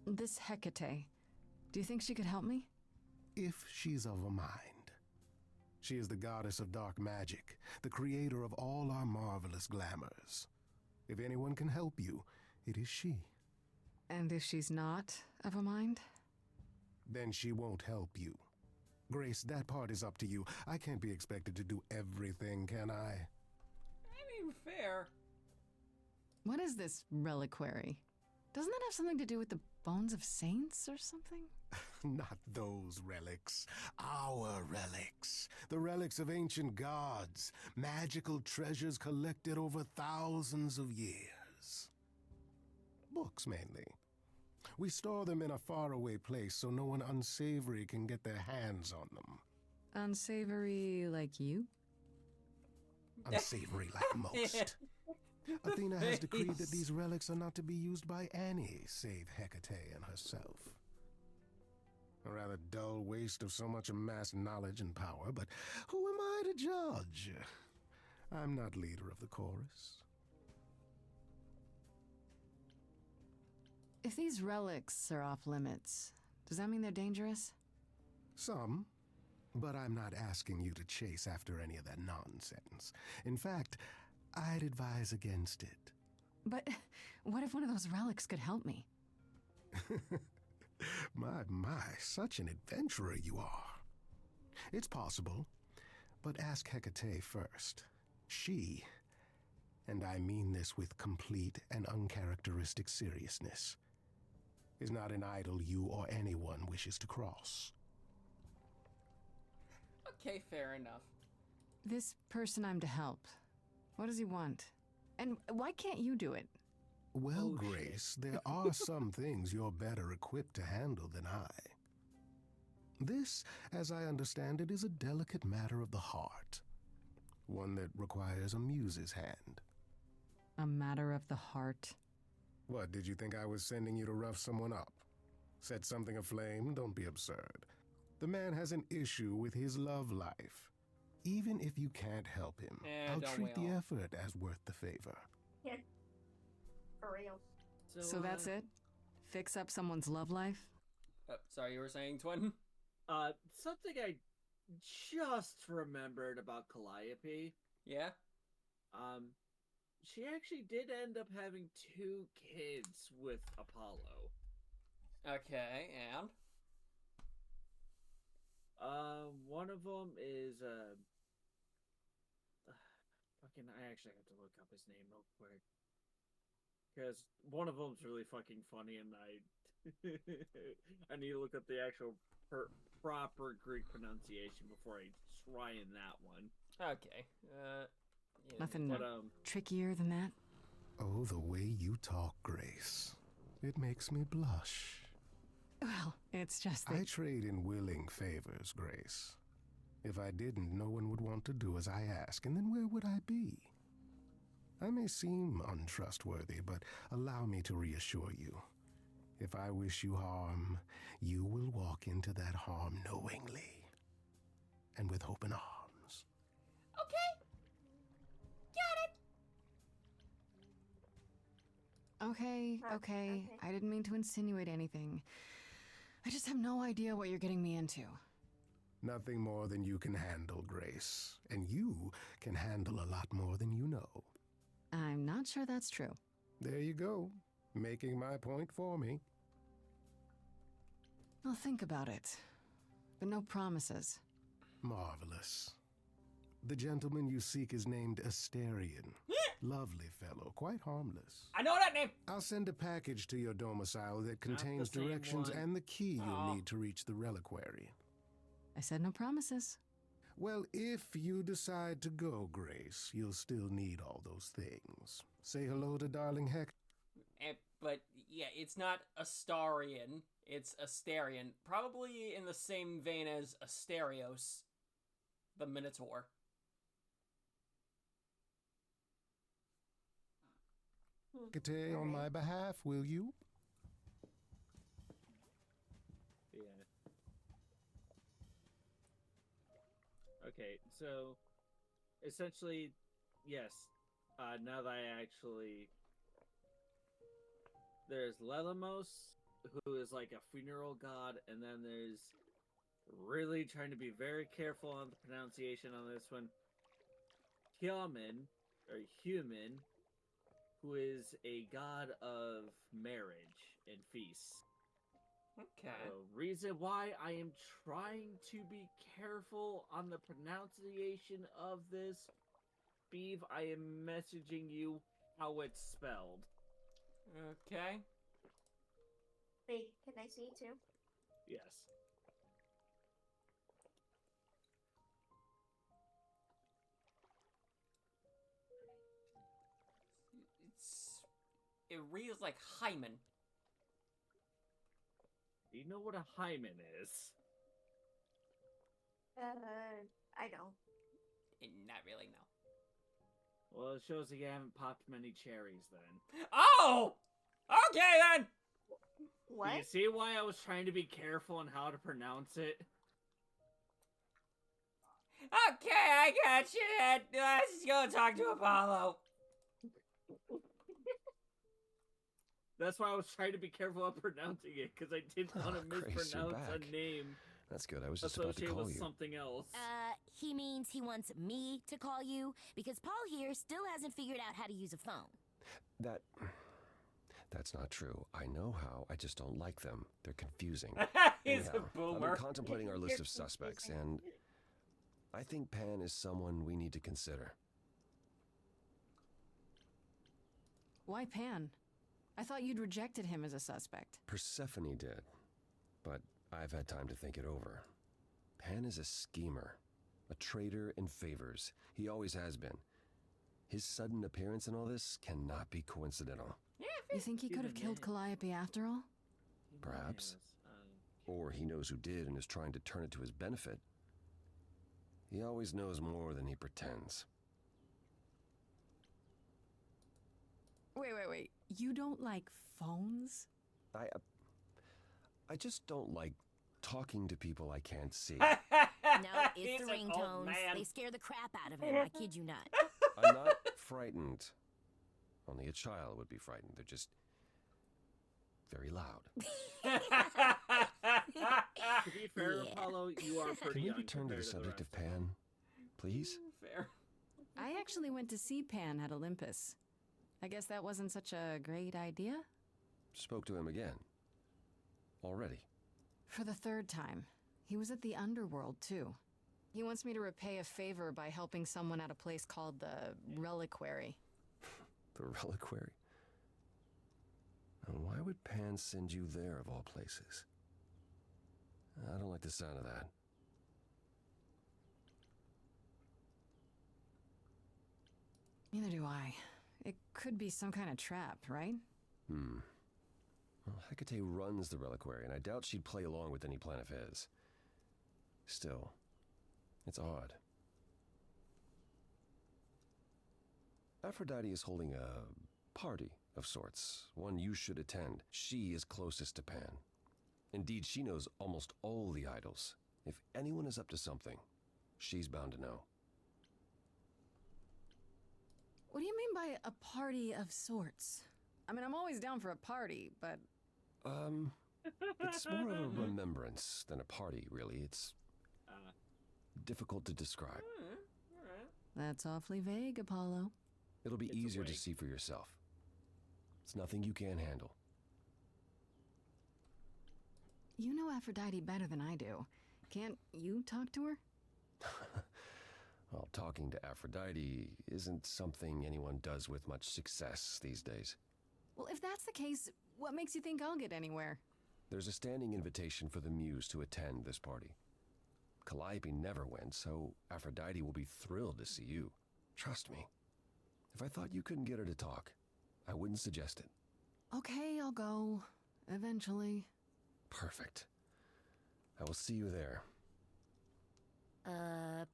This Hecate, do you think she could help me? If she's of a mind. She is the goddess of dark magic, the creator of all our marvelous glamours. If anyone can help you, it is she. And if she's not of a mind? Then she won't help you. Grace, that part is up to you. I can't be expected to do everything, can I? I mean, fair. What is this reliquary? Doesn't that have something to do with the bones of saints or something? Not those relics. Our relics. The relics of ancient gods. Magical treasures collected over thousands of years. Books, mainly. We store them in a faraway place so no one unsavory can get their hands on them. Unsavory like you? Unsavory like most. Athena has decreed that these relics are not to be used by any save Hecate and herself. A rather dull waste of so much amassed knowledge and power, but who am I to judge? I'm not leader of the chorus. If these relics are off limits, does that mean they're dangerous? Some, but I'm not asking you to chase after any of that nonsense. In fact, I'd advise against it. But what if one of those relics could help me? My, such an adventurer you are. It's possible, but ask Hecate first. She, and I mean this with complete and uncharacteristic seriousness, is not an idol you or anyone wishes to cross. Okay, fair enough. This person I'm to help, what does he want? And why can't you do it? Well, Grace, there are some things you're better equipped to handle than I. This, as I understand it, is a delicate matter of the heart. One that requires a muse's hand. A matter of the heart? What, did you think I was sending you to rough someone up? Set something aflame? Don't be absurd. The man has an issue with his love life. Even if you can't help him, I'll treat the effort as worth the favor. Yeah. For real. So that's it? Fix up someone's love life? Sorry, you were saying, Twin? Something I just remembered about Calliope. Yeah? She actually did end up having 2 kids with Apollo. Okay, and? One of them is, I actually have to look up his name real quick. Because one of them's really fucking funny, and I need to look up the actual proper Greek pronunciation before I try in that one. Okay. Nothing trickier than that? Oh, the way you talk, Grace. It makes me blush. Well, it's just that... I trade in willing favors, Grace. If I didn't, no one would want to do as I ask, and then where would I be? I may seem untrustworthy, but allow me to reassure you. If I wish you harm, you will walk into that harm knowingly and with open arms. Okay. Got it. Okay. I didn't mean to insinuate anything. I just have no idea what you're getting me into. Nothing more than you can handle, Grace. And you can handle a lot more than you know. I'm not sure that's true. There you go, making my point for me. I'll think about it, but no promises. Marvelous. The gentleman you seek is named Asterion. Lovely fellow, quite harmless. I know that name! I'll send a package to your domicile that contains the same directions one. and the key you'll need to reach the reliquary. I said no promises. Well, if you decide to go, Grace, you'll still need all those things. Say hello to darling Heck. But yeah, it's not Astarion, it's Asterion. Probably in the same vein as Asterios, the Minotaur. Hecate on my behalf, will you? Yeah. Okay, so essentially, yes. Now that I actually, there's Lelamos, who is like a funeral god, and then there's really trying to be very careful on the pronunciation on this one. Human, who is a god of marriage and feasts. Okay. The reason why I am trying to be careful on the pronunciation of this, Sbeve, I am messaging you how it's spelled. Okay. Wait, can I see it too? Yes. It reads like hymen. Do you know what a hymen is? I don't. Not really, no. Well, it shows that you haven't popped many cherries then. Oh! Okay then! What? Do you see why I was trying to be careful on how to pronounce it? Okay, I got you then. Let's go talk to Apollo. That's why I was trying to be careful of pronouncing it, because I didn't want to Grace, you're mispronounce a back. name That's good. I was just about to associated call with you. something else. He means he wants me to call you because Paul here still hasn't figured out how to use a phone. That's not true. I know how. I just don't like them. They're confusing. He's Anyhow, a I've boomer. been contemplating our list of suspects, and I think Pan is someone we need to consider. Why Pan? I thought you'd rejected him as a suspect. Persephone did, but I've had time to think it over. Pan is a schemer, a traitor in favors. He always has been. His sudden appearance in all this cannot be coincidental. You think he could have killed Calliope after all? Perhaps. Or he knows who did and is trying to turn it to his benefit. He always knows more than he pretends. Wait. You don't like phones? I just don't like talking to people I can't see. No, it's the He's an old ringtones. man. They scare the crap out of him. I kid you not. I'm not frightened. Only a child would be frightened. They're just very loud. To be fair, Apollo, you are pretty Can we young return to the compared subject of rest them. Pan, please? Fair. I actually went to see Pan at Olympus. I guess that wasn't such a great idea? Spoke to him again. Already. For the third time. He was at the underworld, too. He wants me to repay a favor by helping someone at a place called the Reliquary. The reliquary? And why would Pan send you there of all places? I don't like the sound of that. Neither do I. It could be some kind of trap, right? Well, Hecate runs the reliquary, and I doubt she'd play along with any plan of his. Still, it's odd. Aphrodite is holding a party of sorts, one you should attend. She is closest to Pan. Indeed, she knows almost all the idols. If anyone is up to something, she's bound to know. What do you mean by a party of sorts? I mean, I'm always down for a party, but... It's more of a remembrance than a party, really. It's difficult to describe. That's awfully vague, Apollo. It'll be It's a easier to wig. see for yourself. It's nothing you can't handle. You know Aphrodite better than I do. Can't you talk to her? Well, talking to Aphrodite isn't something anyone does with much success these days. Well, if that's the case, what makes you think I'll get anywhere? There's a standing invitation for the Muse to attend this party. Calliope never went, so Aphrodite will be thrilled to see you. Trust me. If I thought you couldn't get her to talk, I wouldn't suggest it. Okay, I'll go. Eventually. Perfect. I will see you there.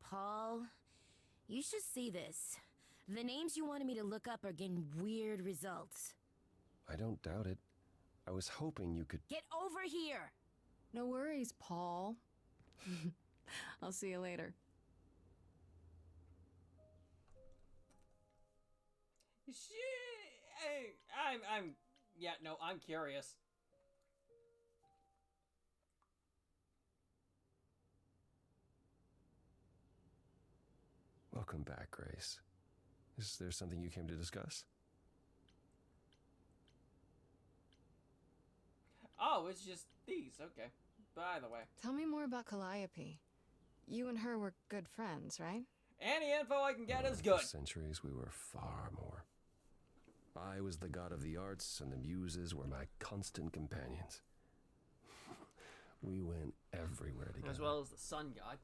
Paul, you should see this. The names you wanted me to look up are getting weird results. I don't doubt it. I was hoping you could... Get over here! No worries, Paul. I'll see you later. I'm curious. Welcome back, Grace. Is there something you came to discuss? Oh, it's just these. Okay. By the way. Tell me more about Calliope. You and her were good friends, right? Any info I can get is good. For centuries, we were far more. I was the god of the arts, and the muses were my constant companions. We went everywhere together. As well as the sun god.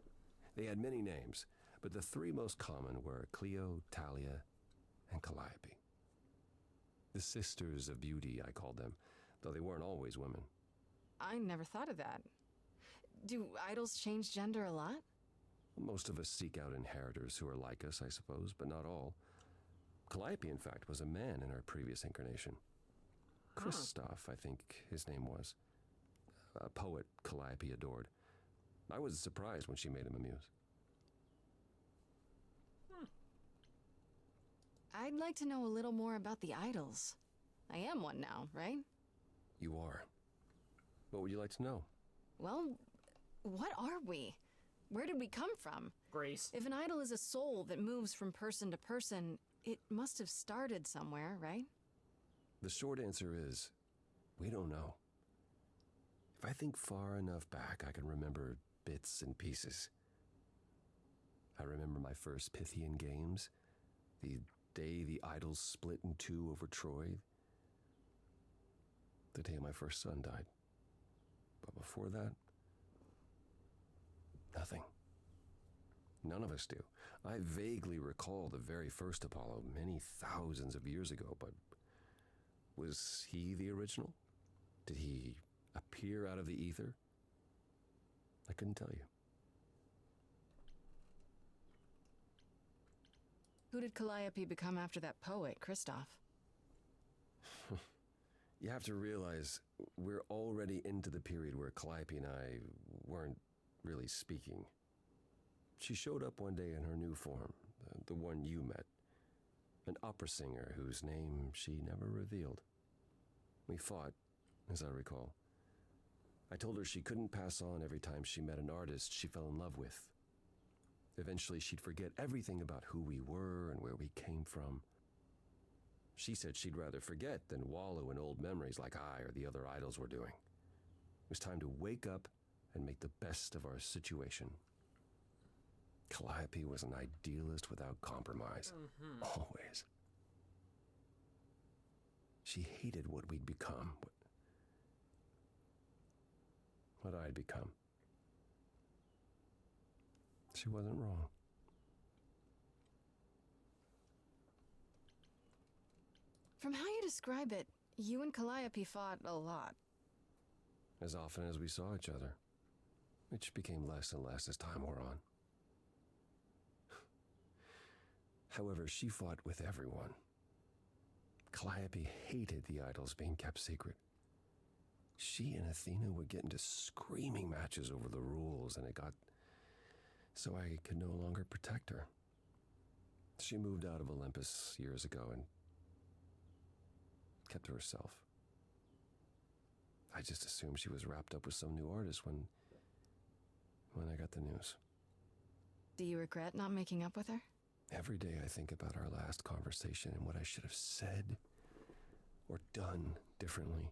They had many names, but the three most common were Clio, Talia, and Calliope. The Sisters of Beauty, I called them, though they weren't always women. I never thought of that. Do idols change gender a lot? Most of us seek out inheritors who are like us, I suppose, but not all. Calliope, in fact, was a man in her previous incarnation. Christoph, I think his name was. A poet Calliope adored. I was surprised when she made him a muse. I'd like to know a little more about the idols. I am one now, right? You are. What would you like to know? Well, what are we? Where did we come from? Grace. If an idol is a soul that moves from person to person, it must have started somewhere, right? The short answer is, we don't know. If I think far enough back, I can remember bits and pieces. I remember my first Pythian games, the day the idols split in two over Troy, the day my first son died. But before that, nothing. None of us do. I vaguely recall the very first Apollo many thousands of years ago, but was he the original? Did he appear out of the ether? I couldn't tell you. Who did Calliope become after that poet, Christoph? You have to realize we're already into the period where Calliope and I weren't really speaking. She showed up one day in her new form, the one you met. An opera singer whose name she never revealed. We fought, as I recall. I told her she couldn't pass on every time she met an artist she fell in love with. Eventually she'd forget everything about who we were and where we came from. She said she'd rather forget than wallow in old memories like I or the other idols were doing. It was time to wake up and make the best of our situation. Calliope was an idealist without compromise. Always. She hated what we'd become. What I'd become. She wasn't wrong. From how you describe it, you and Calliope fought a lot. As often as we saw each other, which became less and less as time wore on. However, she fought with everyone. Calliope hated the idols being kept secret. She and Athena would get into screaming matches over the rules, and it got so I could no longer protect her. She moved out of Olympus years ago and kept to herself. I just assumed she was wrapped up with some new artist when I got the news. Do you regret not making up with her? Every day I think about our last conversation and what I should have said or done differently.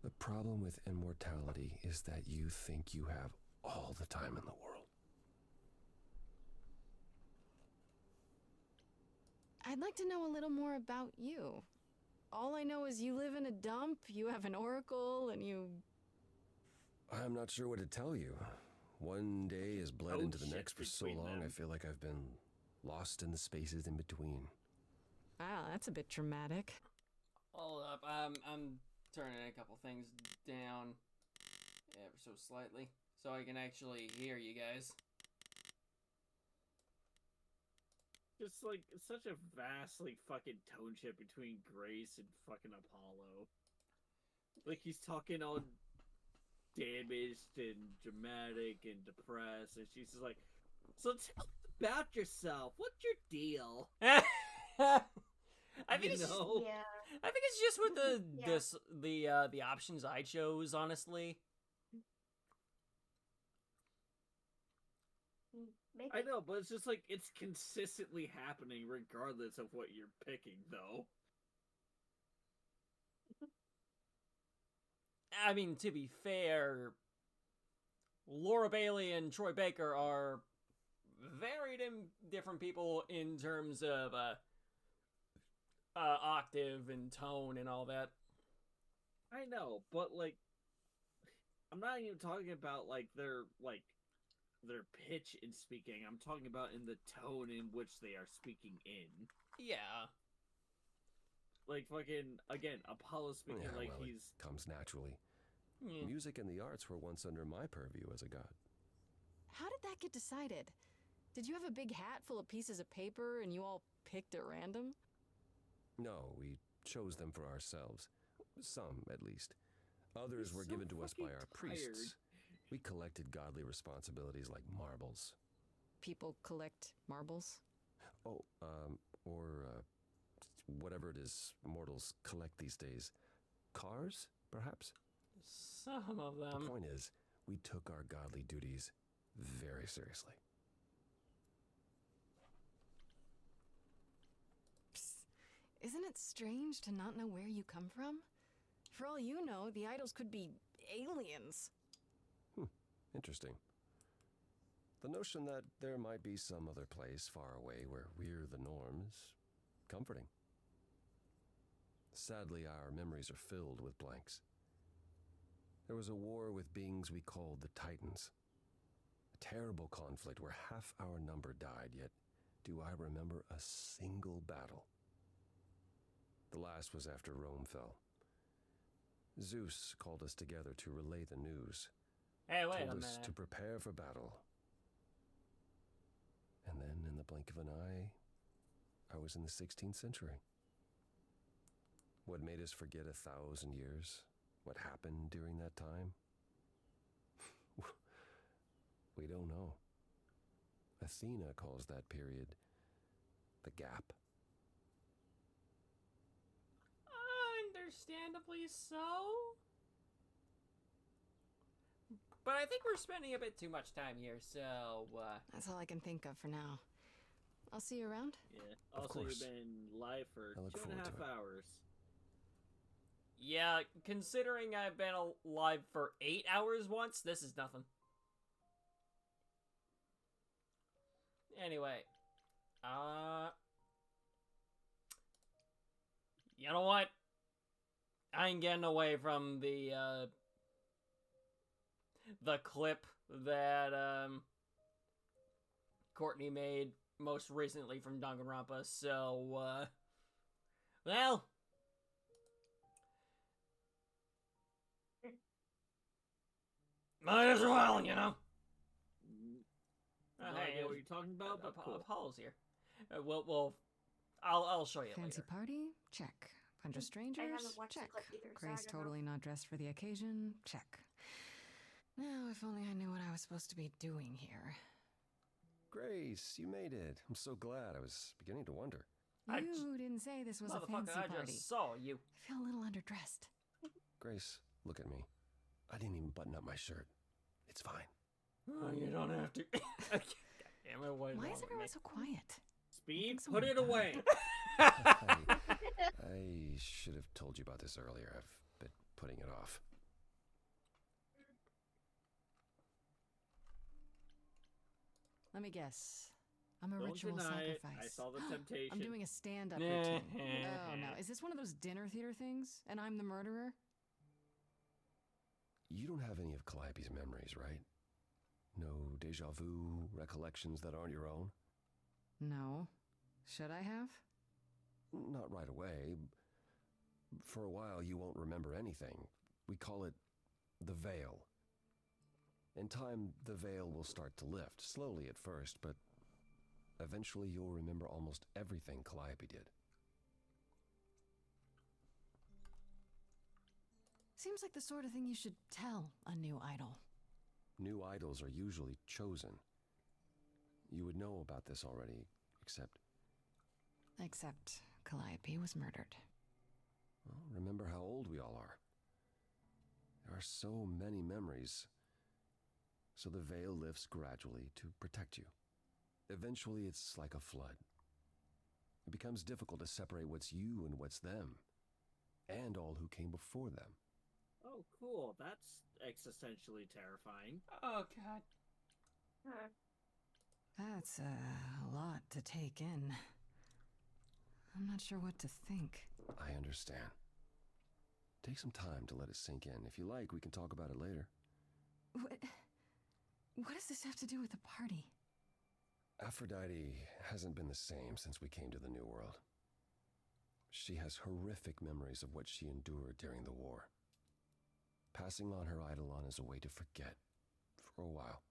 The problem with immortality is that you think you have all the time in the world. I'd like to know a little more about you. All I know is you live in a dump, you have an oracle, and you... I'm not sure what to tell you. One day has bled into the next for so long, I feel like I've been lost in the spaces in between. Wow, that's a bit dramatic. Hold up, I'm turning a couple things down ever so slightly so I can actually hear you guys. Just like such a vast like fucking tone shift between Grace and fucking Apollo. Like he's talking all damaged and dramatic and depressed, and she's just like, "So tell us about yourself. What's your deal?" I think it's just with the options I chose, honestly. Maybe. I know, but it's just like it's consistently happening regardless of what you're picking, though. I mean, to be fair, Laura Bailey and Troy Baker are very different people in terms of octave and tone and all that. I know, but like, I'm not even talking about like their pitch in speaking. I'm talking about in the tone in which they are speaking in. Yeah. Like fucking again, Apollo speaking like well, he's it comes naturally. Yeah. Music and the arts were once under my purview as a god. How did that get decided? Did you have a big hat full of pieces of paper and you all picked at random? No, we chose them for ourselves. Some, at least. Others were given to us by our priests. We collected godly responsibilities like marbles. People collect marbles? Oh, whatever it is mortals collect these days. Cars, perhaps? Some of them. The point is, we took our godly duties very seriously. Psst. Isn't it strange to not know where you come from? For all you know, the idols could be aliens. Interesting. The notion that there might be some other place far away where we're the norms, comforting. Sadly, our memories are filled with blanks. There was a war with beings we called the Titans. A terrible conflict where half our number died, yet do I remember a single battle. The last was after Rome fell. Zeus called us together to relay the news. Hey, wait a told minute. us to prepare for battle. And then, in the blink of an eye, I was in the 16th century. What made us forget 1,000 years? What happened during that time? We don't know. Athena calls that period the gap. Understandably so. But I think we're spending a bit too much time here, so, That's all I can think of for now. I'll see you around. Yeah. Of Also, course. you've been live for I look 2.5 forward to it. hours. Yeah, considering I've been alive for 8 hours once, this is nothing. Anyway, you know what? I ain't getting away from the clip that, Courtney made most recently from Danganronpa, so, well... Might as well, you know? No idea what you're talking about, but cool. Apollo's here. I'll show you Fancy later. party? Check. Bunch of strangers? haven't watched the Check. clip either, so I Grace don't know. totally not dressed for the occasion? Check. Now, if only I knew what I was supposed to be doing here. Grace, you made it. I'm so glad. I was beginning to wonder. You didn't say this was a Motherfucker, fancy I party. just saw you. I feel a little underdressed. Grace, look at me. I didn't even button up my shirt. It's fine. Oh, you don't have to. Damn it, what is Why wrong is with everyone me? so quiet? Speed, someone put it died. away. I should have told you about this earlier. I've been putting it off. Let me guess. I'm a Don't ritual deny it. sacrifice. I saw the temptation. I'm doing a stand-up routine. Oh no, is this one of those dinner theater things? And I'm the murderer? You don't have any of Calliope's memories, right? No deja vu recollections that aren't your own? No. Should I have? Not right away. For a while, you won't remember anything. We call it the veil. In time, the veil will start to lift, slowly at first, but eventually you'll remember almost everything Calliope did. Seems like the sort of thing you should tell a new idol. New idols are usually chosen. You would know about this already, except... Except Calliope was murdered. Well, remember how old we all are. There are so many memories. So the veil lifts gradually to protect you. Eventually, it's like a flood. It becomes difficult to separate what's you and what's them, and all who came before them. Oh, cool. That's existentially terrifying. Oh, God. That's a lot to take in. I'm not sure what to think. I understand. Take some time to let it sink in. If you like, we can talk about it later. What does this have to do with the party? Aphrodite hasn't been the same since we came to the New World. She has horrific memories of what she endured during the war. Passing on her eidolon is a way to forget, for a while.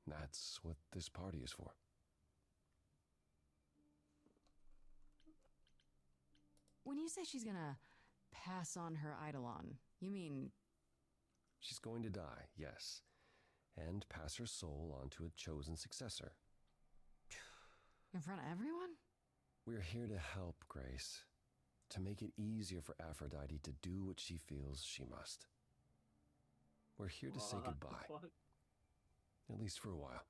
That's what this party is for. When you say she's gonna pass on her eidolon, you mean... She's going to die, yes, and pass her soul on to a chosen successor. In front of everyone? We're here to help, Grace. To make it easier for Aphrodite to do what she feels she must. We're here to say goodbye. At least for a while.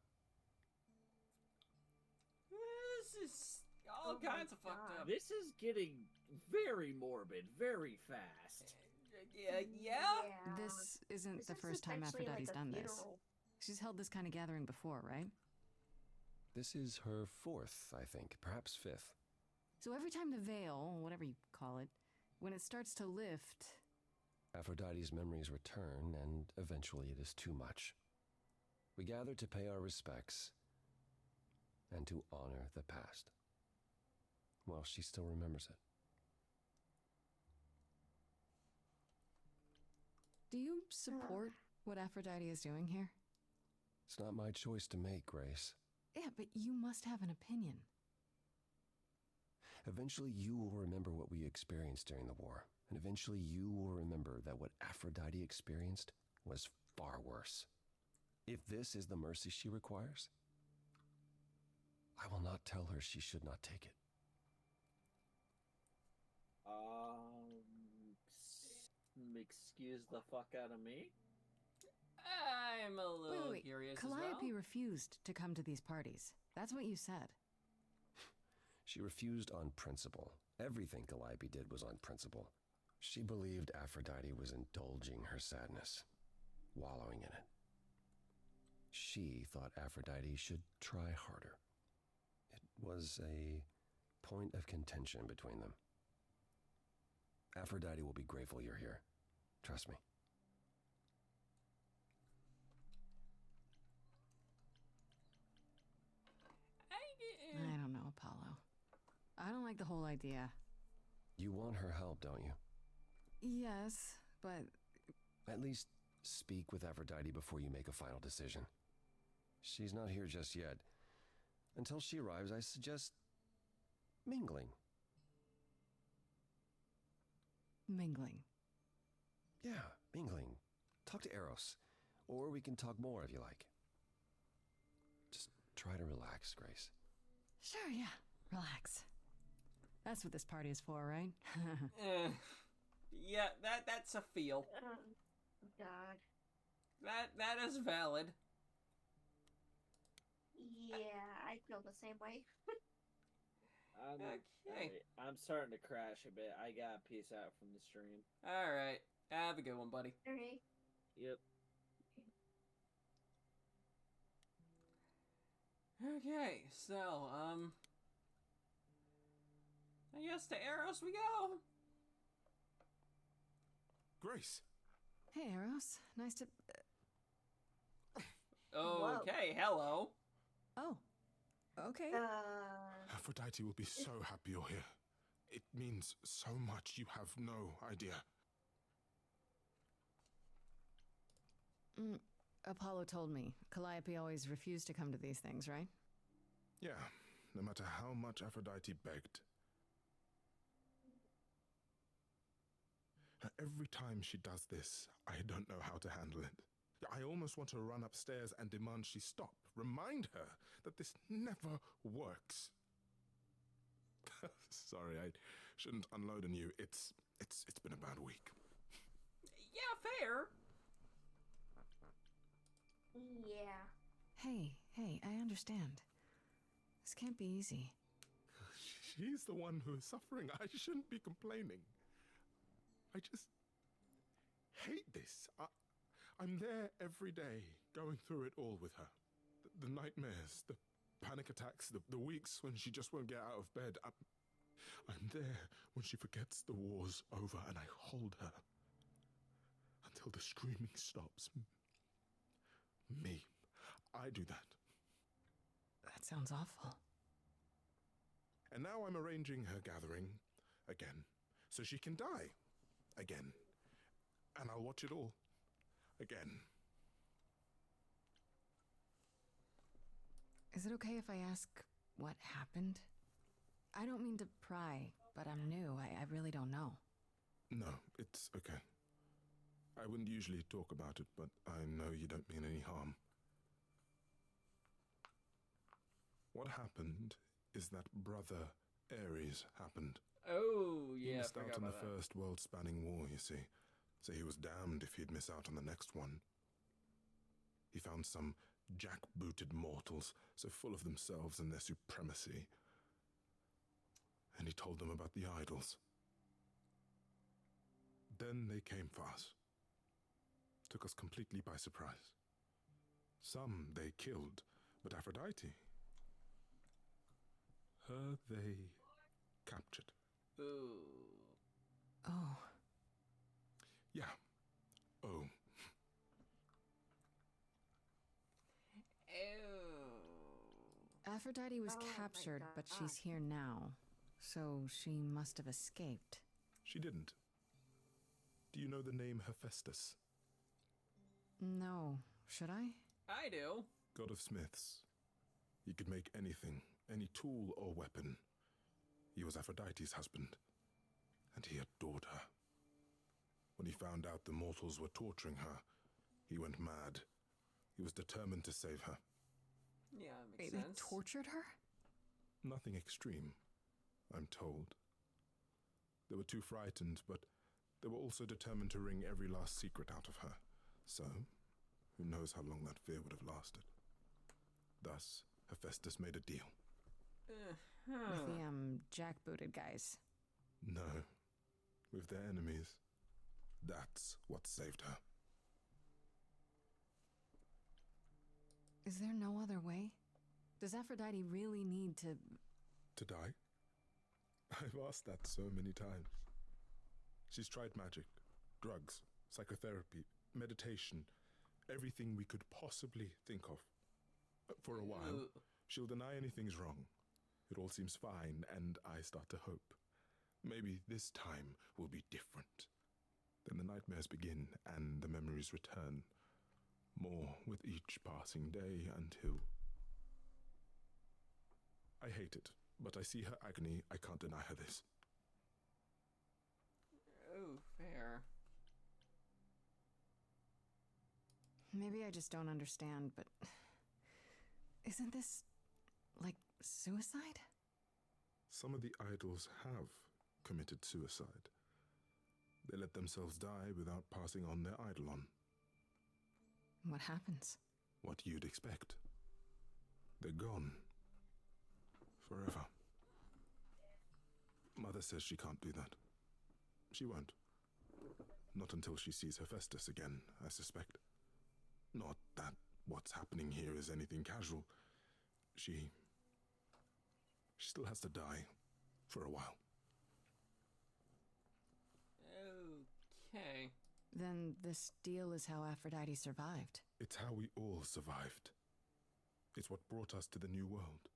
This is all kinds of fucked up. This is getting very morbid, very fast. Yeah? This isn't the first time Aphrodite's done this. She's held this kind of gathering before, right? This is her fourth, I think, perhaps fifth. So every time the veil, whatever you call it, when it starts to lift... Aphrodite's memories return, and eventually it is too much. We gather to pay our respects and to honor the past, while she still remembers it. Do you support what Aphrodite is doing here? It's not my choice to make, Grace. Yeah, but you must have an opinion. Eventually you will remember what we experienced during the war, and eventually you will remember that what Aphrodite experienced was far worse. If this is the mercy she requires, I will not tell her she should not take it. Excuse the fuck out of me? I'm a little Wait. curious Calliope as well. refused to come to these parties. That's what you said. She refused on principle. Everything Calliope did was on principle. She believed Aphrodite was indulging her sadness, wallowing in it. She thought Aphrodite should try harder. It was a point of contention between them. Aphrodite will be grateful you're here. Trust me. I don't know, Apollo. I don't like the whole idea. You want her help, don't you? Yes, but... At least speak with Aphrodite before you make a final decision. She's not here just yet. Until she arrives, I suggest mingling. Mingling. Yeah, mingling. Talk to Eros. Or we can talk more if you like. Just try to relax, Grace. Sure, yeah. Relax. That's what this party is for, right? Yeah, that's a feel. God. That is valid. Yeah, I feel the same way. Okay. I'm starting to crash a bit. I got peace out from the stream. All right. Have a good one, buddy. Alright. Yep. Okay, so, I guess to Eros we go. Grace. Hey, Eros. Nice to. Okay, hello. Oh. Okay. Aphrodite will be so happy you're here. It means so much, you have no idea. Apollo told me. Calliope always refused to come to these things, right? Yeah, no matter how much Aphrodite begged. Every time she does this, I don't know how to handle it. I almost want to run upstairs and demand she stop. Remind her that this never works. Sorry, I shouldn't unload on you. It's been a bad week. Yeah, fair. Yeah. Hey, I understand. This can't be easy. She's the one who is suffering. I shouldn't be complaining. I just hate this. I'm there every day, going through it all with her. The nightmares, the panic attacks, the weeks when she just won't get out of bed. I'm there when she forgets the war's over, and I hold her until the screaming stops. Me. I do that. That sounds awful. And now I'm arranging her gathering again, so she can die again. And I'll watch it all again. Is it okay if I ask what happened? I don't mean to pry, but I'm new. I really don't know. No, it's okay. I wouldn't usually talk about it, but I know you don't mean any harm. What happened is that Brother Ares happened. Oh, yeah, He missed I out forgot on the about that. first world-spanning war, you see. So he was damned if he'd miss out on the next one. He found some jackbooted mortals, so full of themselves and their supremacy. And he told them about the idols. Then they came for us. Took us completely by surprise. Some they killed, but Aphrodite, her they captured. Ooh. Oh. Yeah. Oh. Aphrodite was captured, but she's here now. So she must have escaped. She didn't. Do you know the name Hephaestus? No. Should I? I do. God of smiths. He could make anything, any tool or weapon. He was Aphrodite's husband, and he adored her. When he found out the mortals were torturing her, he went mad. He was determined to save her. Yeah, that Wait, makes sense. they tortured her? Nothing extreme, I'm told. They were too frightened, but they were also determined to wring every last secret out of her. So, who knows how long that fear would have lasted. Thus, Hephaestus made a deal. With the, jackbooted guys. No, with their enemies. That's what saved her. Is there no other way? Does Aphrodite really need to... To die? I've asked that so many times. She's tried magic, drugs, psychotherapy, meditation, everything we could possibly think of. For a while, she'll deny anything's wrong. It all seems fine, and I start to hope. Maybe this time will be different. Then the nightmares begin, and the memories return. More with each passing day until... I hate it, but I see her agony. I can't deny her this. Oh, fair. Maybe I just don't understand, but... Isn't this... like, suicide? Some of the idols have committed suicide. They let themselves die without passing on their eidolon. What happens? What you'd expect. They're gone. Forever. Mother says she can't do that. She won't. Not until she sees Hephaestus again, I suspect. Not that what's happening here is anything casual. She still has to die for a while. Okay. Then this deal is how Aphrodite survived. It's how we all survived. It's what brought us to the new world.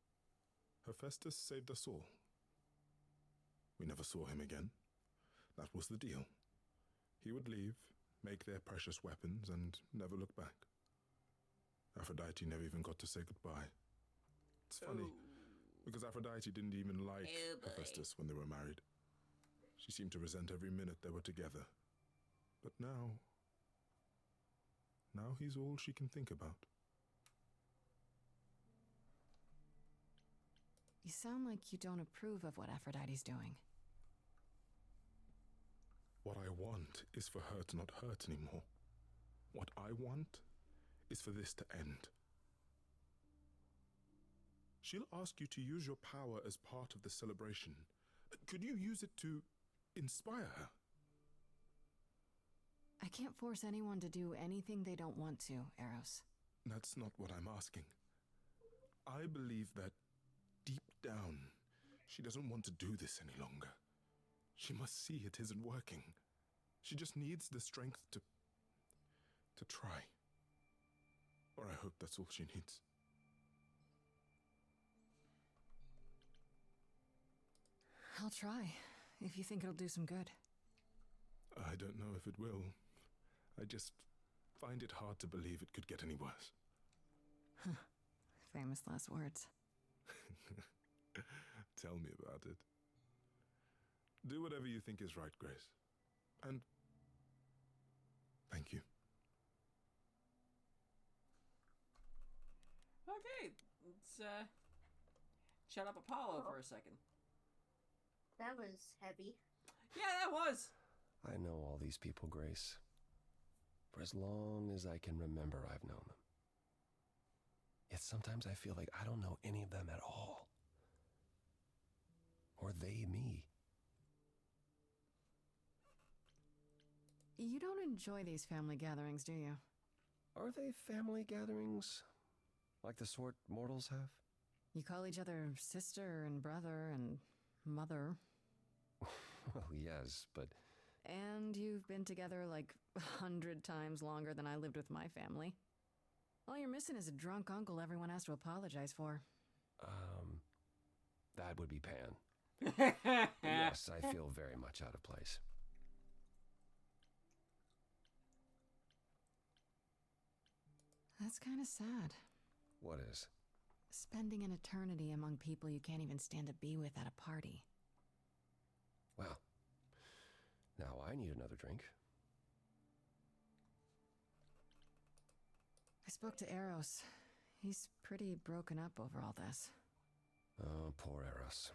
Hephaestus saved us all. We never saw him again. That was the deal. He would leave, make their precious weapons, and never look back. Aphrodite never even got to say goodbye. It's funny, because Aphrodite didn't even like Hephaestus when they were married. She seemed to resent every minute they were together. But now he's all she can think about. You sound like you don't approve of what Aphrodite's doing. What I want is for her to not hurt anymore. What I want is for this to end. She'll ask you to use your power as part of the celebration. Could you use it to inspire her? I can't force anyone to do anything they don't want to, Eros. That's not what I'm asking. I believe that deep down, she doesn't want to do this any longer. She must see it isn't working. She just needs the strength to try. Or I hope that's all she needs. I'll try, if you think it'll do some good. I don't know if it will. I just find it hard to believe it could get any worse. Famous last words. Tell me about it. Do whatever you think is right, Grace. And thank you. Okay, let's shut up Apollo for a second. That was heavy. Yeah, that was. I know all these people, Grace. For as long as I can remember, I've known them. Yet sometimes I feel like I don't know any of them at all. Or they me. You don't enjoy these family gatherings, do you? Are they family gatherings? Like the sort mortals have? You call each other sister and brother and mother. Well, yes, but... And you've been together like 100 times longer than I lived with my family. All you're missing is a drunk uncle everyone has to apologize for. That would be Pan. Yes, I feel very much out of place. That's kind of sad. What is? Spending an eternity among people you can't even stand to be with at a party. Well, now I need another drink. I spoke to Eros. He's pretty broken up over all this. Oh, poor Eros.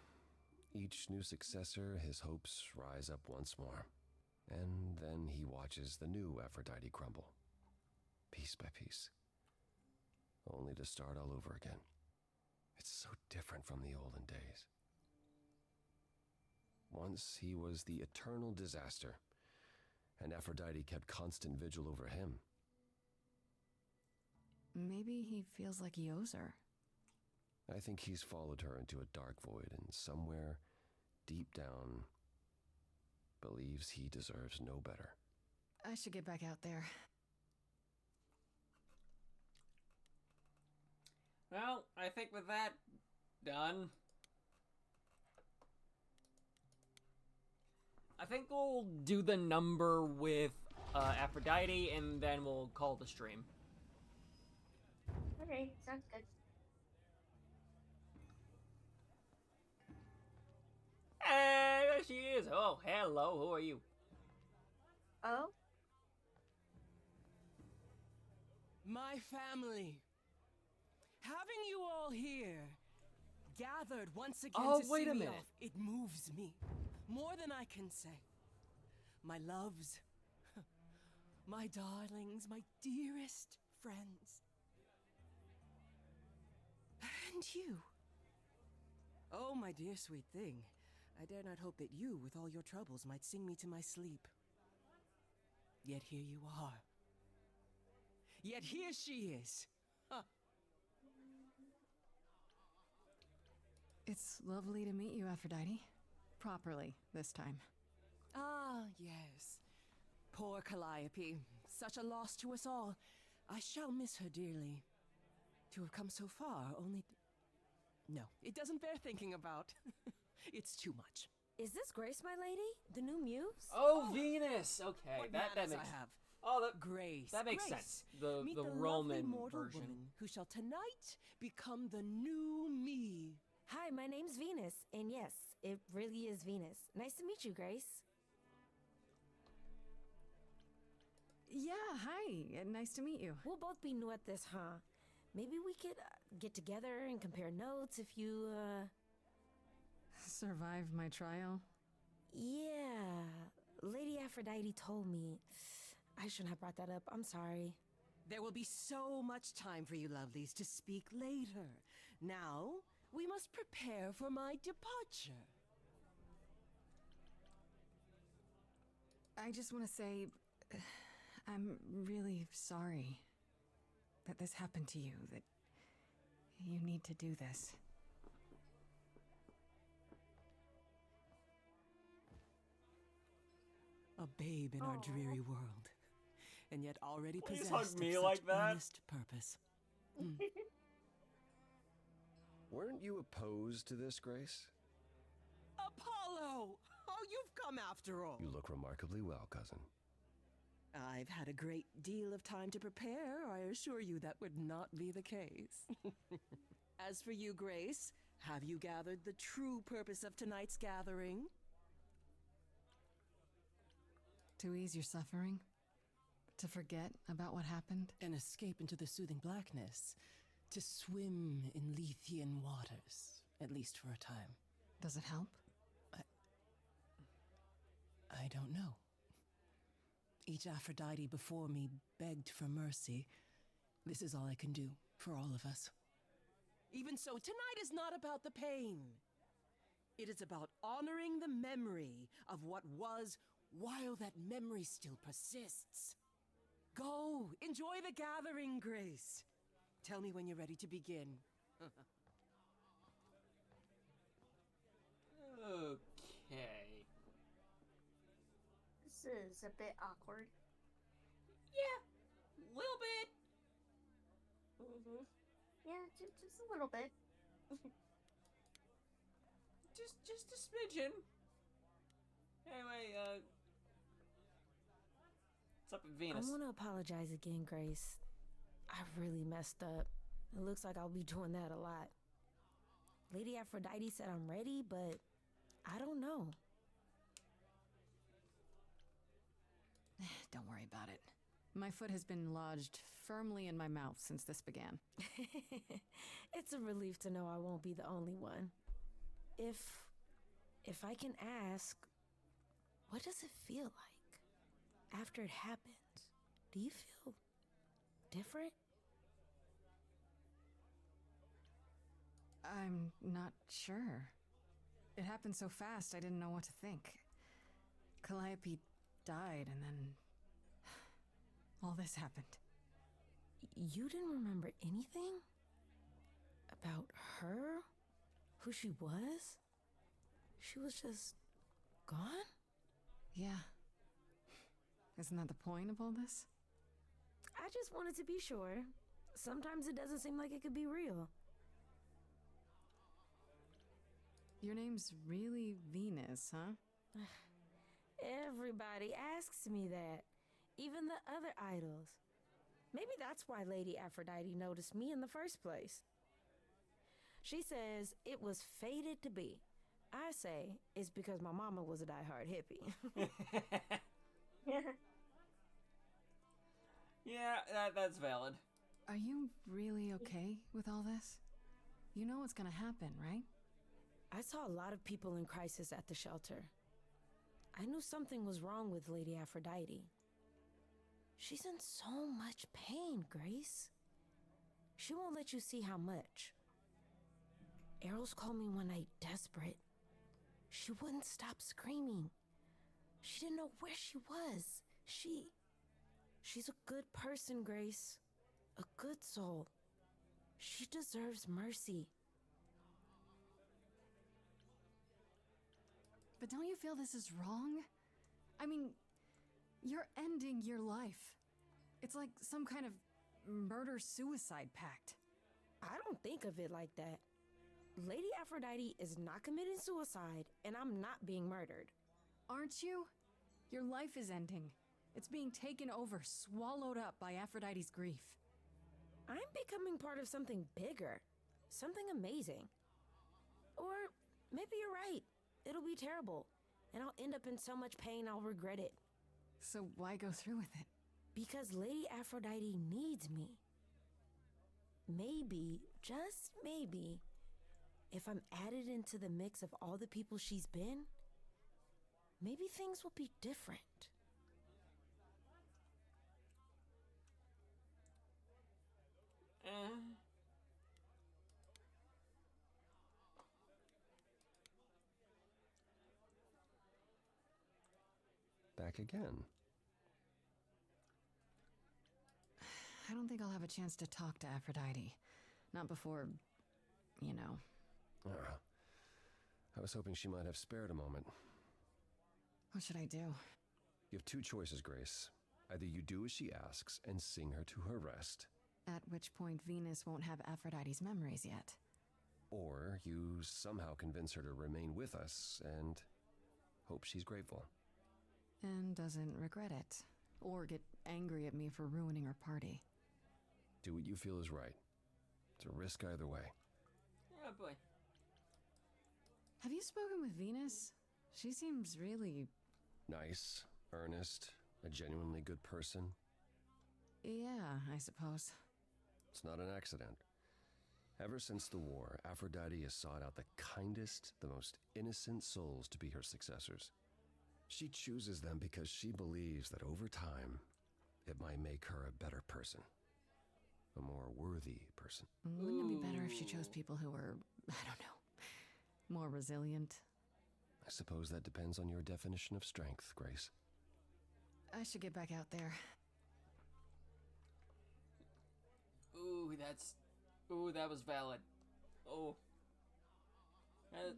Each new successor, his hopes rise up once more. And then he watches the new Aphrodite crumble. Piece by piece. Only to start all over again. It's so different from the olden days. Once he was the eternal disaster, and Aphrodite kept constant vigil over him. Maybe he feels like he owes her. I think he's followed her into a dark void and somewhere, deep down, believes he deserves no better. I should get back out there. Well, I think with that done, I think we'll do the number with Aphrodite, and then we'll call the stream. Okay, sounds good. Hey, there she is. Oh, hello. Who are you? Oh? My family. Having you all here, gathered once again to wait see a me minute. off, it moves me. More than I can say. My loves, my darlings, my dearest friends. And you? Oh, my dear sweet thing. I dare not hope that you, with all your troubles, might sing me to my sleep. Yet here you are. Yet here she is. Huh. It's lovely to meet you, Aphrodite. Properly, this time. Ah, yes. Poor Calliope. Such a loss to us all. I shall miss her dearly. To have come so far, only... No, it doesn't bear thinking about. It's too much. Is this Grace, my lady? The new muse? Oh, Venus! Okay, What that manners makes... I have. Oh, that... Grace. That makes Grace. sense. The Meet the Roman lovely mortal version. woman who shall tonight become the new me. Hi, my name's Venus, and yes, it really is Venus. Nice to meet you, Grace. Yeah, hi. Nice to meet you. We'll both be new at this, huh? Maybe we could get together and compare notes if you, Survive my trial? Yeah. Lady Aphrodite told me. I shouldn't have brought that up. I'm sorry. There will be so much time for you lovelies to speak later. Now, we must prepare for my departure. I just want to say, I'm really sorry that this happened to you, that you need to do this. A babe in our dreary world, and yet already Please possessed hug of me such like that. earnest purpose. Weren't you opposed to this, Grace? Apollo! Oh, you've come after all. You look remarkably well, cousin. I've had a great deal of time to prepare. I assure you that would not be the case. As for you, Grace, have you gathered the true purpose of tonight's gathering? To ease your suffering? To forget about what happened? And escape into the soothing blackness. To swim in Lethean waters, at least for a time. Does it help? I don't know. Each Aphrodite before me begged for mercy. This is all I can do for all of us. Even so, tonight is not about the pain. It is about honoring the memory of what was while that memory still persists. Go, enjoy the gathering, Grace. Tell me when you're ready to begin. Okay. This is a bit awkward. Yeah, little bit. Yeah, just a little bit. Just a smidgen. Anyway, what's up with Venus? I want to apologize again, Grace. I really messed up. It looks like I'll be doing that a lot. Lady Aphrodite said I'm ready, but I don't know. Don't worry about it. My foot has been lodged firmly in my mouth since this began. It's a relief to know I won't be the only one. If I can ask, what does it feel like after it happens? Do you feel different? I'm not sure. It happened so fast, I didn't know what to think. Calliope died, and then all this happened. You didn't remember anything? About her? Who she was? She was just gone? Yeah. Isn't that the point of all this? I just wanted to be sure. Sometimes it doesn't seem like it could be real. Your name's really Venus, huh? Everybody asks me that. Even the other idols. Maybe that's why Lady Aphrodite noticed me in the first place. She says it was fated to be. I say it's because my mama was a diehard hippie. Yeah, that's valid. Are you really okay with all this? You know what's gonna happen, right? I saw a lot of people in crisis at the shelter. I knew something was wrong with Lady Aphrodite. She's in so much pain, Grace. She won't let you see how much. Errol's called me one night desperate. She wouldn't stop screaming. She didn't know where she was. She's a good person, Grace. A good soul. She deserves mercy. But don't you feel this is wrong? I mean, you're ending your life. It's like some kind of murder-suicide pact. I don't think of it like that. Lady Aphrodite is not committing suicide, and I'm not being murdered. Aren't you? Your life is ending. It's being taken over, swallowed up by Aphrodite's grief. I'm becoming part of something bigger. Something amazing. Or maybe you're right. It'll be terrible, and I'll end up in so much pain I'll regret it. So why go through with it? Because Lady Aphrodite needs me. Maybe, just maybe, if I'm added into the mix of all the people she's been, maybe things will be different. Back again. I don't think I'll have a chance to talk to Aphrodite. Not before, you know. I was hoping she might have spared a moment. What should I do? You have two choices, Grace. Either you do as she asks and sing her to her rest, At which point Venus won't have Aphrodite's memories yet. or you somehow convince her to remain with us and hope she's grateful. And doesn't regret it. Or get angry at me for ruining her party. Do what you feel is right. It's a risk either way. Oh boy. Have you spoken with Venus? She seems really... Nice, earnest, a genuinely good person. Yeah, I suppose. It's not an accident. Ever since the war, Aphrodite has sought out the kindest, the most innocent souls to be her successors. She chooses them because she believes that over time, it might make her a better person. A more worthy person. Wouldn't it be better if she chose people who were, I don't know, more resilient? I suppose that depends on your definition of strength, Grace. I should get back out there. Ooh, that was valid. Oh.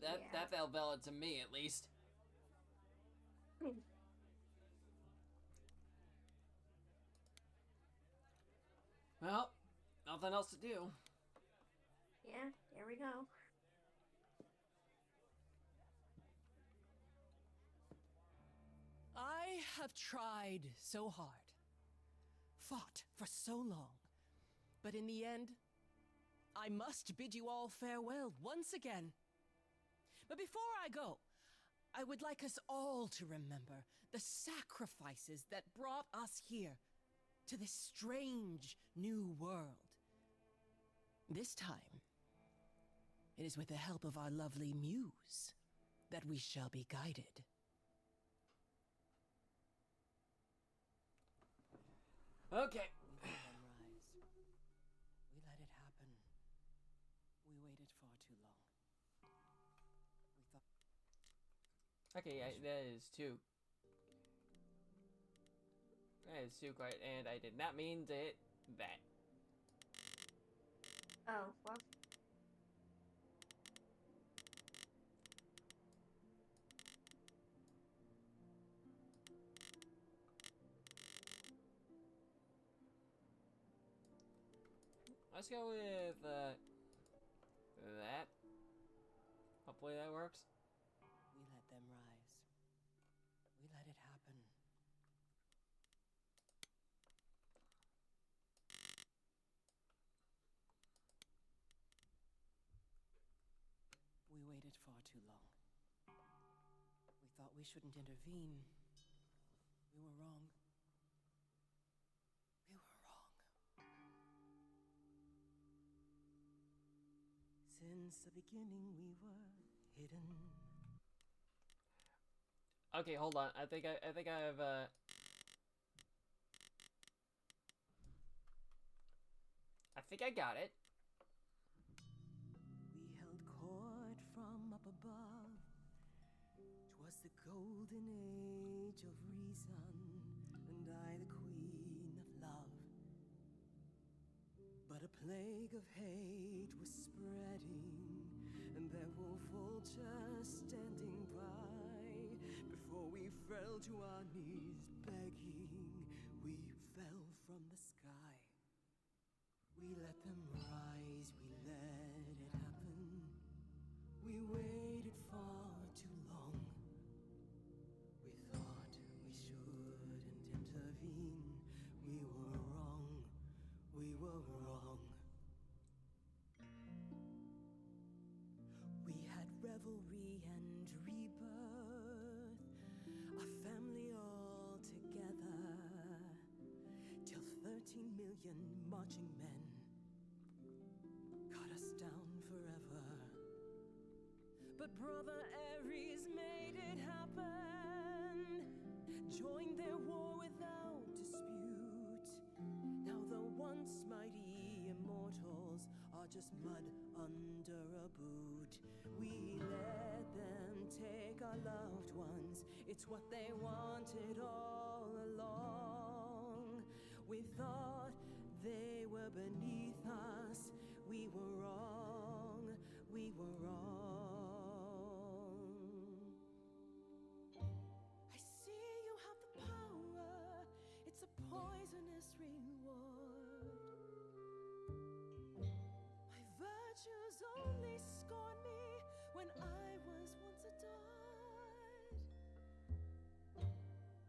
That felt valid to me, at least. Well, nothing else to do. Yeah, here we go. I have tried so hard, fought for so long, but in the end, I must bid you all farewell once again. But before I go, I would like us all to remember the sacrifices that brought us here to this strange new world. This time, it is with the help of our lovely muse that we shall be guided. Okay. We let it happen. We waited far too long. We thought... Okay, yeah, that is too. That is too quiet, and I did not mean to hit that. Oh, well. Let's go with that. Hopefully that works. We let them rise. We let it happen. We waited far too long. We thought we shouldn't intervene. We were wrong. We were wrong. Since the beginning we were hidden. Okay, hold on. I think I have I think I got it. We held was the golden age of reason, and I the queen of love. But a plague of hate was spreading, and there were vultures standing by. Before we fell to our knees begging, we fell from the sky. We let them rise, we let it happen. We waited far too long. We thought we shouldn't intervene. We were wrong, we were wrong. We had revelry and rebirth, a family all together, till 13 million marching men cut us down forever. But Brother Ares made it happen, joined their war without dispute. Now the once mighty immortals are just mud under a boot. We let them take our loved ones, it's what they wanted all along. We thought they were beneath us, we were wrong, we were wrong. I see you have the power, it's a poisonous reward. My virtues only scorn me when I was once adored,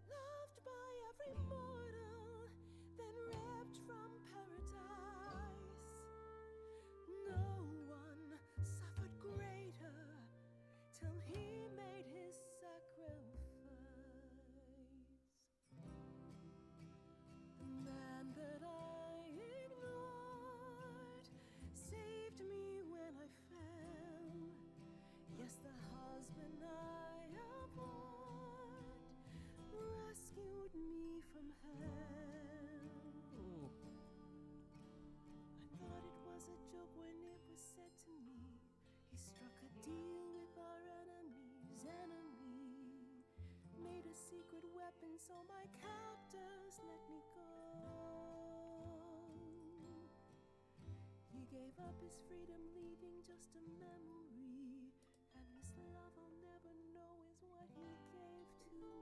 loved by every mortal, then ripped from paradise. No one suffered greater till he made his sacrifice. The man that I ignored saved me when I fell. Yes, the husband I abhorred rescued me from hell. I thought it was a joke when it was said to me. He struck a deal with our enemy's enemy, made a secret weapon so my captors let me go. He gave up his freedom, leaving just a memory, and this love I'll never know is what he gave to me.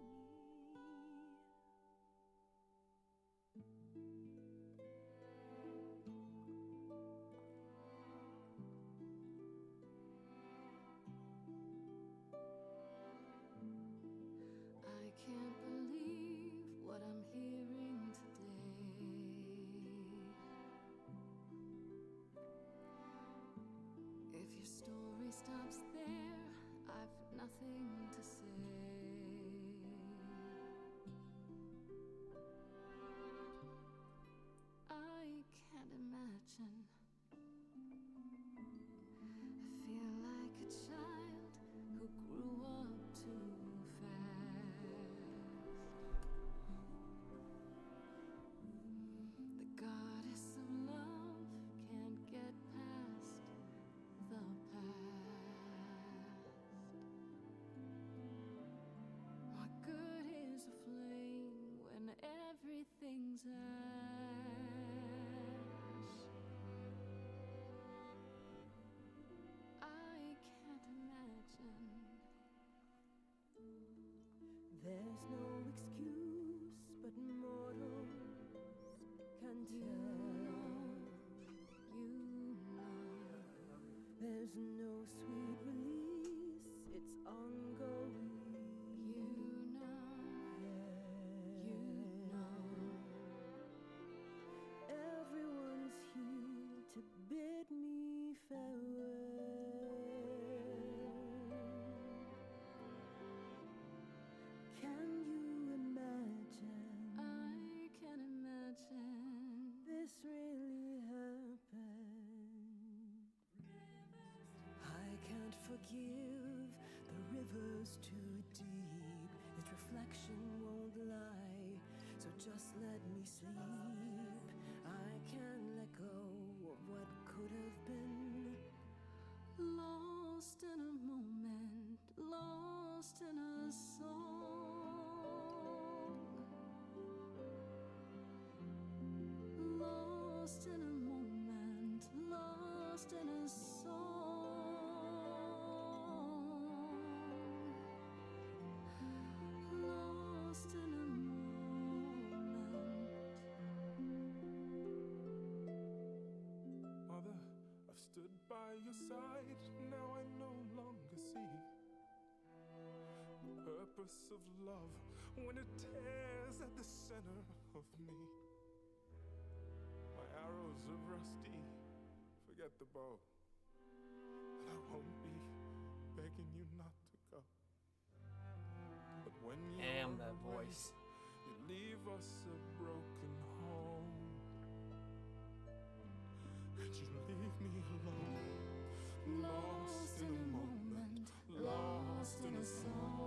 I can't believe what I'm hearing today. If your story stops there, I've nothing to say. I can't imagine. I feel like a child who grew up too fast. The goddess of love can't get past the past. What good is a flame when everything's ash? I can't imagine. There's no excuse but mortals can tell. You know. There's no sweet release, it's ongoing. You know. You know. Everyone's here to bid me farewell. Can you imagine? I can imagine. This really happened. I can't forgive the river's too deep. Its reflection won't lie, so just let me sleep. I can't let go of what could have been. Lost in a moment, lost in a stood by your side, now I no longer see the purpose of love when it tears at the center of me. My arrows are rusty, forget the bow, and I won't be begging you not to go. But when Damn, you're that away, voice. you leave us a broken home, and you leave me alone, lost in a moment, lost in a song,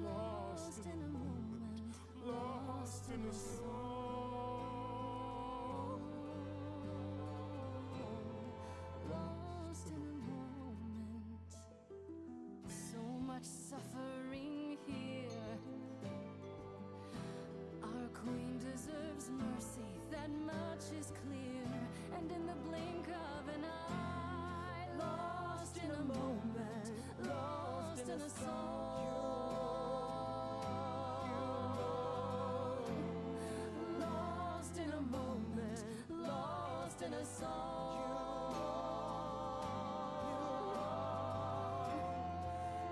lost in a moment, lost in a song, Lost in a moment. So much suffering here. Our queen deserves mercy, that much is clear. And in the blink of an eye, lost in a moment, lost in a song, lost in a moment, lost in a song.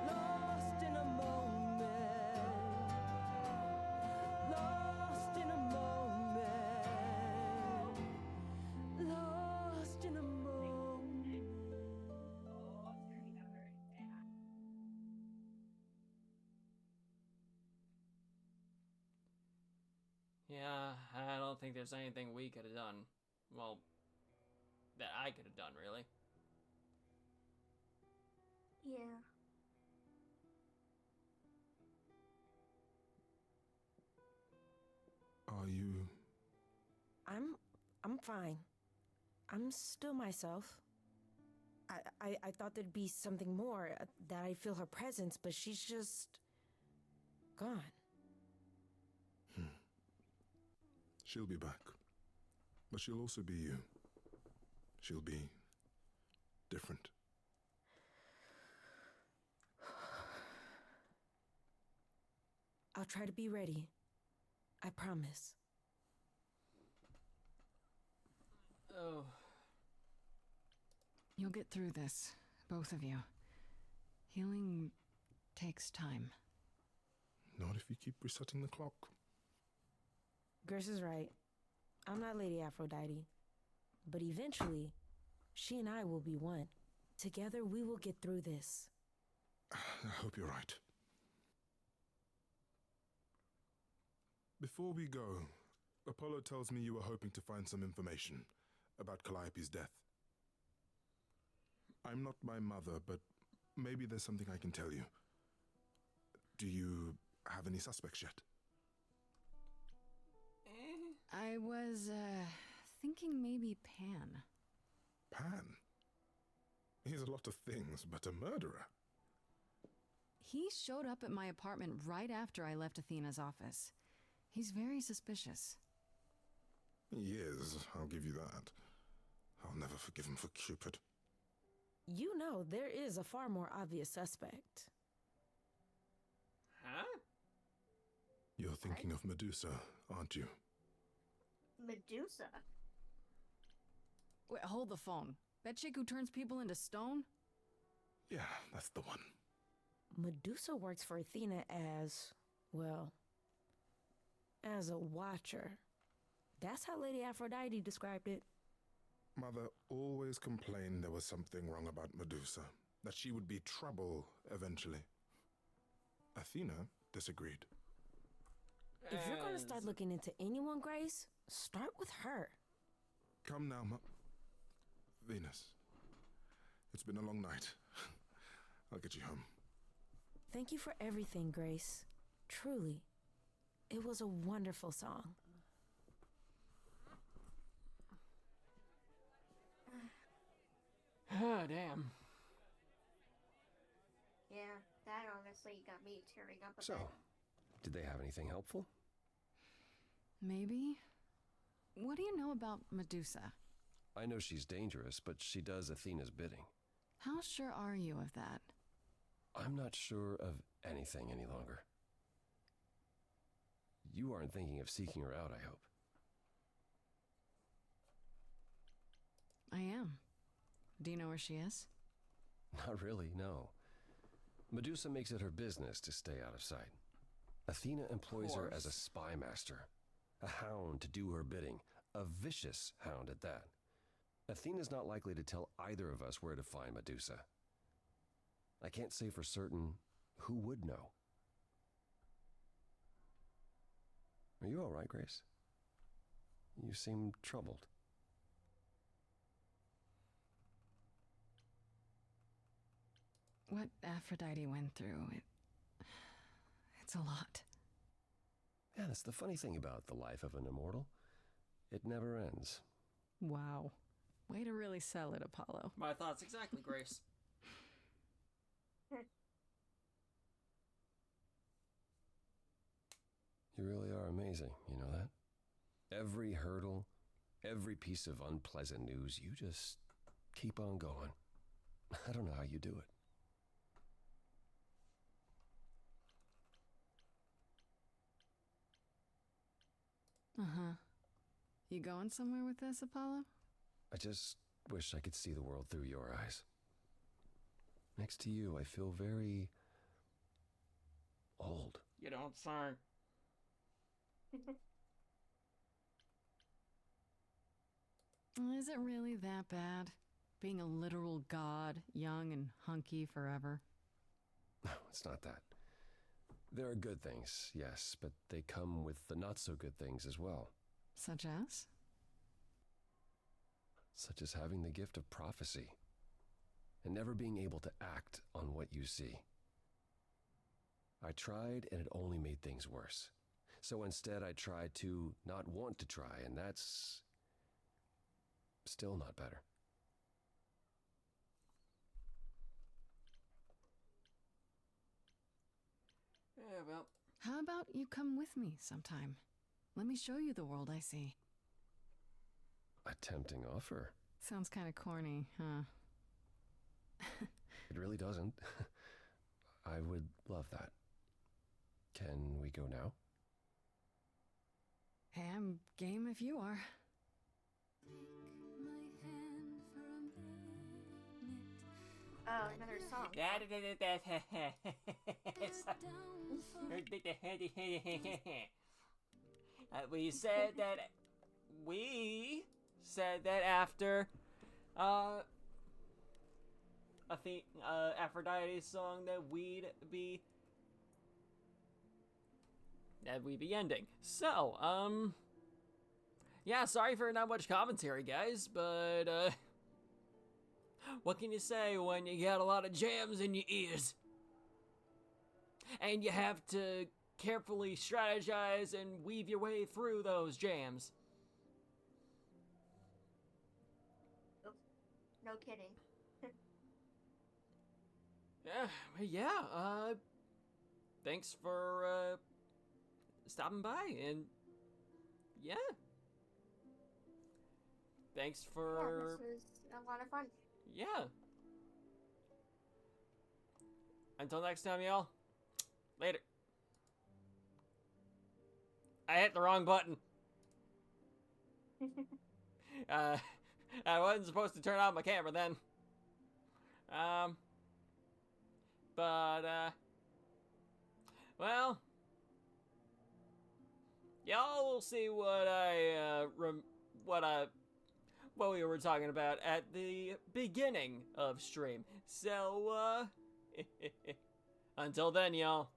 Lost in a moment, lost in a moment, lost in a moment. Yeah, I don't think there's anything we could have done. Well, that I could have done, really. Yeah. Are you? I'm fine. I'm still myself. I thought there'd be something more, that I'd feel her presence, but she's just gone. She'll be back. But she'll also be you. She'll be different. I'll try to be ready. I promise. Oh. You'll get through this, both of you. Healing takes time. Not if you keep resetting the clock. Grace is right. I'm not Lady Aphrodite. But eventually, she and I will be one. Together, we will get through this. I hope you're right. Before we go, Apollo tells me you were hoping to find some information about Calliope's death. I'm not my mother, but maybe there's something I can tell you. Do you have any suspects yet? I was, thinking maybe Pan. Pan? He's a lot of things, but a murderer. He showed up at my apartment right after I left Athena's office. He's very suspicious. He is, I'll give you that. I'll never forgive him for Cupid. You know, there is a far more obvious suspect. Huh? You're thinking of Medusa, aren't you? Medusa? Wait, hold the phone. That chick who turns people into stone? Yeah, that's the one. Medusa works for Athena as, well, as a watcher. That's how Lady Aphrodite described it. Mother always complained there was something wrong about Medusa, that she would be trouble eventually. Athena disagreed. If you're going to start looking into anyone, Grace, start with her. Come now, Venus. It's been a long night. I'll get you home. Thank you for everything, Grace. Truly. It was a wonderful song. Oh, damn. Yeah, that honestly got me tearing up a So, bit. did they have anything helpful? Maybe. What do you know about Medusa? I know she's dangerous, but she does Athena's bidding. How sure are you of that? I'm not sure of anything any longer. You aren't thinking of seeking her out, I hope. I am. Do you know where she is? Not really, no. Medusa makes it her business to stay out of sight. Athena employs her as a spy master, a hound to do her bidding, a vicious hound at that. Athena's not likely to tell either of us where to find Medusa. I can't say for certain who would know. Are you all right, Grace? You seem troubled. What Aphrodite went through, it's a lot. Yeah, that's the funny thing about the life of an immortal. It never ends. Wow. Way to really sell it, Apollo. My thoughts exactly, Grace. You really are amazing, you know that? Every hurdle, every piece of unpleasant news, you just keep on going. I don't know how you do it. Uh-huh. You going somewhere with this, Apollo? I just wish I could see the world through your eyes. Next to you, I feel very old. You don't, sir. Is it really that bad? Being a literal god, young and hunky forever? No, it's not that. There are good things, yes, but they come with the not-so-good things as well. Such as? Such as having the gift of prophecy, and never being able to act on what you see. I tried, and it only made things worse. So instead, I tried to not want to try, and that's still not better. Yeah, well. How about you come with me sometime? Let me show you the world I see. A tempting offer. Sounds kind of corny, huh? It really doesn't. I would love that. Can we go now? Hey, I'm game if you are. Oh, another song. We said that after Aphrodite's song that we'd be ending. So, yeah, sorry for not much commentary, guys, but what can you say when you got a lot of jams in your ears? And you have to carefully strategize and weave your way through those jams. No kidding. Yeah, thanks for stopping by, and yeah. Thanks for... Yeah, this was a lot of fun. Yeah. Until next time, y'all. Later. I hit the wrong button. I wasn't supposed to turn on my camera then. Well, y'all will see what what we were talking about at the beginning of stream. So, until then, y'all.